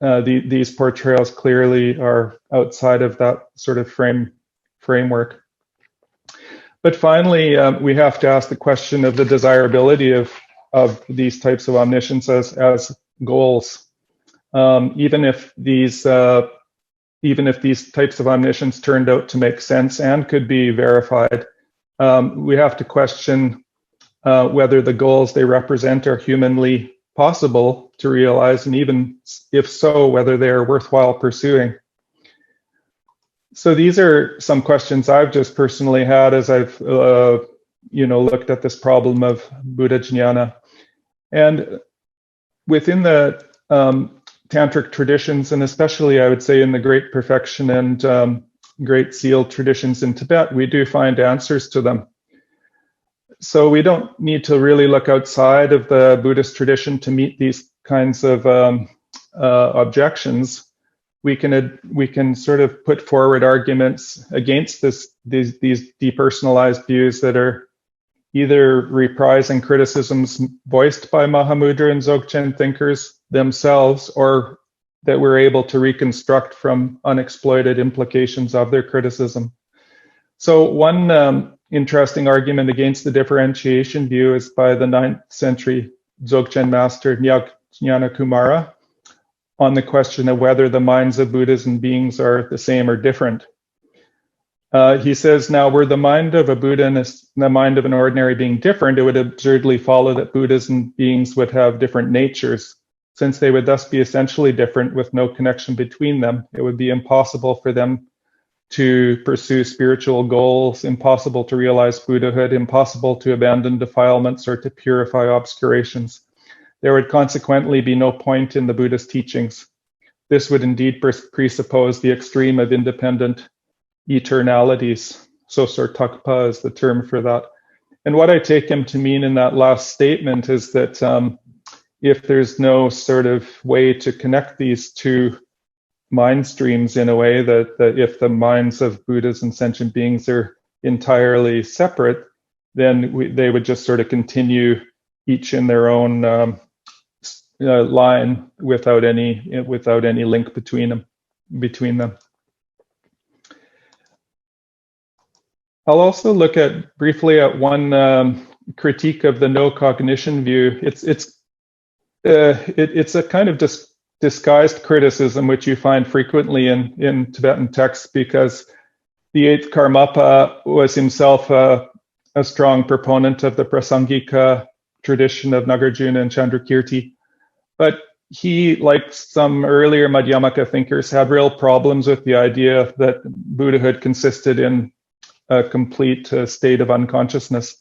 these portrayals clearly are outside of that sort of framework. But finally, we have to ask the question of the desirability of these types of omniscience as goals. Even if these types of omniscience turned out to make sense and could be verified, we have to question whether the goals they represent are humanly possible to realize, and even if so, whether they are worthwhile pursuing. So these are some questions I've just personally had as I've looked at this problem of Buddha jnana. And within the tantric traditions, and especially I would say in the Great Perfection and Great Seal traditions in Tibet, we do find answers to them. So we don't need to really look outside of the Buddhist tradition to meet these kinds of objections. We can sort of put forward arguments against these depersonalized views that are either reprising criticisms voiced by Mahāmudrā and Dzogchen thinkers themselves, or that we're able to reconstruct from unexploited implications of their criticism. So one interesting argument against the differentiation view is by the 9th century Dzogchen master Jnana Kumara on the question of whether the minds of Buddhas and beings are the same or different. He says, now, were the mind of a Buddha and the mind of an ordinary being different, it would absurdly follow that Buddhas and beings would have different natures. Since they would thus be essentially different with no connection between them, it would be impossible for them to pursue spiritual goals, impossible to realize Buddhahood, impossible to abandon defilements or to purify obscurations. There would consequently be no point in the Buddhist teachings. This would indeed presuppose the extreme of independent eternalities. Sosortakpa is the term for that. And what I take him to mean in that last statement is that if there's no sort of way to connect these two mind streams in a way, that if the minds of Buddhas and sentient beings are entirely separate, then they would just sort of continue each in their own line without any link between them. I'll also look briefly at one critique of the no cognition view. It's a kind of disguised criticism which you find frequently in Tibetan texts, because the 8th Karmapa was himself a strong proponent of the Prasangika tradition of Nagarjuna and Chandrakirti. But he, like some earlier Madhyamaka thinkers, had real problems with the idea that Buddhahood consisted in a complete state of unconsciousness.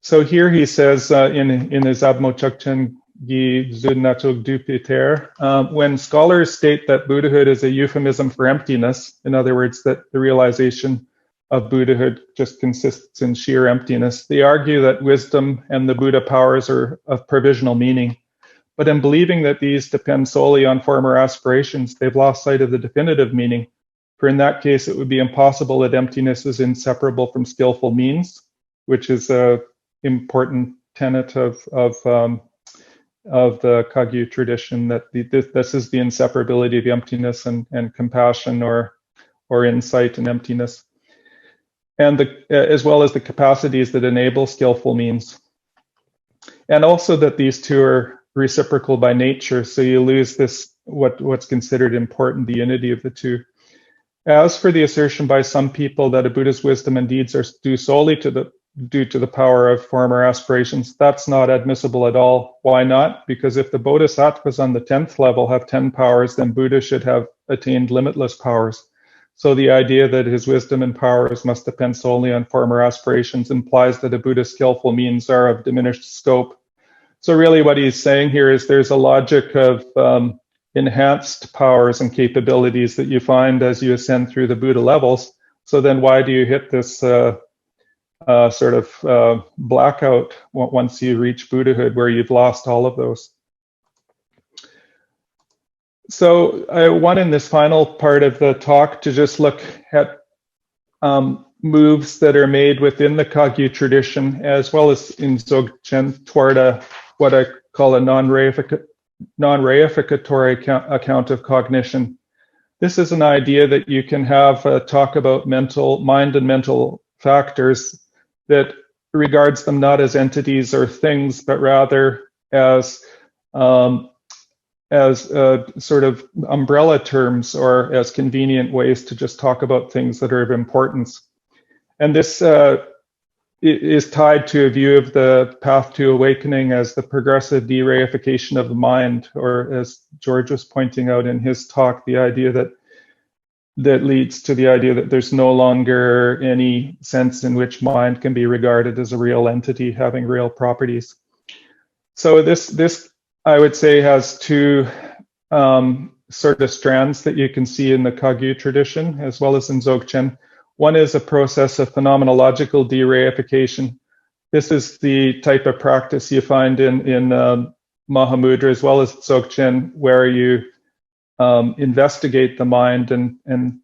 So here he says in his Abmochakchen Gi Zudnatuk Dupiter, when scholars state that Buddhahood is a euphemism for emptiness, in other words, that the realization of Buddhahood just consists in sheer emptiness, they argue that wisdom and the Buddha powers are of provisional meaning. But in believing that these depend solely on former aspirations, they've lost sight of the definitive meaning. For in that case, it would be impossible that emptiness is inseparable from skillful means, which is an important tenet of the Kagyu tradition, that this is the inseparability of emptiness and compassion or insight and emptiness, and as well as the capacities that enable skillful means. And also that these two are reciprocal by nature, so you lose this, what's considered important, the unity of the two. As for the assertion by some people that a Buddha's wisdom and deeds are due solely due to the power of former aspirations, that's not admissible at all. Why not? Because if the bodhisattvas on the 10th level have 10 powers, then Buddha should have attained limitless powers. So the idea that his wisdom and powers must depend solely on former aspirations implies that a Buddha's skillful means are of diminished scope. So really what he's saying here is there's a logic of enhanced powers and capabilities that you find as you ascend through the Buddha levels. So then why do you hit this sort of blackout once you reach Buddhahood, where you've lost all of those? So I want in this final part of the talk to just look at moves that are made within the Kagyu tradition, as well as in Dzogchen, toward what I call a non-reificatory account of cognition. This is an idea that you can have a talk about mind and mental factors that regards them not as entities or things, but rather as sort of umbrella terms, or as convenient ways to just talk about things that are of importance. And this is tied to a view of the path to awakening as the progressive de-reification of the mind, or as George was pointing out in his talk, the idea that leads to the idea that there's no longer any sense in which mind can be regarded as a real entity having real properties. So this I would say has two sort of strands that you can see in the Kagyu tradition as well as in Dzogchen. One is a process of phenomenological de-reification. This is the type of practice you find in Mahāmudrā as well as Dzogchen, where you investigate the mind and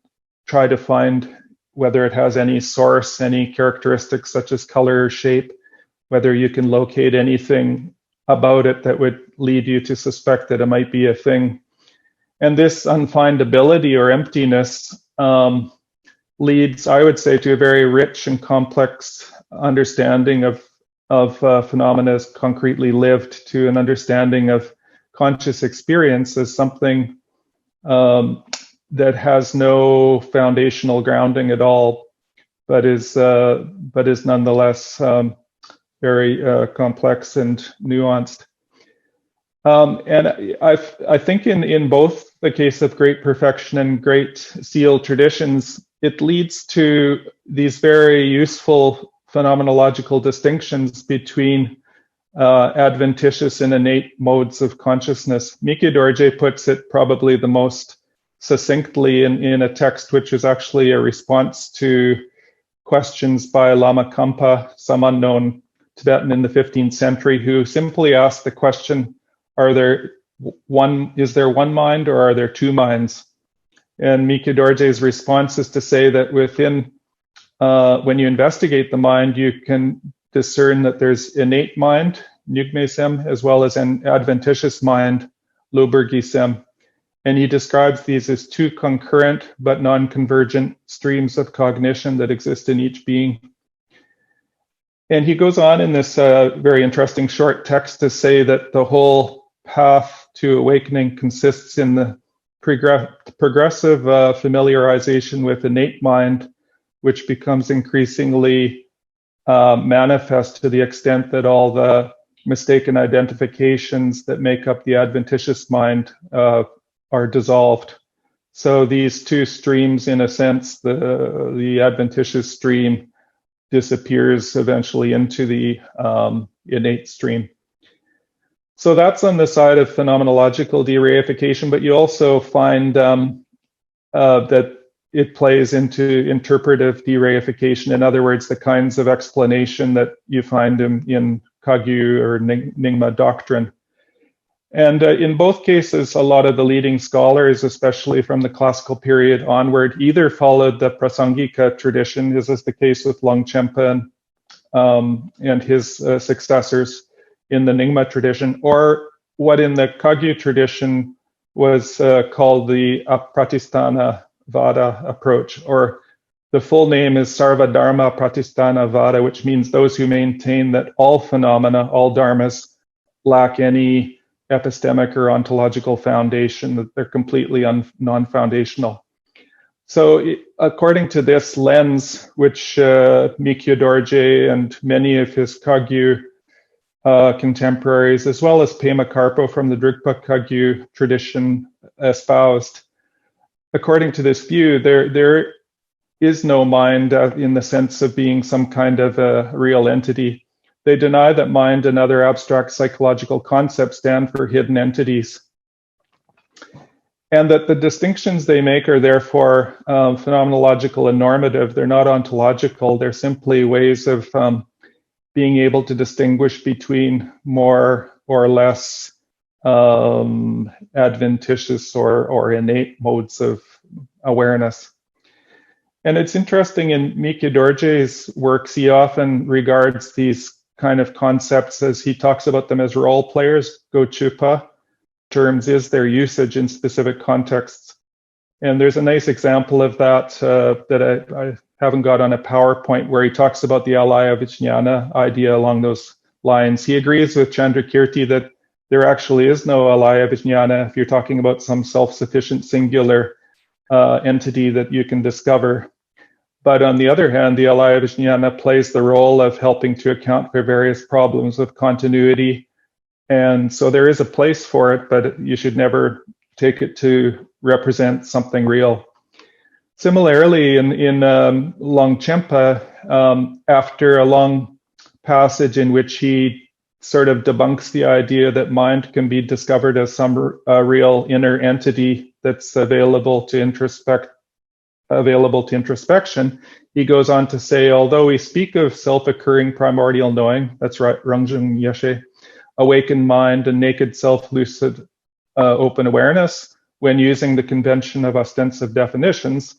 try to find whether it has any source, any characteristics such as color or shape, whether you can locate anything about it that would lead you to suspect that it might be a thing. And this unfindability or emptiness leads, I would say, to a very rich and complex understanding of phenomena as concretely lived, to an understanding of conscious experience as something that has no foundational grounding at all, but is nonetheless very complex and nuanced. And I think in both the case of great perfection and great seal traditions, it leads to these very useful phenomenological distinctions between adventitious and innate modes of consciousness. Mikyo Dorje puts it probably the most succinctly in a text which is actually a response to questions by Lama Kampa, some unknown Tibetan in the 15th century, who simply asked the question, is there one mind or are there two minds? And Mikyo Dorje's response is to say that within, when you investigate the mind, you can discern that there's innate mind, Nyugme-sem, as well as an adventitious mind, Loburgi-sem. And he describes these as two concurrent but non-convergent streams of cognition that exist in each being. And he goes on in this very interesting short text to say that the whole path to awakening consists in the progressive familiarization with innate mind, which becomes increasingly manifest to the extent that all the mistaken identifications that make up the adventitious mind are dissolved. So these two streams, in a sense, the adventitious stream disappears eventually into the innate stream. So that's on the side of phenomenological dereification, but you also find that it plays into interpretive dereification. In other words, the kinds of explanation that you find in Kagyu or Nyingma doctrine. And in both cases, a lot of the leading scholars, especially from the classical period onward, either followed the Prasangika tradition, as is the case with Longchenpa and his successors in the Nyingma tradition, or what in the Kagyu tradition was called the Apratistana Vada approach, or the full name is Sarva Dharma Pratistana Vada, which means those who maintain that all phenomena, all dharmas, lack any epistemic or ontological foundation, that they're completely non-foundational. So according to this lens, which Mikyo Dorje and many of his Kagyu contemporaries, as well as Pema Karpo from the Drigpa Kagyu tradition espoused, according to this view, there is no mind in the sense of being some kind of a real entity. They deny that mind and other abstract psychological concepts stand for hidden entities, and that the distinctions they make are therefore phenomenological and normative. They're not ontological. They're simply ways of being able to distinguish between more or less adventitious or innate modes of awareness. And it's interesting, in Mikyo Dorje's works, he often regards these kind of concepts as he talks about them as role players, gochupa, terms is their usage in specific contexts. And there's a nice example of that that I haven't got on a PowerPoint, where he talks about the alaya vijnana idea along those lines. He agrees with Chandrakirti that there actually is no alaya vijnana if you're talking about some self-sufficient singular entity that you can discover. But on the other hand, the alaya vijnana plays the role of helping to account for various problems of continuity. And so there is a place for it, but you should never take it to represent something real. Similarly, in Longchenpa, after a long passage in which he sort of debunks the idea that mind can be discovered as some real inner entity that's available to introspection, he goes on to say, although we speak of self-occurring primordial knowing, that's right, Rangjung Yeshe, awakened mind and naked self-lucid open awareness, when using the convention of ostensive definitions,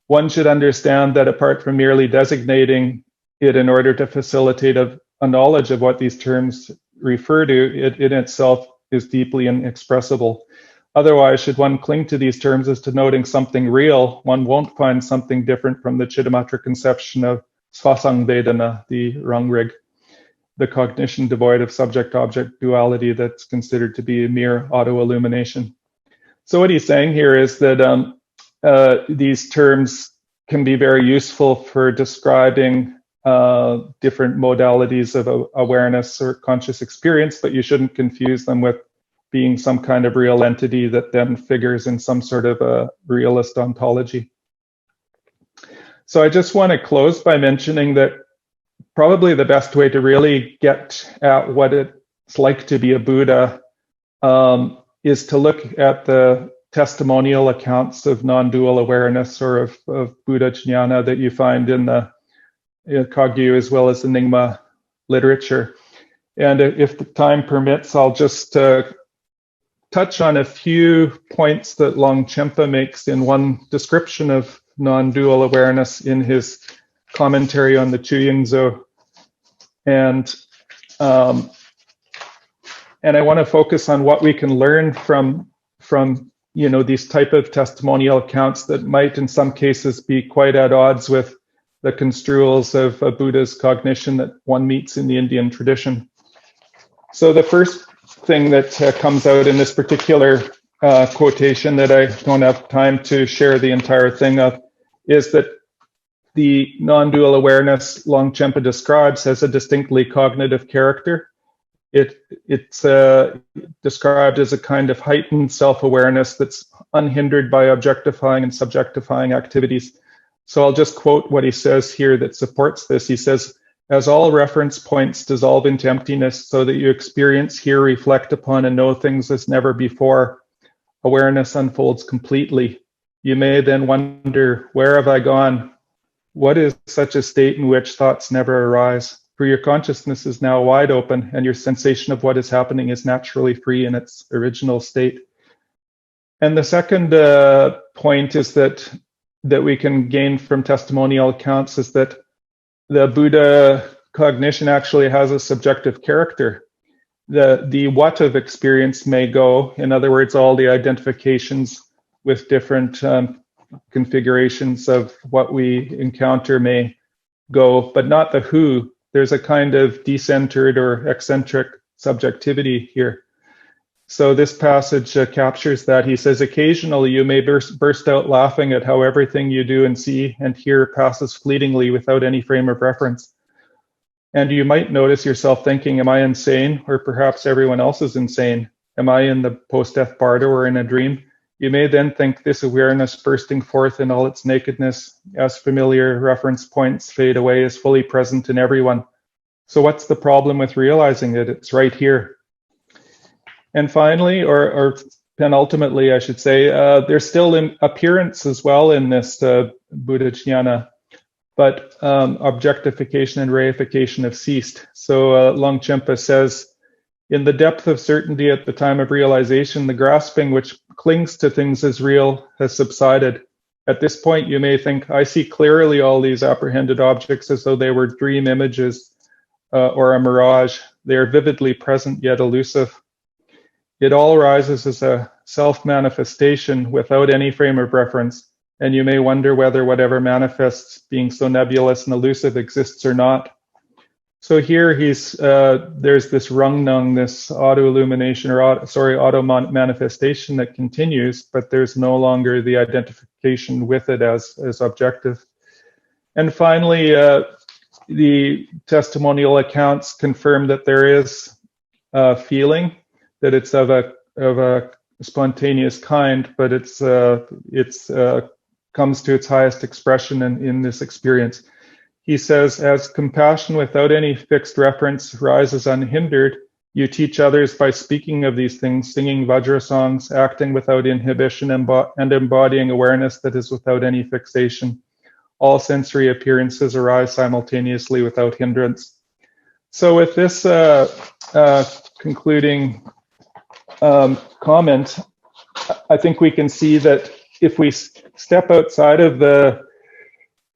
one should understand that apart from merely designating it in order to facilitate a knowledge of what these terms refer to, it in itself is deeply inexpressible. Otherwise, should one cling to these terms as denoting something real, one won't find something different from the Chittamatra conception of Svasang Vedana, the Rangrig, the cognition devoid of subject-object duality that's considered to be a mere auto-illumination. So what he's saying here is that these terms can be very useful for describing different modalities of awareness or conscious experience, but you shouldn't confuse them with being some kind of real entity that then figures in some sort of a realist ontology. So I just want to close by mentioning that probably the best way to really get at what it's like to be a Buddha is to look at the testimonial accounts of non-dual awareness, or of Buddha jnana, that you find in the Kagyu as well as the Nyingma literature. And if the time permits, I'll just touch on a few points that Longchenpa makes in one description of non-dual awareness in his commentary on the Chuyingzo. And I want to focus on what we can learn from these type of testimonial accounts that might in some cases be quite at odds with the construals of a Buddha's cognition that one meets in the Indian tradition. So the first thing that comes out in this particular quotation, that I don't have time to share the entire thing of, is that the non-dual awareness Longchenpa describes has a distinctly cognitive character. It's described as a kind of heightened self-awareness that's unhindered by objectifying and subjectifying activities. So I'll just quote what he says here that supports this. He says, "As all reference points dissolve into emptiness, so that you experience, hear, reflect upon, and know things as never before, awareness unfolds completely. You may then wonder, where have I gone? What is such a state in which thoughts never arise? For your consciousness is now wide open, and your sensation of what is happening is naturally free in its original state." And the second point is that we can gain from testimonial accounts is that the Buddha cognition actually has a subjective character. The what of experience may go, in other words, all the identifications with different configurations of what we encounter may go, but not the who. There's a kind of decentered or eccentric subjectivity here. So this passage captures that. He says, "Occasionally you may burst out laughing at how everything you do and see and hear passes fleetingly without any frame of reference. And you might notice yourself thinking, am I insane? Or perhaps everyone else is insane. Am I in the post-death bardo or in a dream? You may then think this awareness bursting forth in all its nakedness, as familiar reference points fade away, is fully present in everyone. So what's the problem with realizing it? It's right here." And finally, or penultimately, I should say, there's still an appearance as well in this Buddha jnana, but objectification and reification have ceased. So Longchenpa says, "In the depth of certainty at the time of realization, the grasping which clings to things as real has subsided. At this point, you may think, I see clearly all these apprehended objects as though they were dream images or a mirage. They are vividly present yet elusive. It all arises as a self-manifestation without any frame of reference, and you may wonder whether whatever manifests, being so nebulous and elusive, exists or not." So here there's this rungnung, this auto-illumination, or auto-manifestation that continues, but there's no longer the identification with it as objective. And finally, the testimonial accounts confirm that there is feeling, that it's of a spontaneous kind, but it's comes to its highest expression in this experience. He says, "As compassion without any fixed reference rises unhindered, you teach others by speaking of these things, singing Vajra songs, acting without inhibition, and embodying awareness that is without any fixation. All sensory appearances arise simultaneously without hindrance." So with this concluding comment, I think we can see that if we step outside of the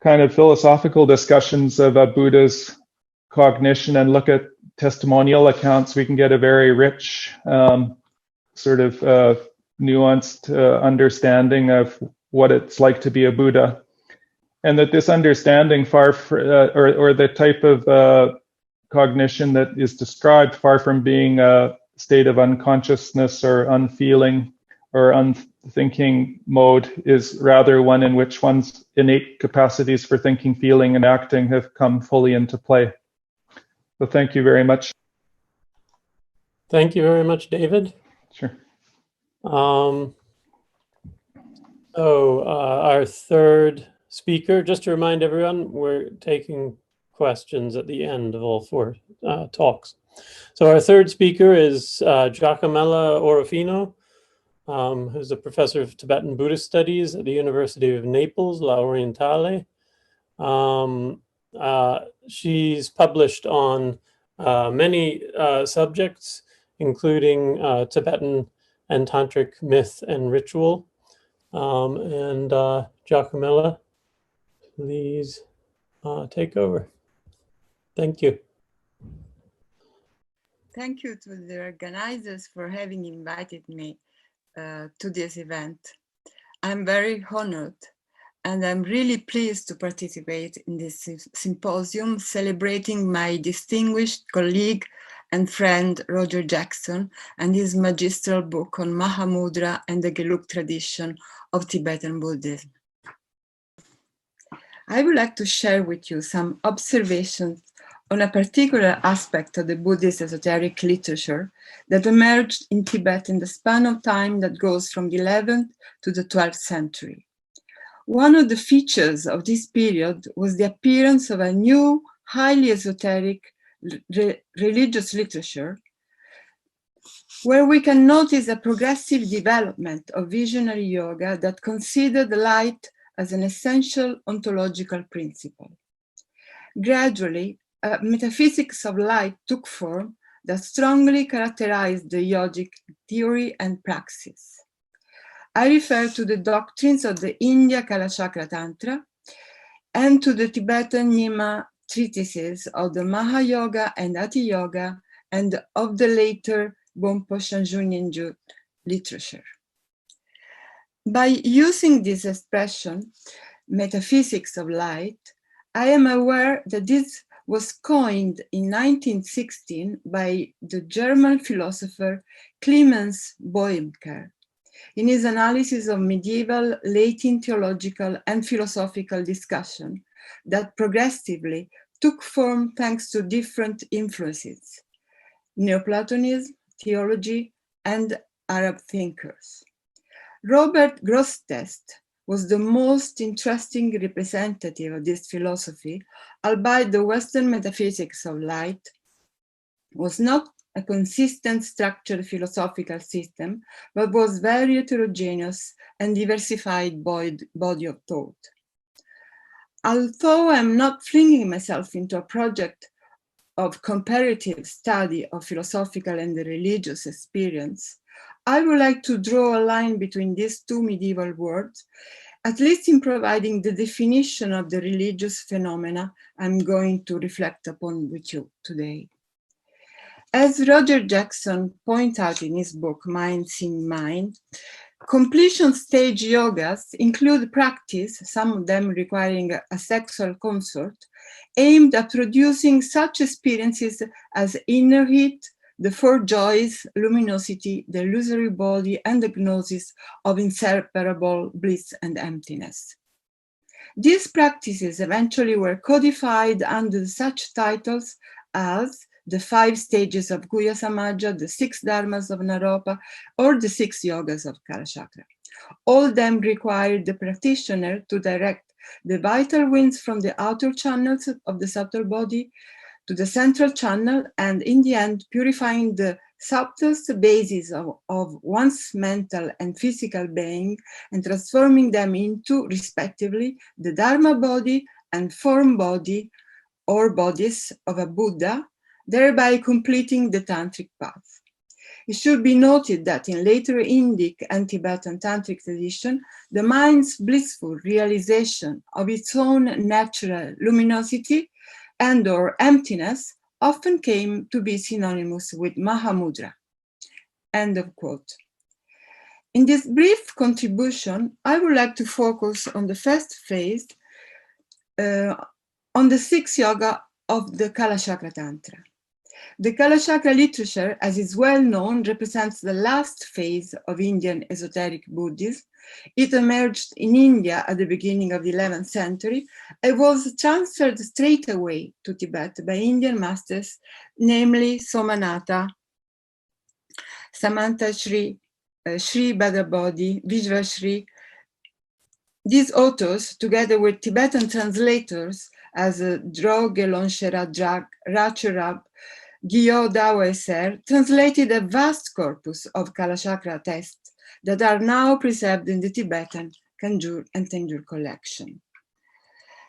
kind of philosophical discussions of a Buddha's cognition and look at testimonial accounts, we can get a very rich sort of nuanced understanding of what it's like to be a Buddha. And that this understanding or the type of cognition that is described, far from being a state of unconsciousness or unfeeling or unthinking mode, is rather one in which one's innate capacities for thinking, feeling, and acting have come fully into play. So thank you very much. Thank you very much, David. Sure. Our third speaker, just to remind everyone, we're taking questions at the end of all four talks. So our third speaker is Giacomella Orofino, who's a professor of Tibetan Buddhist Studies at the University of Naples, La Orientale. She's published on many subjects, including Tibetan and Tantric myth and ritual. Giacomella, please take over. Thank you. Thank you to the organizers for having invited me to this event. I'm very honored, and I'm really pleased to participate in this symposium celebrating my distinguished colleague and friend Roger Jackson and his magistral book on Mahāmudrā and the Geluk Tradition of Tibetan Buddhism. I would like to share with you some observations on a particular aspect of the Buddhist esoteric literature that emerged in Tibet in the span of time that goes from the 11th to the 12th century. One of the features of this period was the appearance of a new, highly esoteric religious literature, where we can notice a progressive development of visionary yoga that considered light as an essential ontological principle. Gradually, a metaphysics of light took form that strongly characterized the yogic theory and praxis. I refer to the doctrines of the India Kalachakra Tantra and to the Tibetan Nyingma treatises of the Mahayoga and Ati Yoga and of the later Bonpo Shanju Nyingju literature. By using this expression, metaphysics of light, I am aware that this was coined in 1916 by the German philosopher Clemens Boehmker in his analysis of medieval Latin theological and philosophical discussion that progressively took form thanks to different influences: Neoplatonism, theology, and Arab thinkers. Robert Grosseteste was the most interesting representative of this philosophy, albeit the Western metaphysics of light was not a consistent structured philosophical system, but was very heterogeneous and diversified body of thought. Although I'm not flinging myself into a project of comparative study of philosophical and religious experience, I would like to draw a line between these two medieval worlds, at least in providing the definition of the religious phenomena I'm going to reflect upon with you today. As Roger Jackson pointed out in his book, Minds in Mind, completion stage yogas include practice, some of them requiring a sexual consort, aimed at producing such experiences as inner heat, the four joys, luminosity, the illusory body, and the gnosis of inseparable bliss and emptiness. These practices eventually were codified under such titles as the 5 stages of Guhya Samaja, the 6 dharmas of Naropa, or the 6 yogas of Kalachakra. All of them required the practitioner to direct the vital winds from the outer channels of the subtle body to the central channel, and in the end, purifying the subtlest bases of one's mental and physical being and transforming them into, respectively, the Dharma body and form body or bodies of a Buddha, thereby completing the tantric path. It should be noted that in later Indic and Tibetan tantric tradition, the mind's blissful realization of its own natural luminosity and or emptiness often came to be synonymous with Mahāmudrā. End of quote. In this brief contribution, I would like to focus on the first phase, on the 6 yoga of the Kalachakra Tantra. The Kalachakra literature, as is well known, represents the last phase of Indian esoteric Buddhism. It emerged in India at the beginning of the 11th century and was transferred straight away to Tibet by Indian masters, namely Somanatha, Samantha Shri, Shri Badabodhi, Vishvashri. These authors, together with Tibetan translators as Drogelonshera Racharab, Gyö Daweser, translated a vast corpus of Kalachakra texts that are now preserved in the Tibetan Kanjur and Tenjur collection.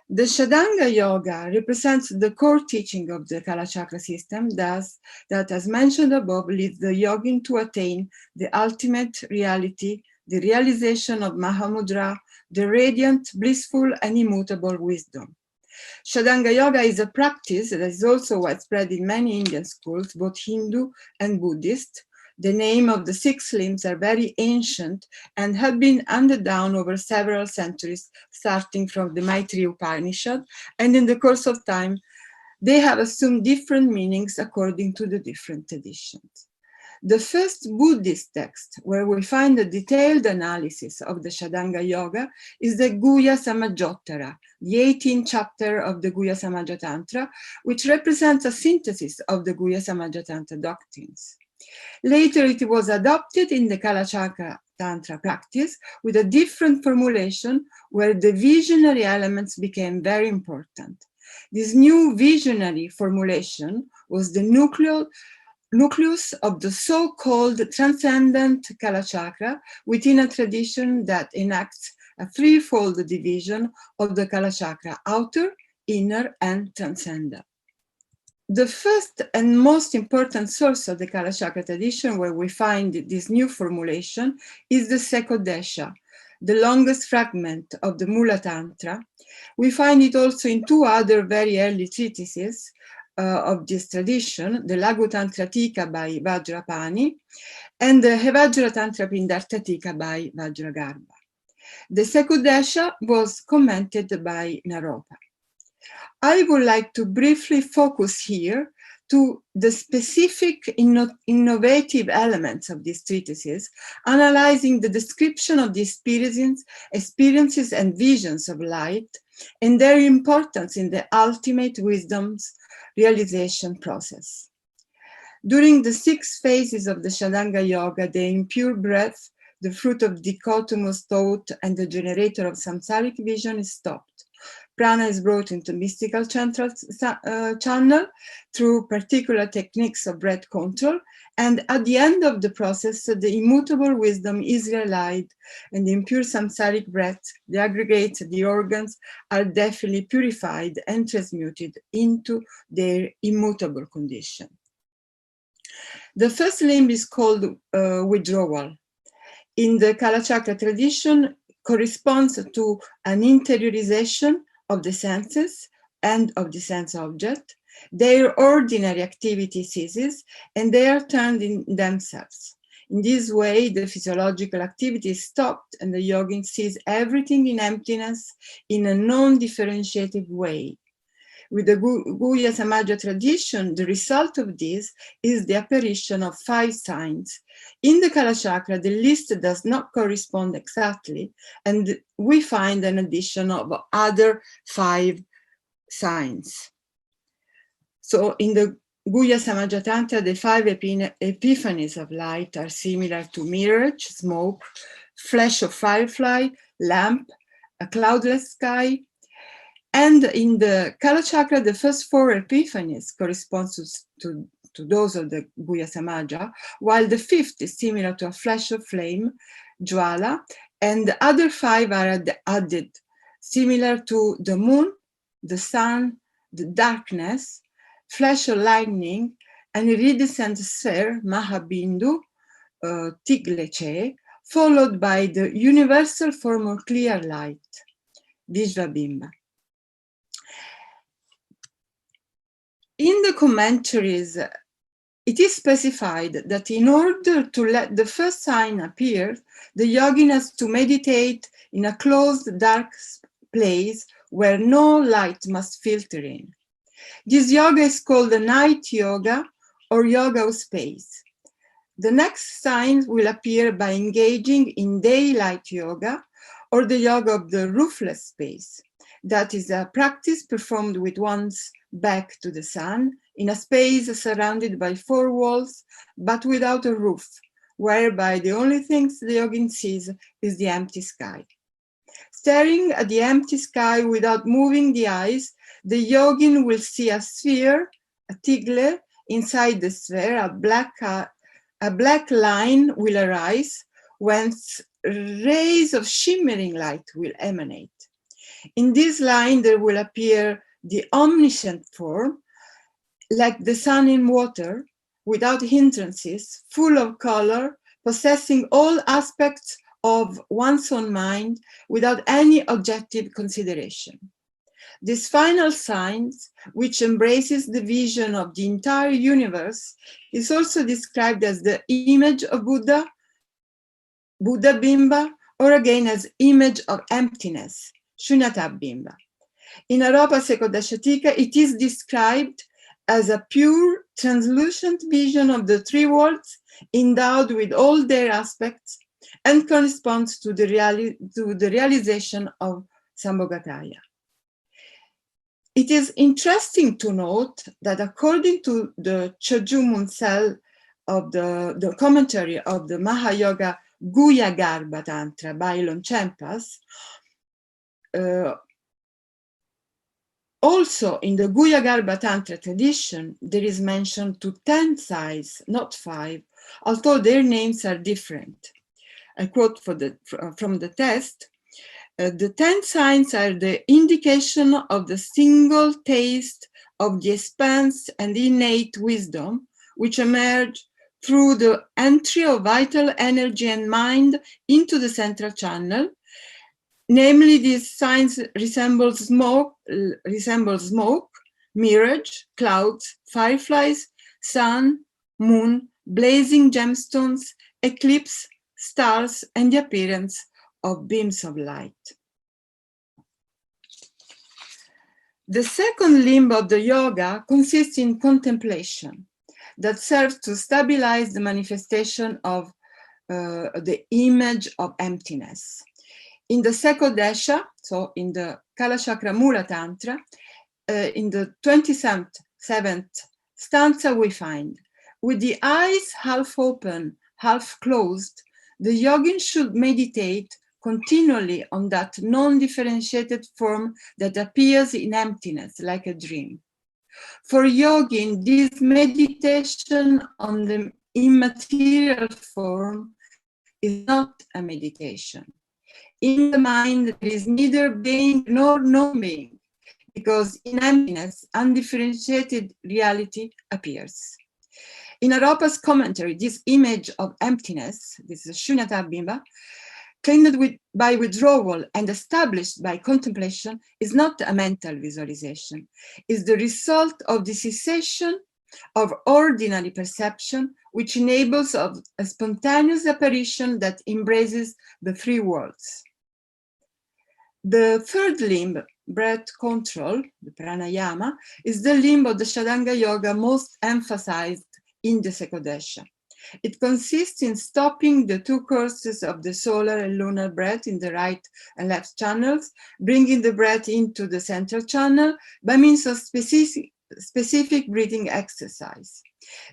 The Shadanga Yoga represents the core teaching of the Kalachakra system, thus, that as mentioned above, leads the yogin to attain the ultimate reality, the realization of Mahāmudrā, the radiant, blissful, and immutable wisdom. Shadanga Yoga is a practice that is also widespread in many Indian schools, both Hindu and Buddhist. The name of the 6 limbs are very ancient and have been handed down over several centuries, starting from the Maitreya Upanishad, and in the course of time, they have assumed different meanings according to the different traditions. The first Buddhist text where we find a detailed analysis of the Shadanga Yoga is the Guhya Samajjottara, the 18th chapter of the Guhya Samajja Tantra, which represents a synthesis of the Guhya Samajja Tantra doctrines. Later, it was adopted in the Kalachakra Tantra practice with a different formulation where the visionary elements became very important. This new visionary formulation was the nucleus of the so-called transcendent Kalachakra within a tradition that enacts a threefold division of the Kalachakra: outer, inner, and transcendent. The first and most important source of the Kalachakra tradition where we find this new formulation is the Sekodesha, the longest fragment of the Mula Tantra. We find it also in 2 other very early treatises of this tradition, the Laghu Tantra Tika by Vajrapani and the Hevajra Tantra Pindartha Tika by Vajragarbha. The Sekodesha was commented by Naropa. I would like to briefly focus here to the specific innovative elements of these treatises, analyzing the description of the experiences and visions of light and their importance in the ultimate wisdom's realization process. During the 6 phases of the Shadanga Yoga, the impure breath, the fruit of dichotomous thought and the generator of samsaric vision is stopped. Prana is brought into mystical channel through particular techniques of breath control, and at the end of the process, the immutable wisdom is realized, and the impure samsaric breath, the aggregates, the organs are definitely purified and transmuted into their immutable condition. The first limb is called withdrawal. In the Kalachakra tradition, corresponds to an interiorization of the senses and of the sense object. Their ordinary activity ceases and they are turned in themselves. In this way, the physiological activity is stopped and the yogin sees everything in emptiness in a non-differentiated way. With the Guhya Samajja tradition, the result of this is the apparition of 5 signs. In the Kalachakra, the list does not correspond exactly, and we find an addition of other 5 signs. So in the Guhya Samajja Tantra, the 5 epiphanies of light are similar to mirage, smoke, flash of firefly, lamp, a cloudless sky. And in the Kalachakra, the first 4 epiphanies correspond to those of the Guhya Samajja, while the 5th is similar to a flash of flame, Jwala, and the other 5 are added, similar to the moon, the sun, the darkness, flash of lightning, an iridescent sphere, Mahabindu, Tigleche, followed by the universal form of clear light, Vishvabimba. In the commentaries, it is specified that in order to let the first sign appear, the yogin has to meditate in a closed, dark place where no light must filter in. This yoga is called the night yoga or yoga of space. The next signs will appear by engaging in daylight yoga or the yoga of the roofless space. That is a practice performed with one's back to the sun in a space surrounded by 4 walls, but without a roof, whereby the only things the yogin sees is the empty sky. Staring at the empty sky without moving the eyes, the yogin will see a sphere, a tigla. Inside the sphere, a black line will arise, whence rays of shimmering light will emanate. In this line, there will appear the omniscient form, like the sun in water, without hindrances, full of color, possessing all aspects of one's own mind without any objective consideration. This final science, which embraces the vision of the entire universe, is also described as the image of Buddha, Buddha Bimba, or again as image of emptiness, Shunyata Bimba. In Aropa Sekodashatika, it is described as a pure, translucent vision of the three worlds, endowed with all their aspects, and corresponds to the realization of Sambhogakaya. It is interesting to note that according to the Choju Munsel of the commentary of the Mahayoga Guyagarbha Tantra by Longchenpas, also in the Guyagarbha Tantra tradition, there is mention to 10 sides, not 5, although their names are different. I quote from the text, the 10 signs are the indication of the single taste of the expanse and innate wisdom, which emerge through the entry of vital energy and mind into the central channel. Namely, these signs resemble smoke, mirage, clouds, fireflies, sun, moon, blazing gemstones, eclipse, stars, and the appearance of beams of light. The second limb of the yoga consists in contemplation that serves to stabilize the manifestation of the image of emptiness. In the Sekodesha, so in the Kalachakra Mula Tantra, in the 27th stanza we find, with the eyes half open, half closed, the yogin should meditate continually on that non-differentiated form that appears in emptiness like a dream. For yogin, this meditation on the immaterial form is not a meditation. In the mind, there is neither being nor non-being, because in emptiness, undifferentiated reality appears. In Aropa's commentary, this image of emptiness, this is Shunyata Bimba, claimed by withdrawal and established by contemplation, is not a mental visualization. It's the result of the cessation of ordinary perception, which enables of a spontaneous apparition that embraces the three worlds. The third limb, breath control, the pranayama, is the limb of the Shadanga Yoga most emphasized in the Sekodesha. It consists in stopping the two courses of the solar and lunar breath in the right and left channels, bringing the breath into the central channel by means of specific breathing exercise.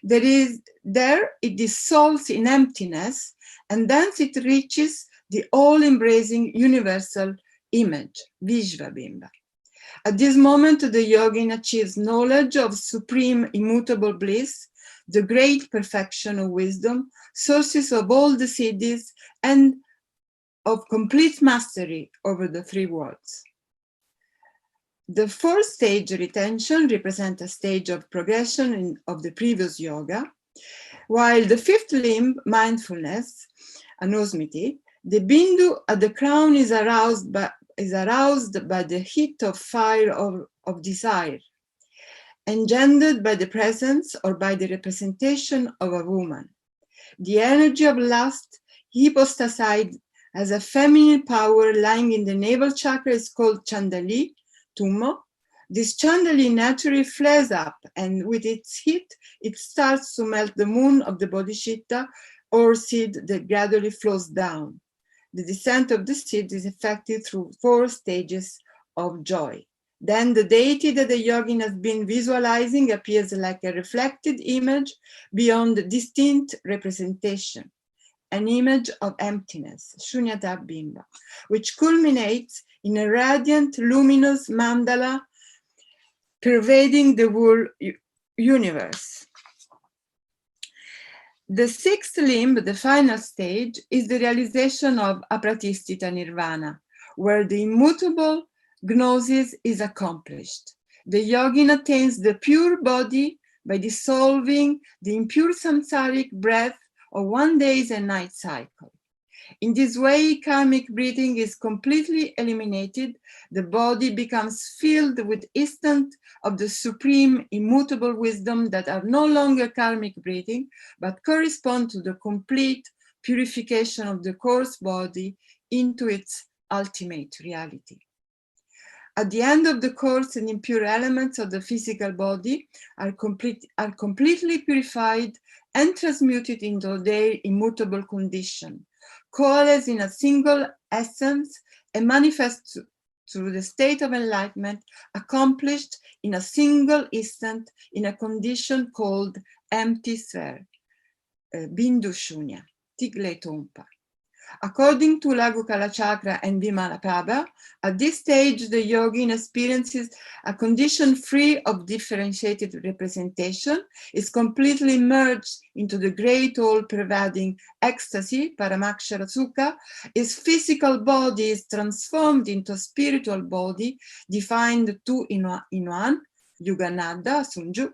There it dissolves in emptiness, and thence it reaches the all-embracing universal image, Vishvabimba. At this moment, the yogin achieves knowledge of supreme immutable bliss, the great perfection of wisdom, sources of all the siddhis, and of complete mastery over the three worlds. The fourth stage, retention, represents a stage of progression of the previous yoga, while the fifth limb, mindfulness, anosmiti, the bindu at the crown is aroused by the heat of fire of desire, engendered by the presence or by the representation of a woman. The energy of lust, hypostasized as a feminine power lying in the navel chakra, is called Chandali, Tummo. This Chandali naturally flares up, and with its heat, it starts to melt the moon of the bodhicitta or seed that gradually flows down. The descent of the seed is effected through 4 stages of joy. Then the deity that the yogin has been visualizing appears like a reflected image beyond distinct representation. an image of emptiness, Shunyata Bimba, which culminates in a radiant, luminous mandala pervading the whole universe. The sixth limb, the final stage, is the realization of apratistita nirvana, where the immutable gnosis is accomplished. The yogin attains the pure body by dissolving the impure samsaric breath of 1 day and night cycle. In this way, karmic breathing is completely eliminated. The body becomes filled with instant of the supreme immutable wisdom that are no longer karmic breathing, but correspond to the complete purification of the coarse body into its ultimate reality. At the end of the coarse and impure elements of the physical body are completely purified and transmuted into their immutable condition, coalesce in a single essence and manifest through the state of enlightenment accomplished in a single instant in a condition called empty sphere, Bindu Shunya, Tigle Tompa. According to Lagu Kalachakra and Vimalabhava, at this stage the yogin experiences a condition free of differentiated representation, is completely merged into the great all-pervading ecstasy, Paramakshara Sukha. His physical body is transformed into a spiritual body, defined two in one, Yuganada, Sunju.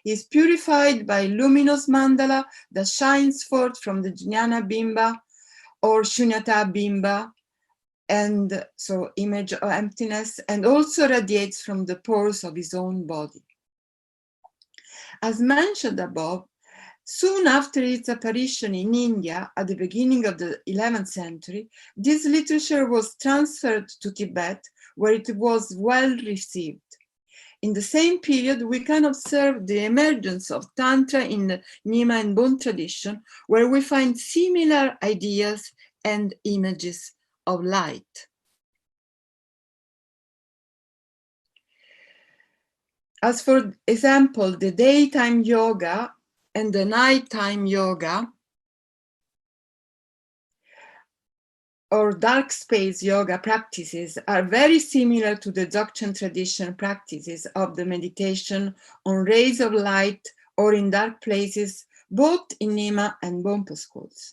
He is purified by luminous mandala that shines forth from the Jnana Bimba, or Shunyata Bimba, and so image of emptiness, and also radiates from the pores of his own body. As mentioned above, soon after its apparition in India at the beginning of the 11th century, this literature was transferred to Tibet, where it was well received. In the same period, we can observe the emergence of Tantra in the Nyima and Bon tradition, where we find similar ideas and images of light. As for example, the daytime yoga and the nighttime yoga, or dark space yoga practices are very similar to the Dzogchen tradition practices of the meditation on rays of light or in dark places, both in Nyima and Bonpo schools.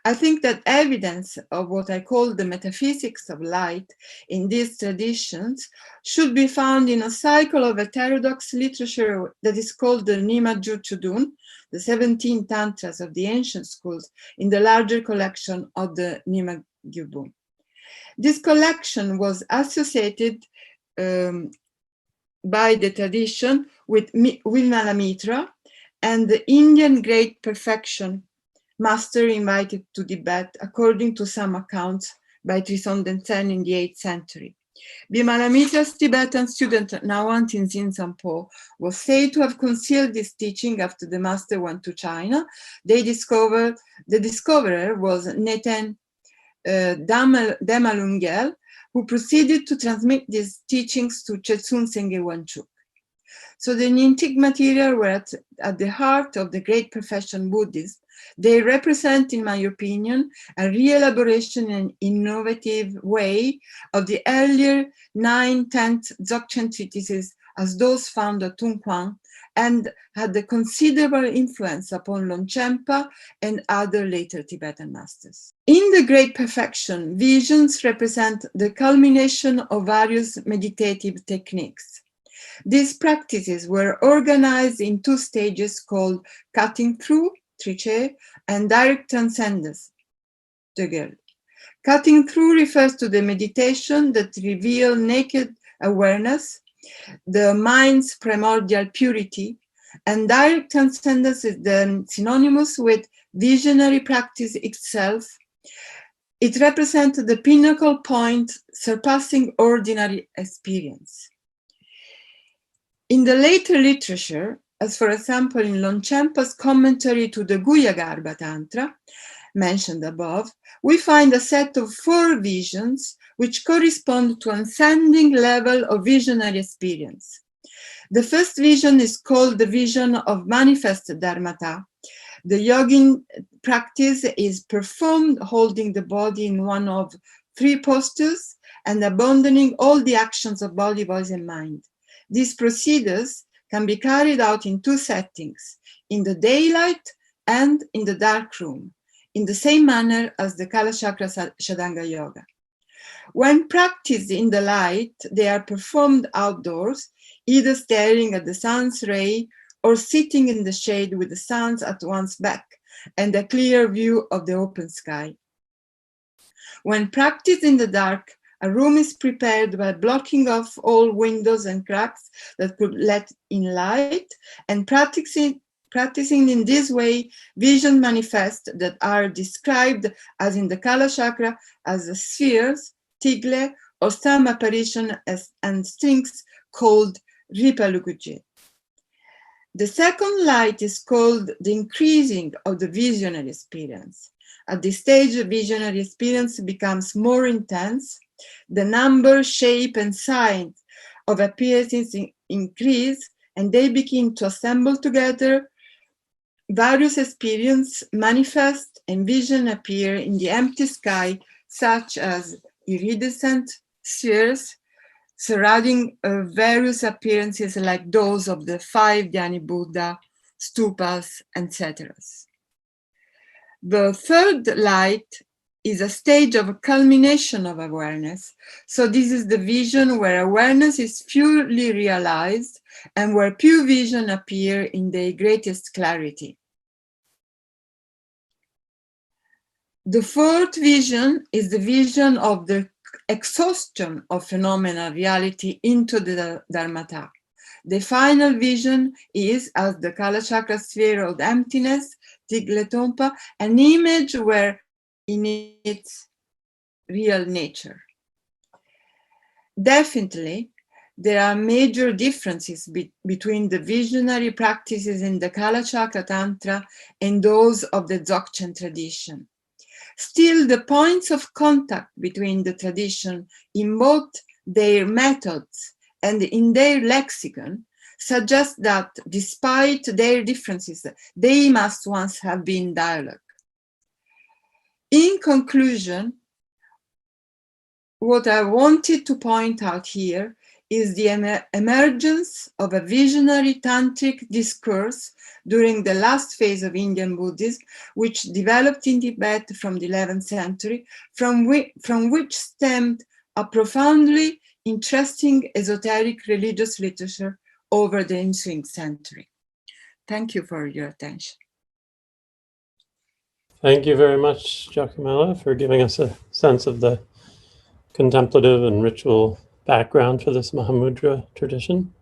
I think that evidence of what I call the metaphysics of light in these traditions should be found in a cycle of heterodox literature that is called the Nyima Jurchudun, the 17 tantras of the ancient schools, in the larger collection of the Nyima Gyubun. This collection was associated by the tradition with Vimalamitra and the Indian Great Perfection Master invited to Tibet, according to some accounts, by Trisonden Sen in the 8th century. Vimalamitra's Tibetan student Nawantin Zinsampo was said to have concealed this teaching after the master went to China. The discoverer was Neten Damalungel, who proceeded to transmit these teachings to Chetsun Senge Wanchuk. So the Nyingtik material were at the heart of the great profession Buddhism. They represent, in my opinion, a re-elaboration in an innovative way of the earlier 9th-10th Dzogchen treatises as those found at Tungkwang, and had a considerable influence upon Longchenpa and other later Tibetan masters. In the Great Perfection, visions represent the culmination of various meditative techniques. These practices were organized in 2 stages called cutting through, Triche, and direct transcendence, Degel. Cutting through refers to the meditation that reveals naked awareness, the mind's primordial purity, and direct transcendence is then synonymous with visionary practice itself. It represents the pinnacle point surpassing ordinary experience. In the later literature, as for example in Longchenpa's commentary to the Guyagarbha Tantra, mentioned above, we find a set of 4 visions which correspond to an ascending level of visionary experience. The first vision is called the vision of manifest dharmata, The yogin practice is performed holding the body in one of 3 postures and abandoning all the actions of body, voice, and mind. These procedures can be carried out in 2 settings, in the daylight and in the dark room, in the same manner as the Kalachakra Shadanga Yoga. When practiced in the light, they are performed outdoors, either staring at the sun's ray or sitting in the shade with the sun at one's back and a clear view of the open sky. When practiced in the dark, a room is prepared by blocking off all windows and cracks that could let in light, and practicing in this way, vision manifests that are described as in the Kala chakra as spheres, tigle, or some apparition and strings called Ripalukuje. The second light is called the increasing of the visionary experience. At this stage, the visionary experience becomes more intense. The number, shape, and size of appearances increase, and they begin to assemble together. Various experiences manifest and vision appear in the empty sky, such as iridescent spheres surrounding various appearances like those of the 5 Dhyani Buddha, stupas, etc. The third light is a stage of a culmination of awareness. So this is the vision where awareness is purely realized and where pure vision appear in their greatest clarity. The fourth vision is the vision of the exhaustion of phenomenal reality into the Dharmata. The final vision is, as the Kala Chakra sphere of emptiness, Tigletompa, an image where in its real nature. Definitely, there are major differences between the visionary practices in the Kala Chakra Tantra and those of the Dzogchen tradition. Still, the points of contact between the tradition in both their methods and in their lexicon suggest that despite their differences, they must once have been dialogue. In conclusion, what I wanted to point out here is the emergence of a visionary tantric discourse during the last phase of Indian Buddhism, which developed in Tibet from the 11th century, from which stemmed a profoundly interesting esoteric religious literature over the ensuing century. Thank you for your attention. Thank you very much, Giacomella, for giving us a sense of the contemplative and ritual background for this Mahāmudrā tradition.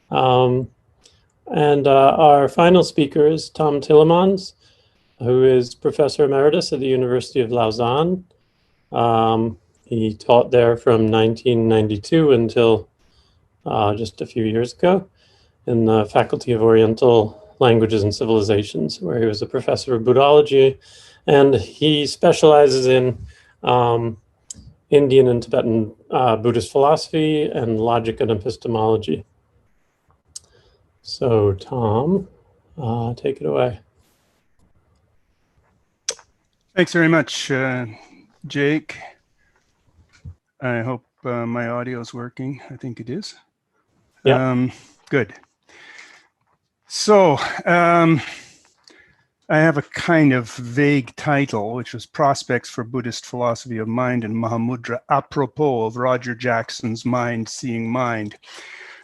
And our final speaker is Tom Tillemans, who is Professor Emeritus at the University of Lausanne. He taught there from 1992 until just a few years ago in the Faculty of Oriental Languages and Civilizations, where he was a professor of Buddhology, and he specializes in Indian and Tibetan Buddhist philosophy and logic and epistemology. So, Tom, take it away. Thanks very much, Jake. I hope my audio is working. I think it is. Yeah. Good. So, I have a kind of vague title, which was Prospects for Buddhist Philosophy of Mind and Mahāmudrā, apropos of Roger Jackson's Mind, Seeing Mind.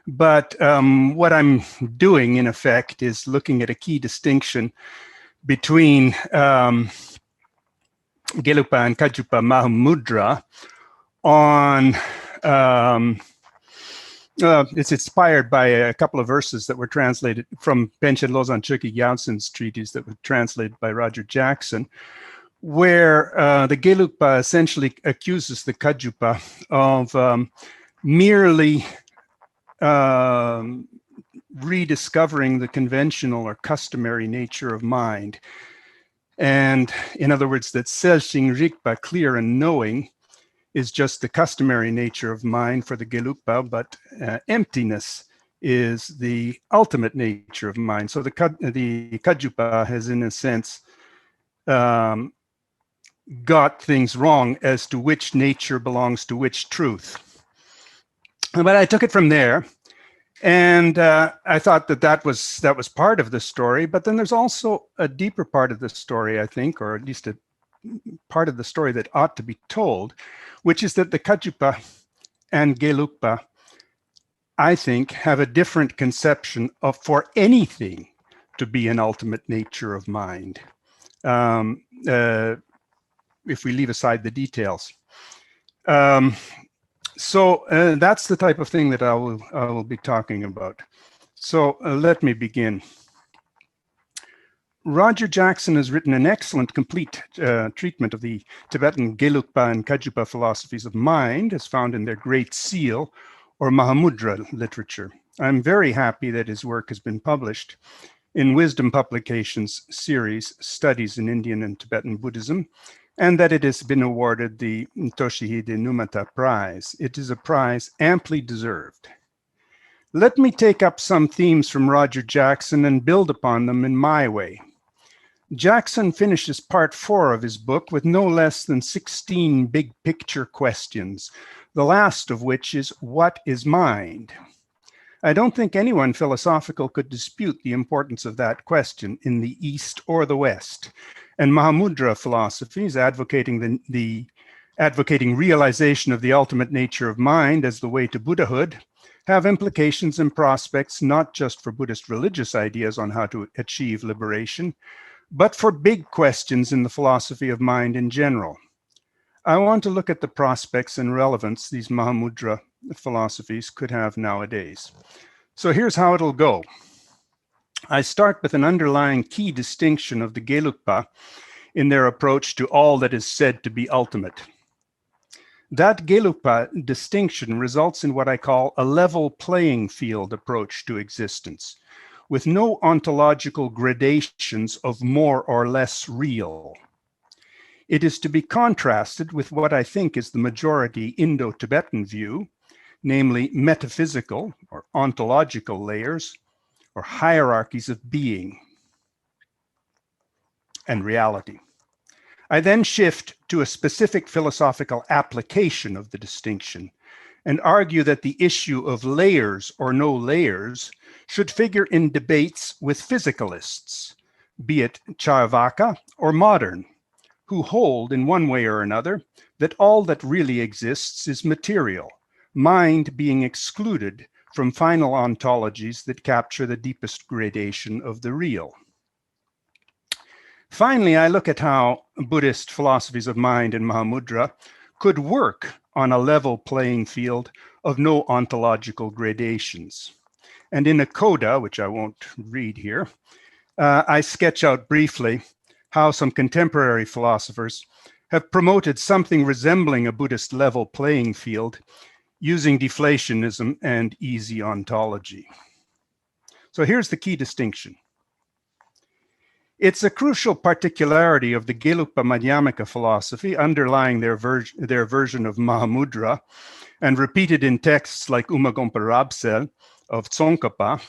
But what I'm doing, in effect, is looking at a key distinction between Gelugpa and Kajupa Mahāmudrā on it's inspired by a couple of verses that were translated from Panchen Losang Chökyi Gyaltsen's treatise that were translated by Roger Jackson, where the Gelugpa essentially accuses the Kajupa of merely rediscovering the conventional or customary nature of mind. And in other words, that Selshing Rikpa, clear and knowing, is just the customary nature of mind for the Gelugpa, but emptiness is the ultimate nature of mind. So the Kajupa has, in a sense, got things wrong as to which nature belongs to which truth. But I took it from there, and I thought that was part of the story. But then there's also a deeper part of the story, I think, or at least a part of the story that ought to be told, which is that the Kajupa and Gelukpa, I think, have a different conception of for anything to be an ultimate nature of mind, if we leave aside the details. So that's the type of thing that I will be talking about. So let me begin. Roger Jackson has written an excellent, complete treatment of the Tibetan Gelukpa and Kajupa philosophies of mind, as found in their Great Seal, or Mahāmudrā literature. I'm very happy that his work has been published in Wisdom Publications series, Studies in Indian and Tibetan Buddhism, and that it has been awarded the Toshihide Numata Prize. It is a prize amply deserved. Let me take up some themes from Roger Jackson and build upon them in my way. Jackson finishes part 4 of his book with no less than 16 big picture questions, the last of which is, what is mind? I don't think anyone philosophical could dispute the importance of that question in the East or the West. And Mahāmudrā philosophies advocating advocating realization of the ultimate nature of mind as the way to Buddhahood have implications and prospects not just for Buddhist religious ideas on how to achieve liberation, but for big questions in the philosophy of mind in general. I want to look at the prospects and relevance these Mahāmudrā philosophies could have nowadays. So here's how it'll go. I start with an underlying key distinction of the Gelukpa in their approach to all that is said to be ultimate. That Gelukpa distinction results in what I call a level playing field approach to existence, with no ontological gradations of more or less real. It is to be contrasted with what I think is the majority Indo-Tibetan view, namely metaphysical or ontological layers or hierarchies of being and reality. I then shift to a specific philosophical application of the distinction and argue that the issue of layers or no layers should figure in debates with physicalists, be it Charvaka or modern, who hold in one way or another that all that really exists is material, mind being excluded from final ontologies that capture the deepest gradation of the real. Finally, I look at how Buddhist philosophies of mind and Mahāmudrā could work on a level playing field of no ontological gradations. And in a coda, which I won't read here, I sketch out briefly how some contemporary philosophers have promoted something resembling a Buddhist level playing field using deflationism and easy ontology. So here's the key distinction. It's a crucial particularity of the Gelukpa Madhyamaka philosophy underlying their version of Mahāmudrā and repeated in texts like Umagompa Rabsel of Tsongkhapa,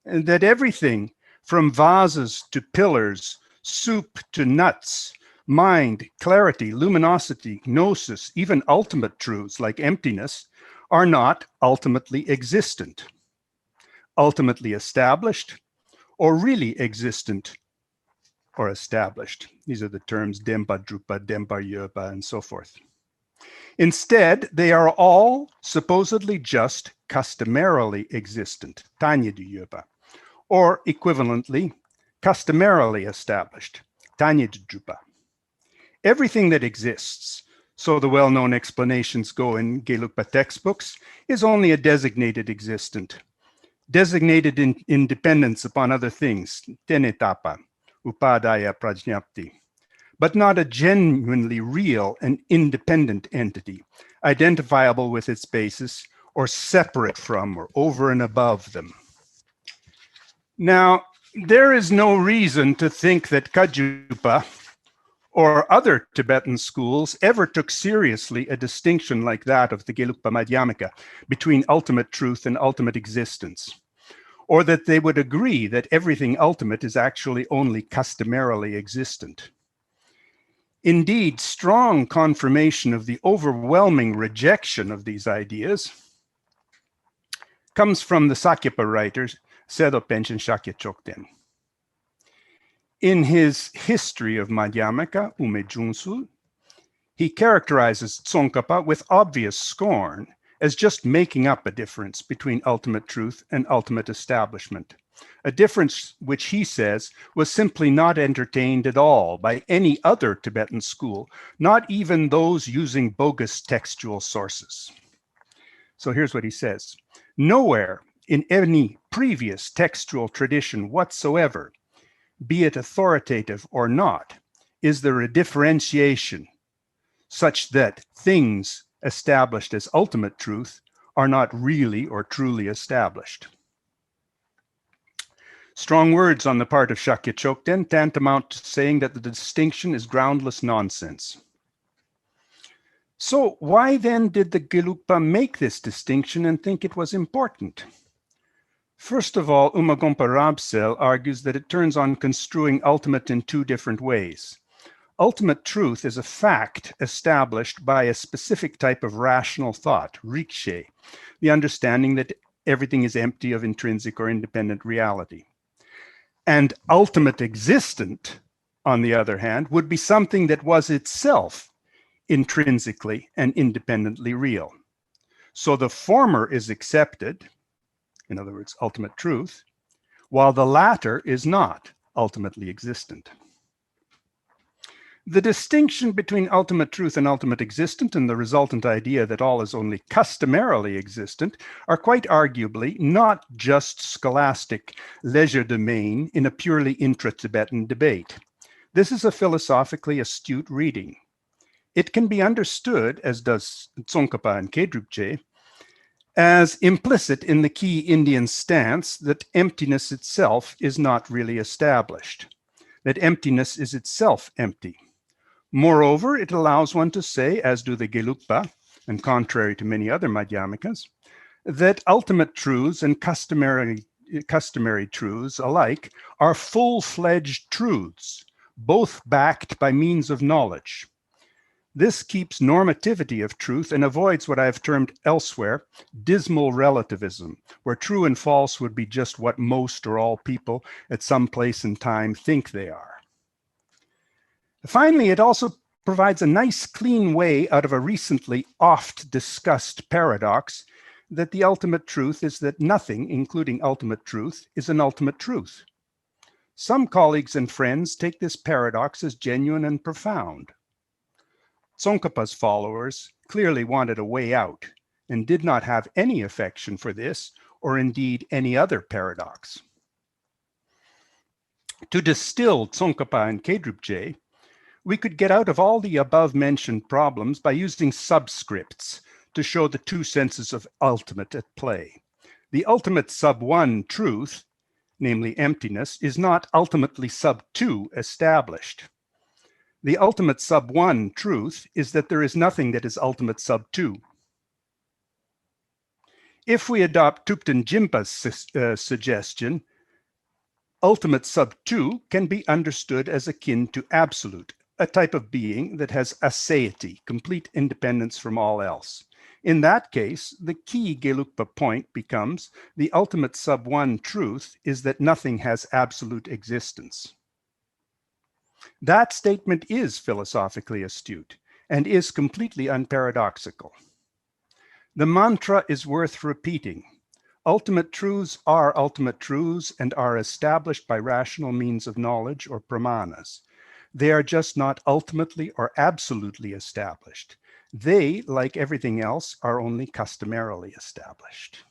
that everything from vases to pillars, soup to nuts, mind, clarity, luminosity, gnosis, even ultimate truths like emptiness are not ultimately existent, ultimately established, or really existent or established. These are the terms Dempa Drupa, Dempa Yerpa, and so forth. Instead, they are all supposedly just customarily existent, Tanya du Yerpa, or equivalently, customarily established, Tanya du Drupa. Everything that exists, so the well-known explanations go in Gelukpa textbooks, is only a designated existent, designated in dependence upon other things, tenetapa, upadaya prajñapti, but not a genuinely real and independent entity, identifiable with its basis or separate from or over and above them. Now, there is no reason to think that Kajupa or other Tibetan schools ever took seriously a distinction like that of the Gelukpa Madhyamaka between ultimate truth and ultimate existence. or that they would agree that everything ultimate is actually only customarily existent. Indeed, strong confirmation of the overwhelming rejection of these ideas comes from the Sakyapa writers Sedo Penchen Shakya Chokden. In his History of Madhyamaka, Ume Junsul, he characterizes Tsongkhapa with obvious scorn as just making up a difference between ultimate truth and ultimate establishment, a difference which he says was simply not entertained at all by any other Tibetan school, not even those using bogus textual sources. So here's what he says. Nowhere in any previous textual tradition whatsoever, be it authoritative or not, is there a differentiation such that things established as ultimate truth are not really or truly established. Strong words on the part of Shakya Chokden, tantamount to saying that the distinction is groundless nonsense. So why then did the Gelugpa make this distinction and think it was important? First of all, Umagompa Rabsel argues that it turns on construing ultimate in two different ways. Ultimate truth is a fact established by a specific type of rational thought, rikshe, the understanding that everything is empty of intrinsic or independent reality. And ultimate existent, on the other hand, would be something that was itself intrinsically and independently real. So the former is accepted, in other words, ultimate truth, while the latter is not ultimately existent. The distinction between ultimate truth and ultimate existent and the resultant idea that all is only customarily existent are quite arguably not just scholastic legerdemain in a purely intra-Tibetan debate. This is a philosophically astute reading. It can be understood, as does Tsongkhapa and Kedrupje, as implicit in the key Indian stance that emptiness itself is not really established, that emptiness is itself empty. Moreover, it allows one to say, as do the Gelugpa, and contrary to many other Madhyamikas, that ultimate truths and customary truths alike are full-fledged truths, both backed by means of knowledge. This keeps normativity of truth and avoids what I have termed elsewhere dismal relativism, where true and false would be just what most or all people at some place and time think they are. Finally, it also provides a nice clean way out of a recently oft discussed paradox that the ultimate truth is that nothing, including ultimate truth, is an ultimate truth. Some colleagues and friends take this paradox as genuine and profound. Tsongkhapa's followers clearly wanted a way out and did not have any affection for this or indeed any other paradox. To distill Tsongkhapa and Kedrupje, we could get out of all the above-mentioned problems by using subscripts to show the two senses of ultimate at play. The ultimate sub-1 truth, namely emptiness, is not ultimately sub-2 established. The ultimate sub-1 truth is that there is nothing that is ultimate sub-2. If we adopt Thupten Jinpa's suggestion, ultimate sub-2 can be understood as akin to absolute, a type of being that has aseity, complete independence from all else. In that case, the key Gelugpa point becomes the ultimate sub-1 truth is that nothing has absolute existence. That statement is philosophically astute and is completely unparadoxical. The mantra is worth repeating. Ultimate truths are ultimate truths and are established by rational means of knowledge or pramanas. They are just not ultimately or absolutely established. They, like everything else, are only customarily established.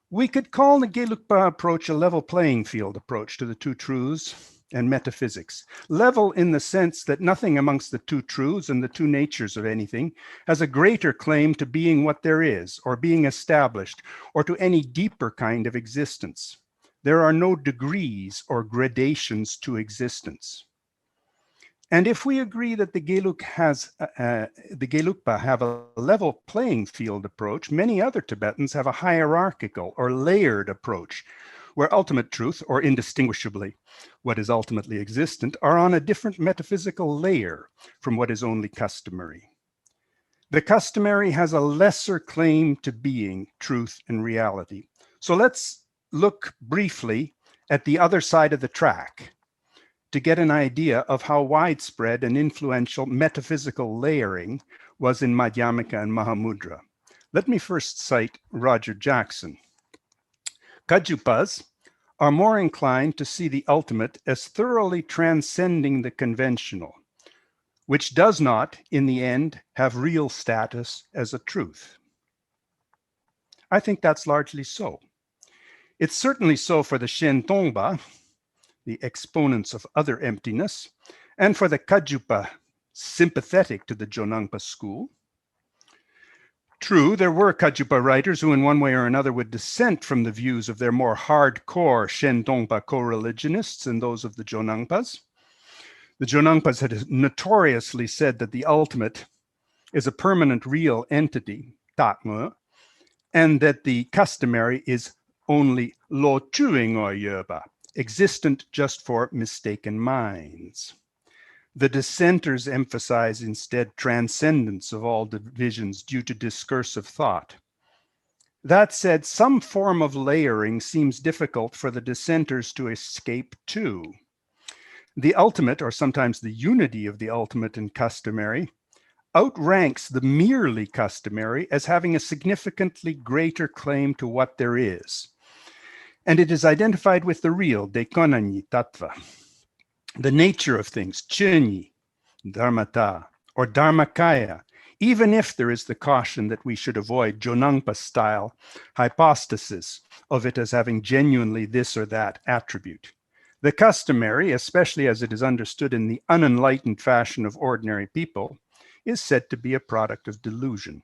We could call the Gelugpa approach a level playing field approach to the two truths and metaphysics. Level in the sense that nothing amongst the two truths and the two natures of anything has a greater claim to being what there is, or being established, or to any deeper kind of existence. There are no degrees or gradations to existence. And if we agree that the Gelukpa have a level playing field approach, many other Tibetans have a hierarchical or layered approach, where ultimate truth, or indistinguishably what is ultimately existent, are on a different metaphysical layer from what is only customary. The customary has a lesser claim to being truth and reality. So let's look briefly at the other side of the track to get an idea of how widespread and influential metaphysical layering was in Madhyamaka and Mahāmudrā. Let me first cite Roger Jackson. Kajupas are more inclined to see the ultimate as thoroughly transcending the conventional, which does not, in the end, have real status as a truth. I think that's largely so. It's certainly so for the Shentongpa, the exponents of other emptiness, and for the Kajupa, sympathetic to the Jonangpa school. True, there were Kajupa writers who in one way or another would dissent from the views of their more hardcore Shentongpa co-religionists and those of the Jonangpas. The Jonangpas had notoriously said that the ultimate is a permanent real entity, Tatma, and that the customary is only lo chuing o yerba, existent just for mistaken minds. The dissenters emphasize instead transcendence of all divisions due to discursive thought. That said, some form of layering seems difficult for the dissenters to escape too. The ultimate, or sometimes the unity of the ultimate and customary, outranks the merely customary as having a significantly greater claim to what there is. And it is identified with the real, Dekonanyi Tattva, the nature of things, Chunyi, Dharmata, or Dharmakaya, even if there is the caution that we should avoid Jonangpa-style hypostasis of it as having genuinely this or that attribute. The customary, especially as it is understood in the unenlightened fashion of ordinary people, is said to be a product of delusion.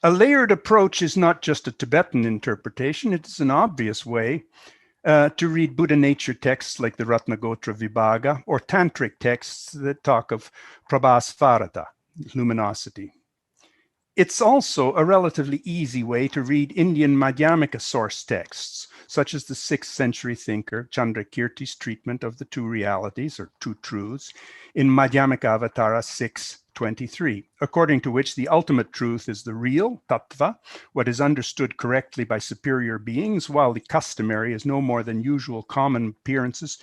A layered approach is not just a Tibetan interpretation, it is an obvious way to read Buddha nature texts like the Ratnagotra Vibhaga or tantric texts that talk of Prabhasvarata, luminosity. It's also a relatively easy way to read Indian Madhyamaka source texts, such as the 6th century thinker Chandrakirti's treatment of the two realities, or two truths, in Madhyamaka Avatara 6:23, according to which the ultimate truth is the real, tattva, what is understood correctly by superior beings, while the customary is no more than usual common appearances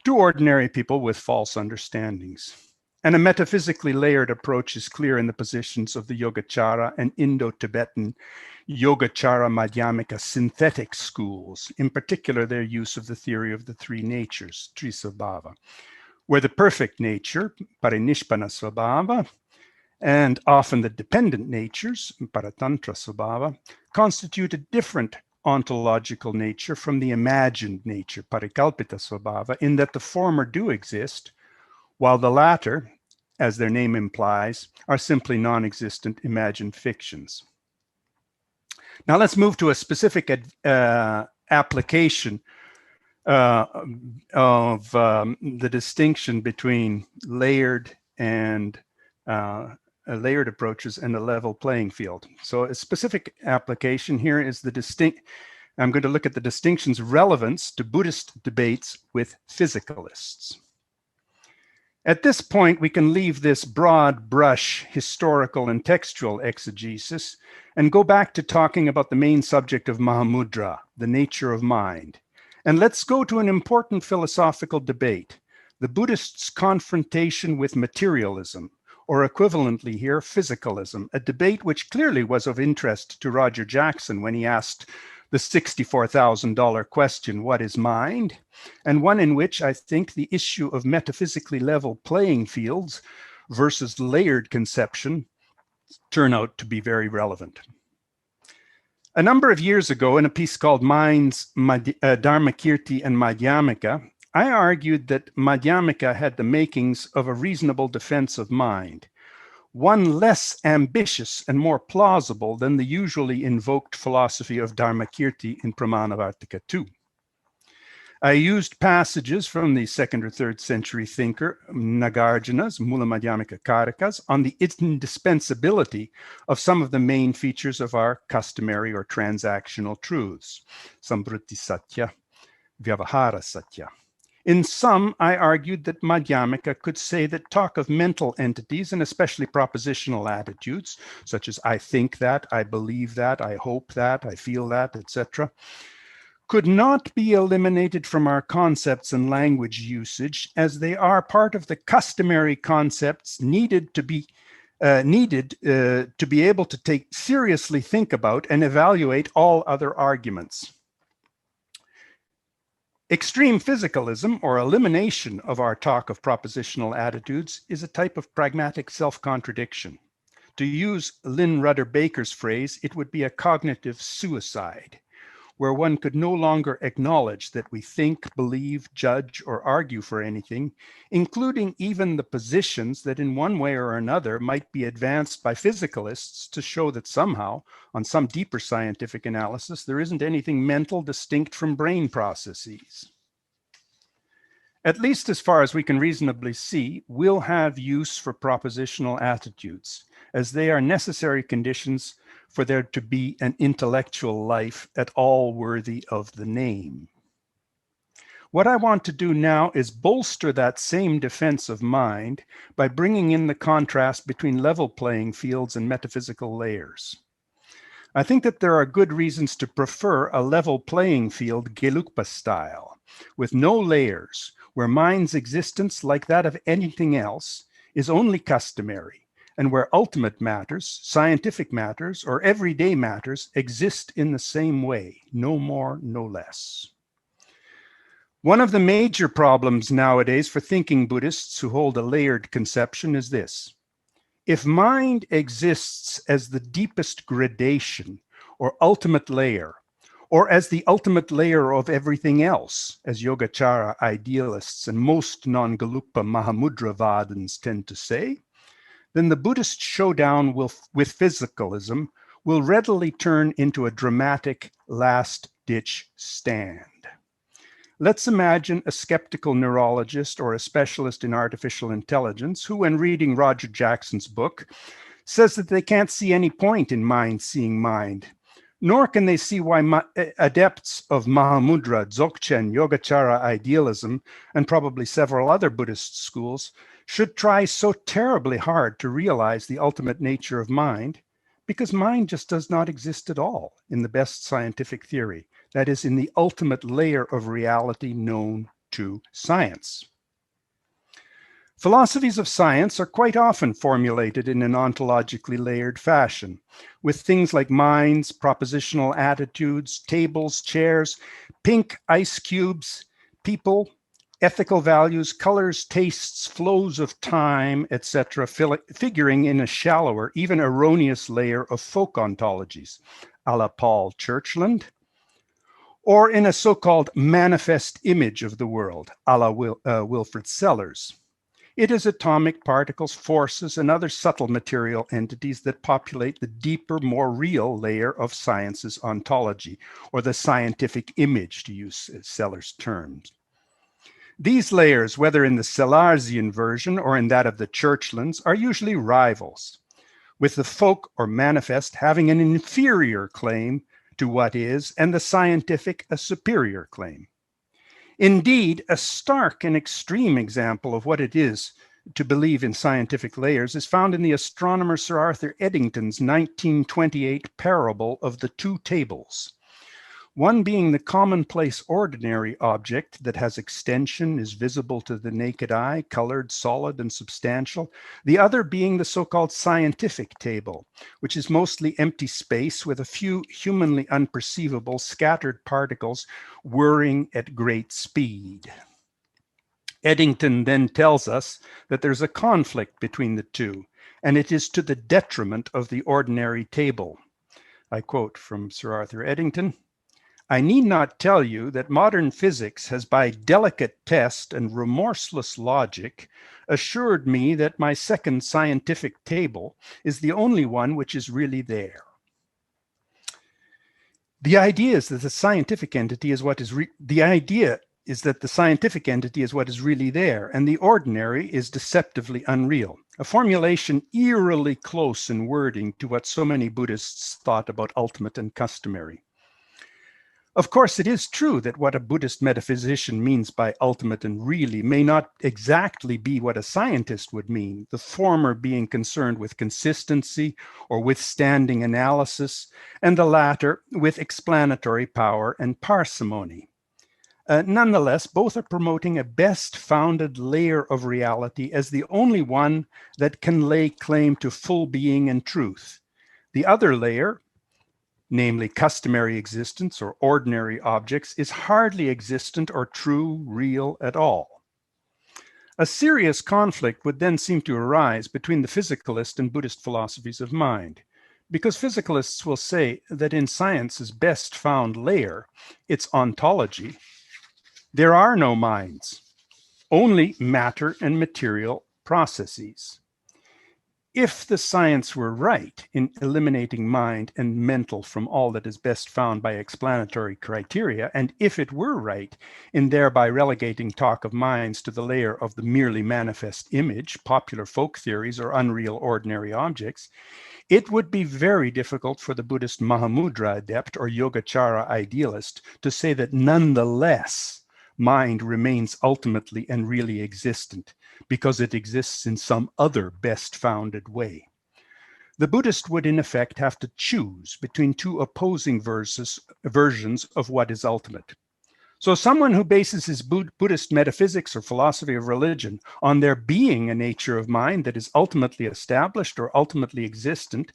to ordinary people with false understandings. And a metaphysically layered approach is clear in the positions of the Yogacara and Indo-Tibetan Yogacara Madhyamaka synthetic schools, in particular their use of the theory of the three natures, Trisvabhava, where the perfect nature, Parinishpana Svabhava, and often the dependent natures, Paratantra Svabhava, constitute a different ontological nature from the imagined nature, Parikalpita Svabhava, in that the former do exist, while the latter, as their name implies, are simply non-existent imagined fictions. Now let's move to a specific application of the distinction between layered and layered approaches and a level playing field. So a specific application here is I'm going to look at the distinction's relevance to Buddhist debates with physicalists. At this point, we can leave this broad brush historical and textual exegesis and go back to talking about the main subject of Mahāmudrā, the nature of mind. And let's go to an important philosophical debate, the Buddhists' confrontation with materialism, or equivalently here, physicalism, a debate which clearly was of interest to Roger Jackson when he asked the $64,000 question, what is mind? And one in which I think the issue of metaphysically level playing fields versus layered conception turn out to be very relevant. A number of years ago, in a piece called Minds, Dharmakirti and Madhyamaka, I argued that Madhyamaka had the makings of a reasonable defense of mind, one less ambitious and more plausible than the usually invoked philosophy of Dharmakirti in Pramanavartika II. I used passages from the 2nd or 3rd century thinker Nagarjuna's Mula Madhyamika Karikas on the indispensability of some of the main features of our customary or transactional truths, Samvritti Satya, Vyavahara Satya. In some, I argued that Madhyamika could say that talk of mental entities, and especially propositional attitudes, such as I think that, I believe that, I hope that, I feel that, etc., could not be eliminated from our concepts and language usage, as they are part of the customary concepts needed to be able to seriously think about and evaluate all other arguments. Extreme physicalism, or elimination of our talk of propositional attitudes, is a type of pragmatic self-contradiction. To use Lynn Rudder Baker's phrase, it would be a cognitive suicide, where one could no longer acknowledge that we think, believe, judge, or argue for anything, including even the positions that in one way or another might be advanced by physicalists to show that somehow, on some deeper scientific analysis, there isn't anything mental distinct from brain processes. At least as far as we can reasonably see, we'll have use for propositional attitudes, as they are necessary conditions for there to be an intellectual life at all worthy of the name. What I want to do now is bolster that same defense of mind by bringing in the contrast between level playing fields and metaphysical layers. I think that there are good reasons to prefer a level playing field Gelukpa style, with no layers, where mind's existence, like that of anything else, is only customary, and where ultimate matters, scientific matters, or everyday matters exist in the same way, no more, no less. One of the major problems nowadays for thinking Buddhists who hold a layered conception is this. If mind exists as the deepest gradation or ultimate layer, or as the ultimate layer of everything else, as Yogacara idealists and most non-Gelukpa Mahāmudrā Vadins tend to say, then the Buddhist showdown with physicalism will readily turn into a dramatic last-ditch stand. Let's imagine a skeptical neurologist or a specialist in artificial intelligence who, when reading Roger Jackson's book, says that they can't see any point in mind seeing mind, nor can they see why adepts of Mahāmudrā, Dzogchen, Yogacara idealism, and probably several other Buddhist schools should try so terribly hard to realize the ultimate nature of mind, because mind just does not exist at all in the best scientific theory, that is, in the ultimate layer of reality known to science. Philosophies of science are quite often formulated in an ontologically layered fashion, with things like minds, propositional attitudes, tables, chairs, pink ice cubes, people, ethical values, colors, tastes, flows of time, etc., figuring in a shallower, even erroneous layer of folk ontologies, a la Paul Churchland, or in a so-called manifest image of the world, a la Wilfrid Sellers. It is atomic particles, forces, and other subtle material entities that populate the deeper, more real layer of science's ontology, or the scientific image, to use Sellers' terms. These layers, whether in the Sellarsian version or in that of the Churchlands, are usually rivals, with the folk or manifest having an inferior claim to what is, and the scientific a superior claim. Indeed, a stark and extreme example of what it is to believe in scientific layers is found in the astronomer Sir Arthur Eddington's 1928 parable of the two tables. One being the commonplace ordinary object that has extension, is visible to the naked eye, colored, solid, and substantial. The other being the so-called scientific table, which is mostly empty space with a few humanly unperceivable scattered particles whirring at great speed. Eddington then tells us that there's a conflict between the two, and it is to the detriment of the ordinary table. I quote from Sir Arthur Eddington, "I need not tell you that modern physics has by delicate test and remorseless logic assured me that my second scientific table is the only one which is really there." The idea is that the scientific entity is what is the idea is that the scientific entity is what is really there, and the ordinary is deceptively unreal. A formulation eerily close in wording to what so many Buddhists thought about ultimate and customary. Of course, it is true that what a Buddhist metaphysician means by ultimate and really may not exactly be what a scientist would mean, the former being concerned with consistency or withstanding analysis, and the latter with explanatory power and parsimony. Nonetheless, both are promoting a best-founded layer of reality as the only one that can lay claim to full being and truth. The other layer, namely customary existence or ordinary objects, is hardly existent or true, real at all. A serious conflict would then seem to arise between the physicalist and Buddhist philosophies of mind, because physicalists will say that in science's best found layer, its ontology, there are no minds, only matter and material processes. If the science were right in eliminating mind and mental from all that is best found by explanatory criteria, and if it were right in thereby relegating talk of minds to the layer of the merely manifest image, popular folk theories, or unreal ordinary objects, it would be very difficult for the Buddhist Mahāmudrā adept or Yogacara idealist to say that nonetheless mind remains ultimately and really existent, because it exists in some other best-founded way. The Buddhist would in effect have to choose between two opposing versions of what is ultimate. So someone who bases his Buddhist metaphysics or philosophy of religion on there being a nature of mind that is ultimately established or ultimately existent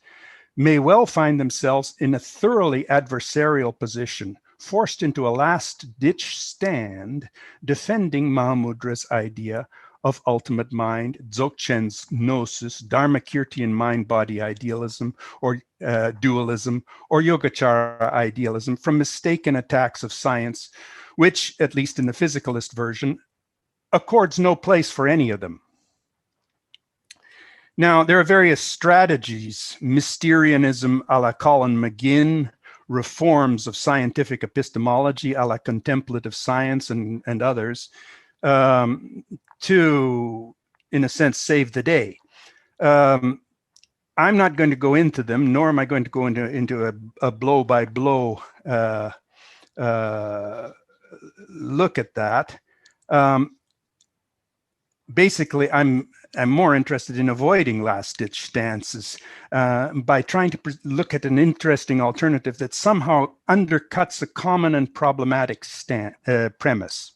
may well find themselves in a thoroughly adversarial position, forced into a last-ditch stand defending Mahāmudra's idea of ultimate mind, Dzogchen's gnosis, Dharmakirtian mind-body idealism or dualism, or Yogacara idealism from mistaken attacks of science, which, at least in the physicalist version, accords no place for any of them. Now, there are various strategies, Mysterianism a la Colin McGinn, reforms of scientific epistemology a la contemplative science and others, to, in a sense, save the day. I'm not going to go into them, nor am I going to go into a blow-by-blow look at that. Basically, I'm more interested in avoiding last-ditch stances by trying to look at an interesting alternative that somehow undercuts a common and problematic premise.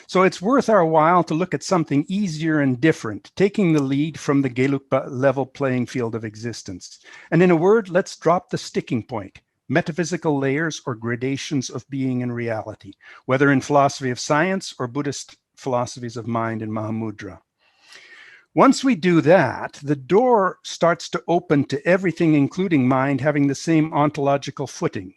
So it's worth our while to look at something easier and different, taking the lead from the Geluk level playing field of existence. And in a word, let's drop the sticking point, metaphysical layers or gradations of being and reality, whether in philosophy of science or Buddhist philosophies of mind and Mahāmudrā. Once we do that, the door starts to open to everything, including mind, having the same ontological footing.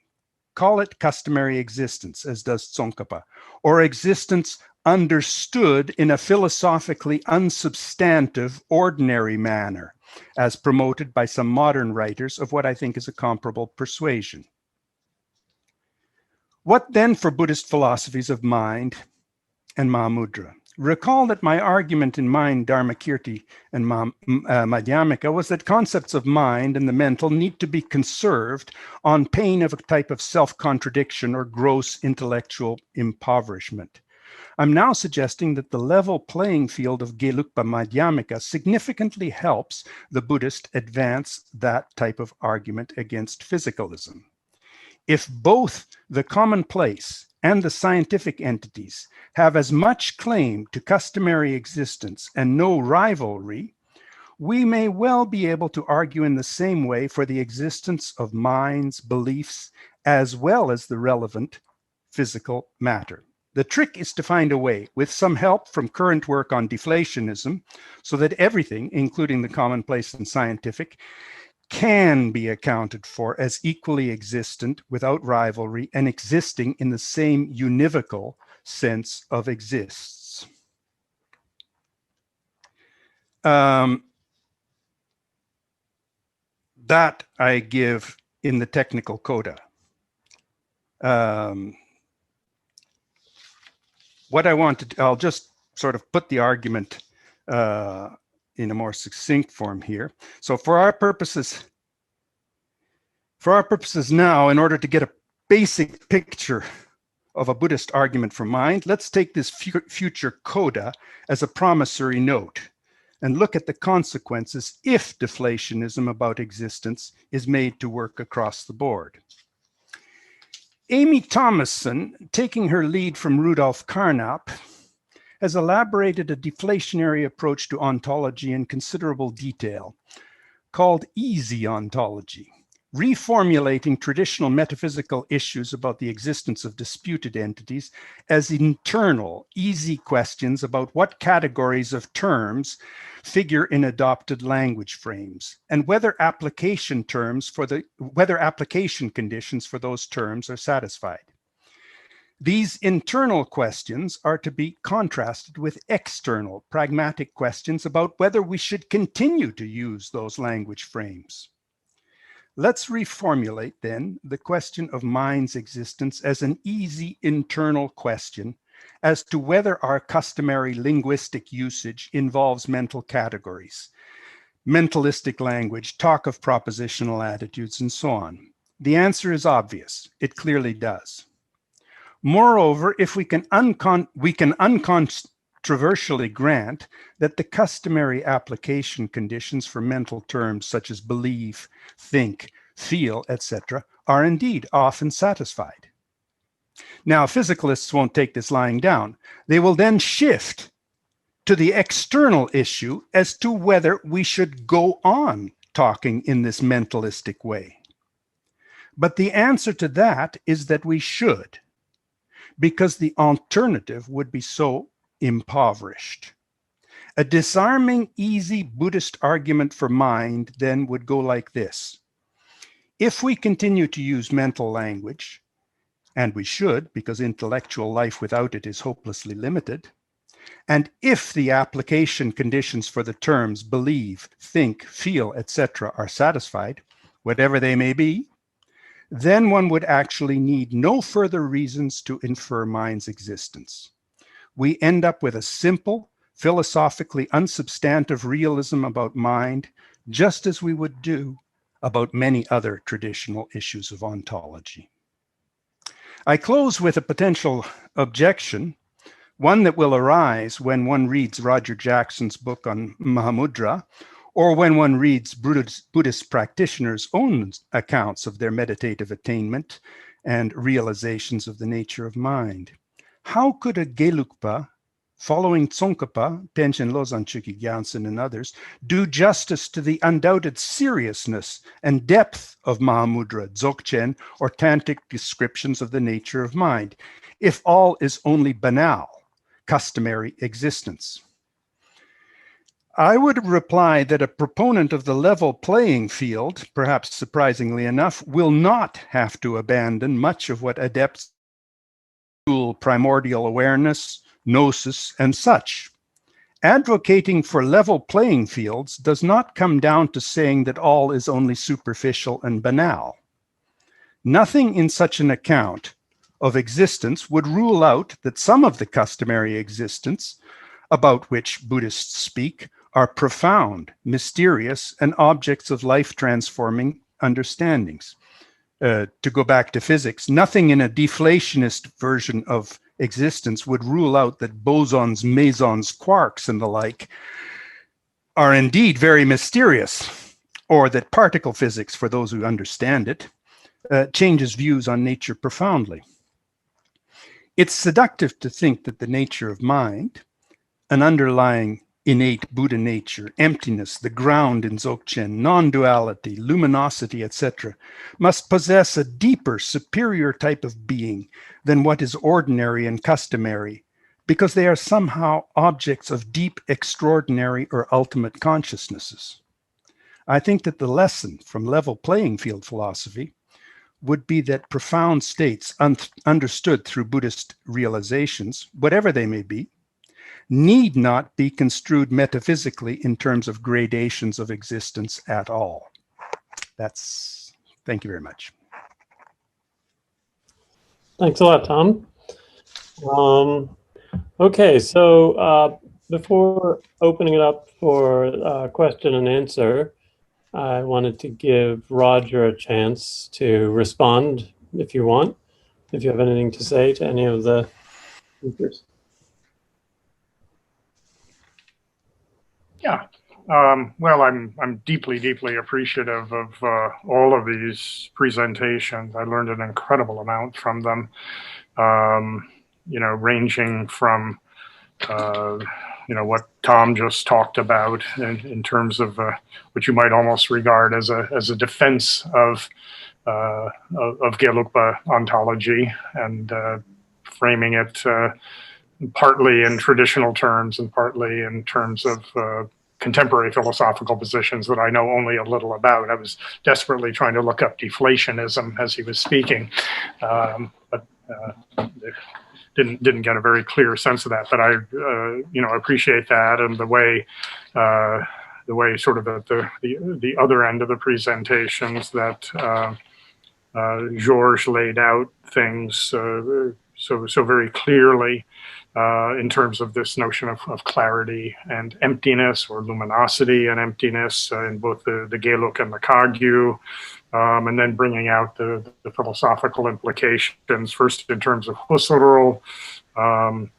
Call it customary existence, as does Tsongkhapa, or existence understood in a philosophically unsubstantive, ordinary manner, as promoted by some modern writers of what I think is a comparable persuasion. What then for Buddhist philosophies of mind and Mahāmudrā? Recall that my argument in Mind, Dharmakirti, and Madhyamika was that concepts of mind and the mental need to be conserved on pain of a type of self-contradiction or gross intellectual impoverishment. I'm now suggesting that the level playing field of Gelukpa Madhyamika significantly helps the Buddhist advance that type of argument against physicalism. If both the commonplace and the scientific entities have as much claim to customary existence and no rivalry, we may well be able to argue in the same way for the existence of minds, beliefs, as well as the relevant physical matter. The trick is to find a way, with some help from current work on deflationism, so that everything, including the commonplace and scientific, can be accounted for as equally existent without rivalry and existing in the same univocal sense of exists. That I give in the technical coda. what I want to, I'll just sort of put the argument in a more succinct form here. So for our purposes now, in order to get a basic picture of a Buddhist argument for mind, let's take this future coda as a promissory note and look at the consequences if deflationism about existence is made to work across the board. Amy Thomason, taking her lead from Rudolf Carnap, has elaborated a deflationary approach to ontology in considerable detail, called easy ontology, reformulating traditional metaphysical issues about the existence of disputed entities as internal, easy questions about what categories of terms figure in adopted language frames, and whether application conditions for those terms are satisfied. These internal questions are to be contrasted with external, pragmatic questions about whether we should continue to use those language frames. Let's reformulate then the question of mind's existence as an easy internal question as to whether our customary linguistic usage involves mental categories, mentalistic language, talk of propositional attitudes, and so on. The answer is obvious. It clearly does. Moreover, if we can uncontroversially grant that the customary application conditions for mental terms such as believe, think, feel, etc., are indeed often satisfied. Now, physicalists won't take this lying down. They will then shift to the external issue as to whether we should go on talking in this mentalistic way. But the answer to that is that we should, because the alternative would be so impoverished. A disarming, easy Buddhist argument for mind then would go like this. If we continue to use mental language, and we should, because intellectual life without it is hopelessly limited, and if the application conditions for the terms believe, think, feel, etc. are satisfied, whatever they may be, then one would actually need no further reasons to infer mind's existence. We end up with a simple, philosophically unsubstantive realism about mind, just as we would do about many other traditional issues of ontology. I close with a potential objection, one that will arise when one reads Roger Jackson's book on Mahāmudrā, or when one reads Buddhist practitioners' own accounts of their meditative attainment and realizations of the nature of mind. How could a Gelukpa, following Tsongkhapa, Tenzin Losang Chökyi Gyaltsen and others, do justice to the undoubted seriousness and depth of Mahāmudrā, Dzogchen, or Tantric descriptions of the nature of mind, if all is only banal, customary existence? I would reply that a proponent of the level playing field, perhaps surprisingly enough, will not have to abandon much of what adepts call primordial awareness, gnosis, and such. Advocating for level playing fields does not come down to saying that all is only superficial and banal. Nothing in such an account of existence would rule out that some of the customary existence about which Buddhists speak are profound, mysterious, and objects of life-transforming understandings. To go back to physics, nothing in a deflationist version of existence would rule out that bosons, mesons, quarks, and the like are indeed very mysterious, or that particle physics, for those who understand it, changes views on nature profoundly. It's seductive to think that the nature of mind, an underlying innate Buddha nature, emptiness, the ground in Dzogchen, non-duality, luminosity, etc., must possess a deeper, superior type of being than what is ordinary and customary, because they are somehow objects of deep, extraordinary, or ultimate consciousnesses. I think that the lesson from level playing field philosophy would be that profound states understood through Buddhist realizations, whatever they may be, need not be construed metaphysically in terms of gradations of existence at all. Thank you very much. Thanks a lot, Tom. Okay, so before opening it up for question and answer, I wanted to give Roger a chance to respond if you want, if you have anything to say to any of the speakers. Yeah. Well, I'm deeply, deeply appreciative of all of these presentations. I learned an incredible amount from them. You know, ranging from you know, what Tom just talked about in terms of what you might almost regard as a defense of Geluk ontology, and framing it partly in traditional terms and partly in terms of contemporary philosophical positions that I know only a little about. I was desperately trying to look up deflationism as he was speaking, but didn't get a very clear sense of that. But I, you know, appreciate that, and the way sort of at the other end of the presentations that Georges laid out things so very clearly in terms of this notion of clarity and emptiness, or luminosity and emptiness, in both the Geluk and the Kagyu, and then bringing out the philosophical implications, first in terms of Husserl,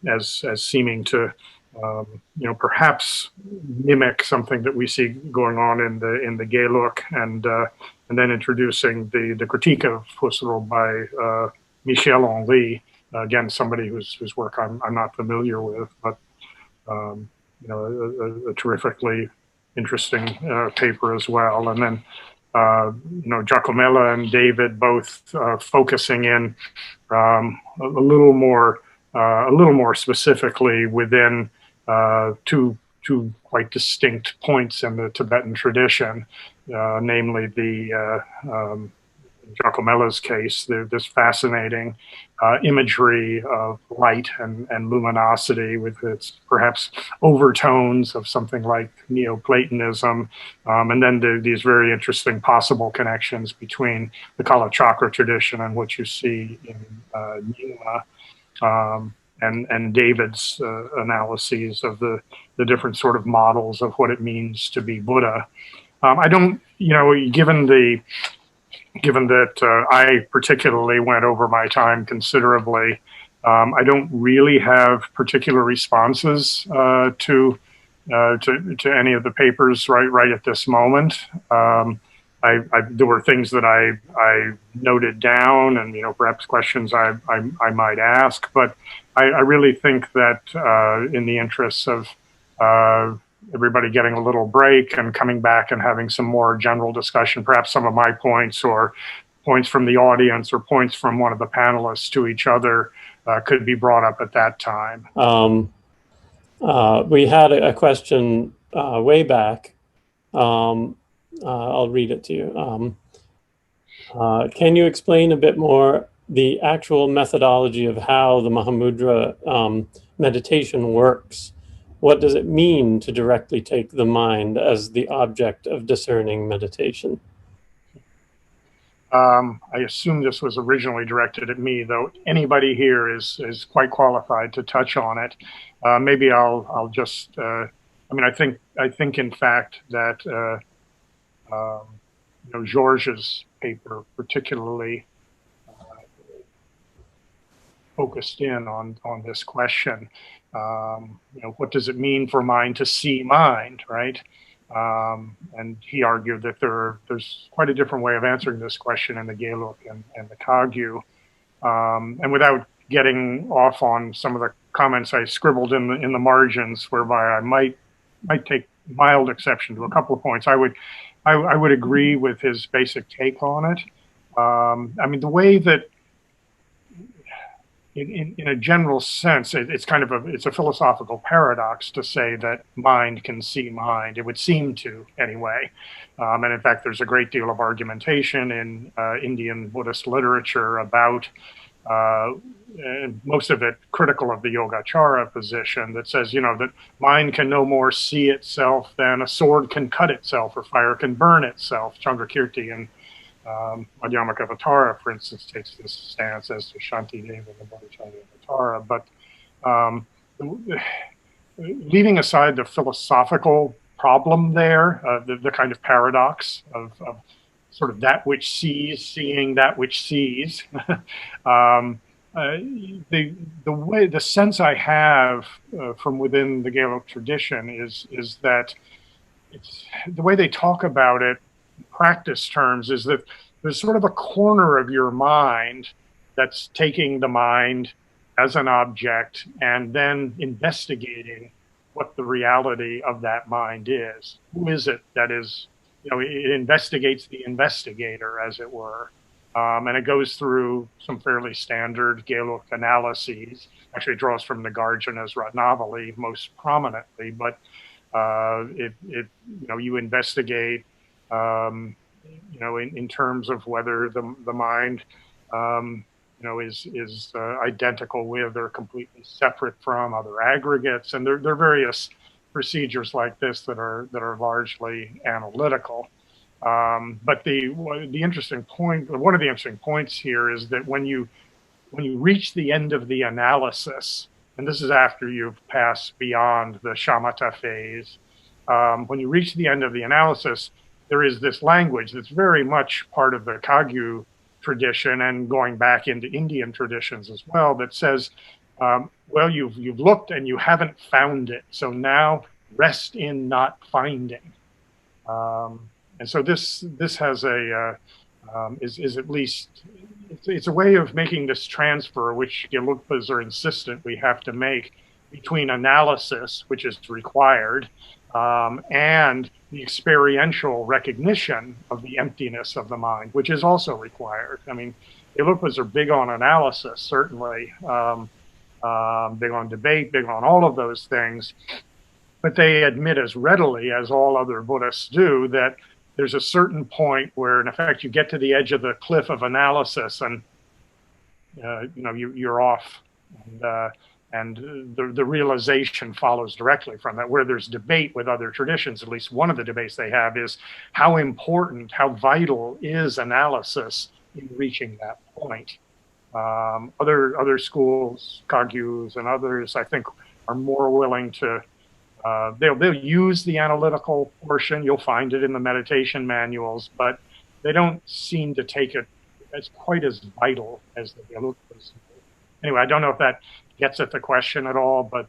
as seeming to you know, perhaps mimic something that we see going on in the Geluk, and then introducing the critique of Husserl by Michel Henry, again somebody whose work I'm not familiar with, but you know, a terrifically interesting paper as well. And then you know, Giacomella and David both focusing in a little more specifically within two quite distinct points in the Tibetan tradition, namely the Giacomella's case, this fascinating imagery of light and luminosity with its perhaps overtones of something like Neoplatonism, and then these very interesting possible connections between the Kala Chakra tradition and what you see in Numa, and David's analyses of the different sort of models of what it means to be Buddha. I don't, you know, given that I particularly went over my time considerably, I don't really have particular responses to any of the papers right at this moment. There were things that I noted down, and, you know, perhaps questions I might ask, but I really think that in the interests of everybody getting a little break and coming back and having some more general discussion, perhaps some of my points or points from the audience or points from one of the panelists to each other could be brought up at that time. We had a question way back. I'll read it to you. Can you explain a bit more the actual methodology of how the Mahāmudrā meditation works? What does it mean to directly take the mind as the object of discerning meditation? I assume this was originally directed at me, though anybody here is quite qualified to touch on it. Maybe I'll just, I mean, I think in fact that you know, Georges' paper particularly focused in on this question. You know, what does it mean for mind to see mind, right? And he argued that there's quite a different way of answering this question in the Geluk and the Kagyu. And without getting off on some of the comments I scribbled in the margins, whereby I might take mild exception to a couple of points, I would agree with his basic take on it. I mean, the way that in a general sense, it's kind of it's a philosophical paradox to say that mind can see mind. It would seem to, anyway. And in fact, there's a great deal of argumentation in Indian Buddhist literature about, most of it critical of the Yogacara position, that says, you know, that mind can no more see itself than a sword can cut itself or fire can burn itself. Chandrakirti and Madhyamakavatara, for instance, takes this stance, as to Shantideva and the Bodhicharya Avatara. But leaving aside the philosophical problem there, the kind of paradox of sort of that which sees, seeing that which sees. The sense I have from within the Geluk tradition is that it's the way they talk about it in practice terms is that there's sort of a corner of your mind that's taking the mind as an object and then investigating what the reality of that mind is. Who is it that is, it investigates the investigator, as it were. And it goes through some fairly standard Geluk analyses. Actually, it draws from Nagarjuna's Ratnavali most prominently, but you investigate, in terms of whether the mind, is identical with or completely separate from other aggregates, and there are various procedures like this that are largely analytical. But the interesting point, one of the interesting points here, is that when you reach the end of the analysis, and this is after you've passed beyond the shamatha phase, when you reach the end of the analysis, there is this language that's very much part of the Kagyu tradition and going back into Indian traditions as well, that says, well, you've looked and you haven't found it, so now rest in not finding. And so this has is at least, it's a way of making this transfer, which Gelugpas are insistent we have to make, between analysis, which is required, and the experiential recognition of the emptiness of the mind, which is also required. I mean, Gelugpas are big on analysis, certainly, big on debate, big on all of those things, but they admit as readily as all other Buddhists do that there's a certain point where, in effect, you get to the edge of the cliff of analysis, and you're off, and the realization follows directly from that. Where there's debate with other traditions, at least one of the debates they have is how important, how vital is analysis in reaching that point. Other schools, Kagyus and others, I think, are more willing to. They'll use the analytical portion. You'll find it in the meditation manuals, but they don't seem to take it as quite as vital as the Gelugpas. Anyway, I don't know if that gets at the question at all, but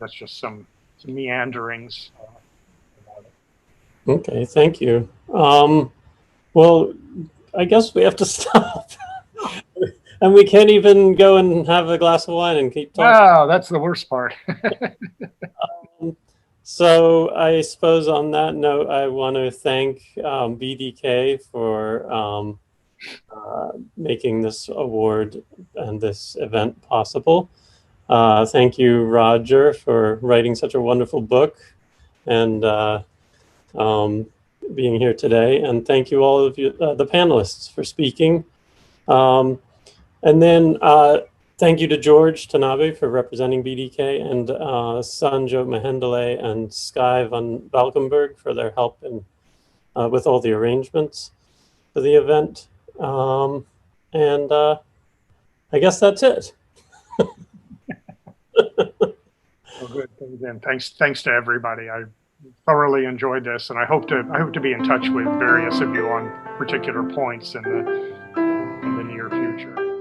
that's just some meanderings about it. Okay, thank you. Well, I guess we have to stop. And we can't even go and have a glass of wine and keep talking. Wow, that's the worst part. So I suppose on that note, I want to thank BDK for making this award and this event possible. Thank you, Roger, for writing such a wonderful book and being here today. And thank you all of you, the panelists, for speaking. And then thank you to George Tanabe for representing BDK, and Sanjo Mahendale and Sky van Valkenburg for their help in, with all the arrangements for the event. And I guess that's it. Well, good. Again, thanks to everybody. I thoroughly enjoyed this, and I hope to be in touch with various of you on particular points in the near future.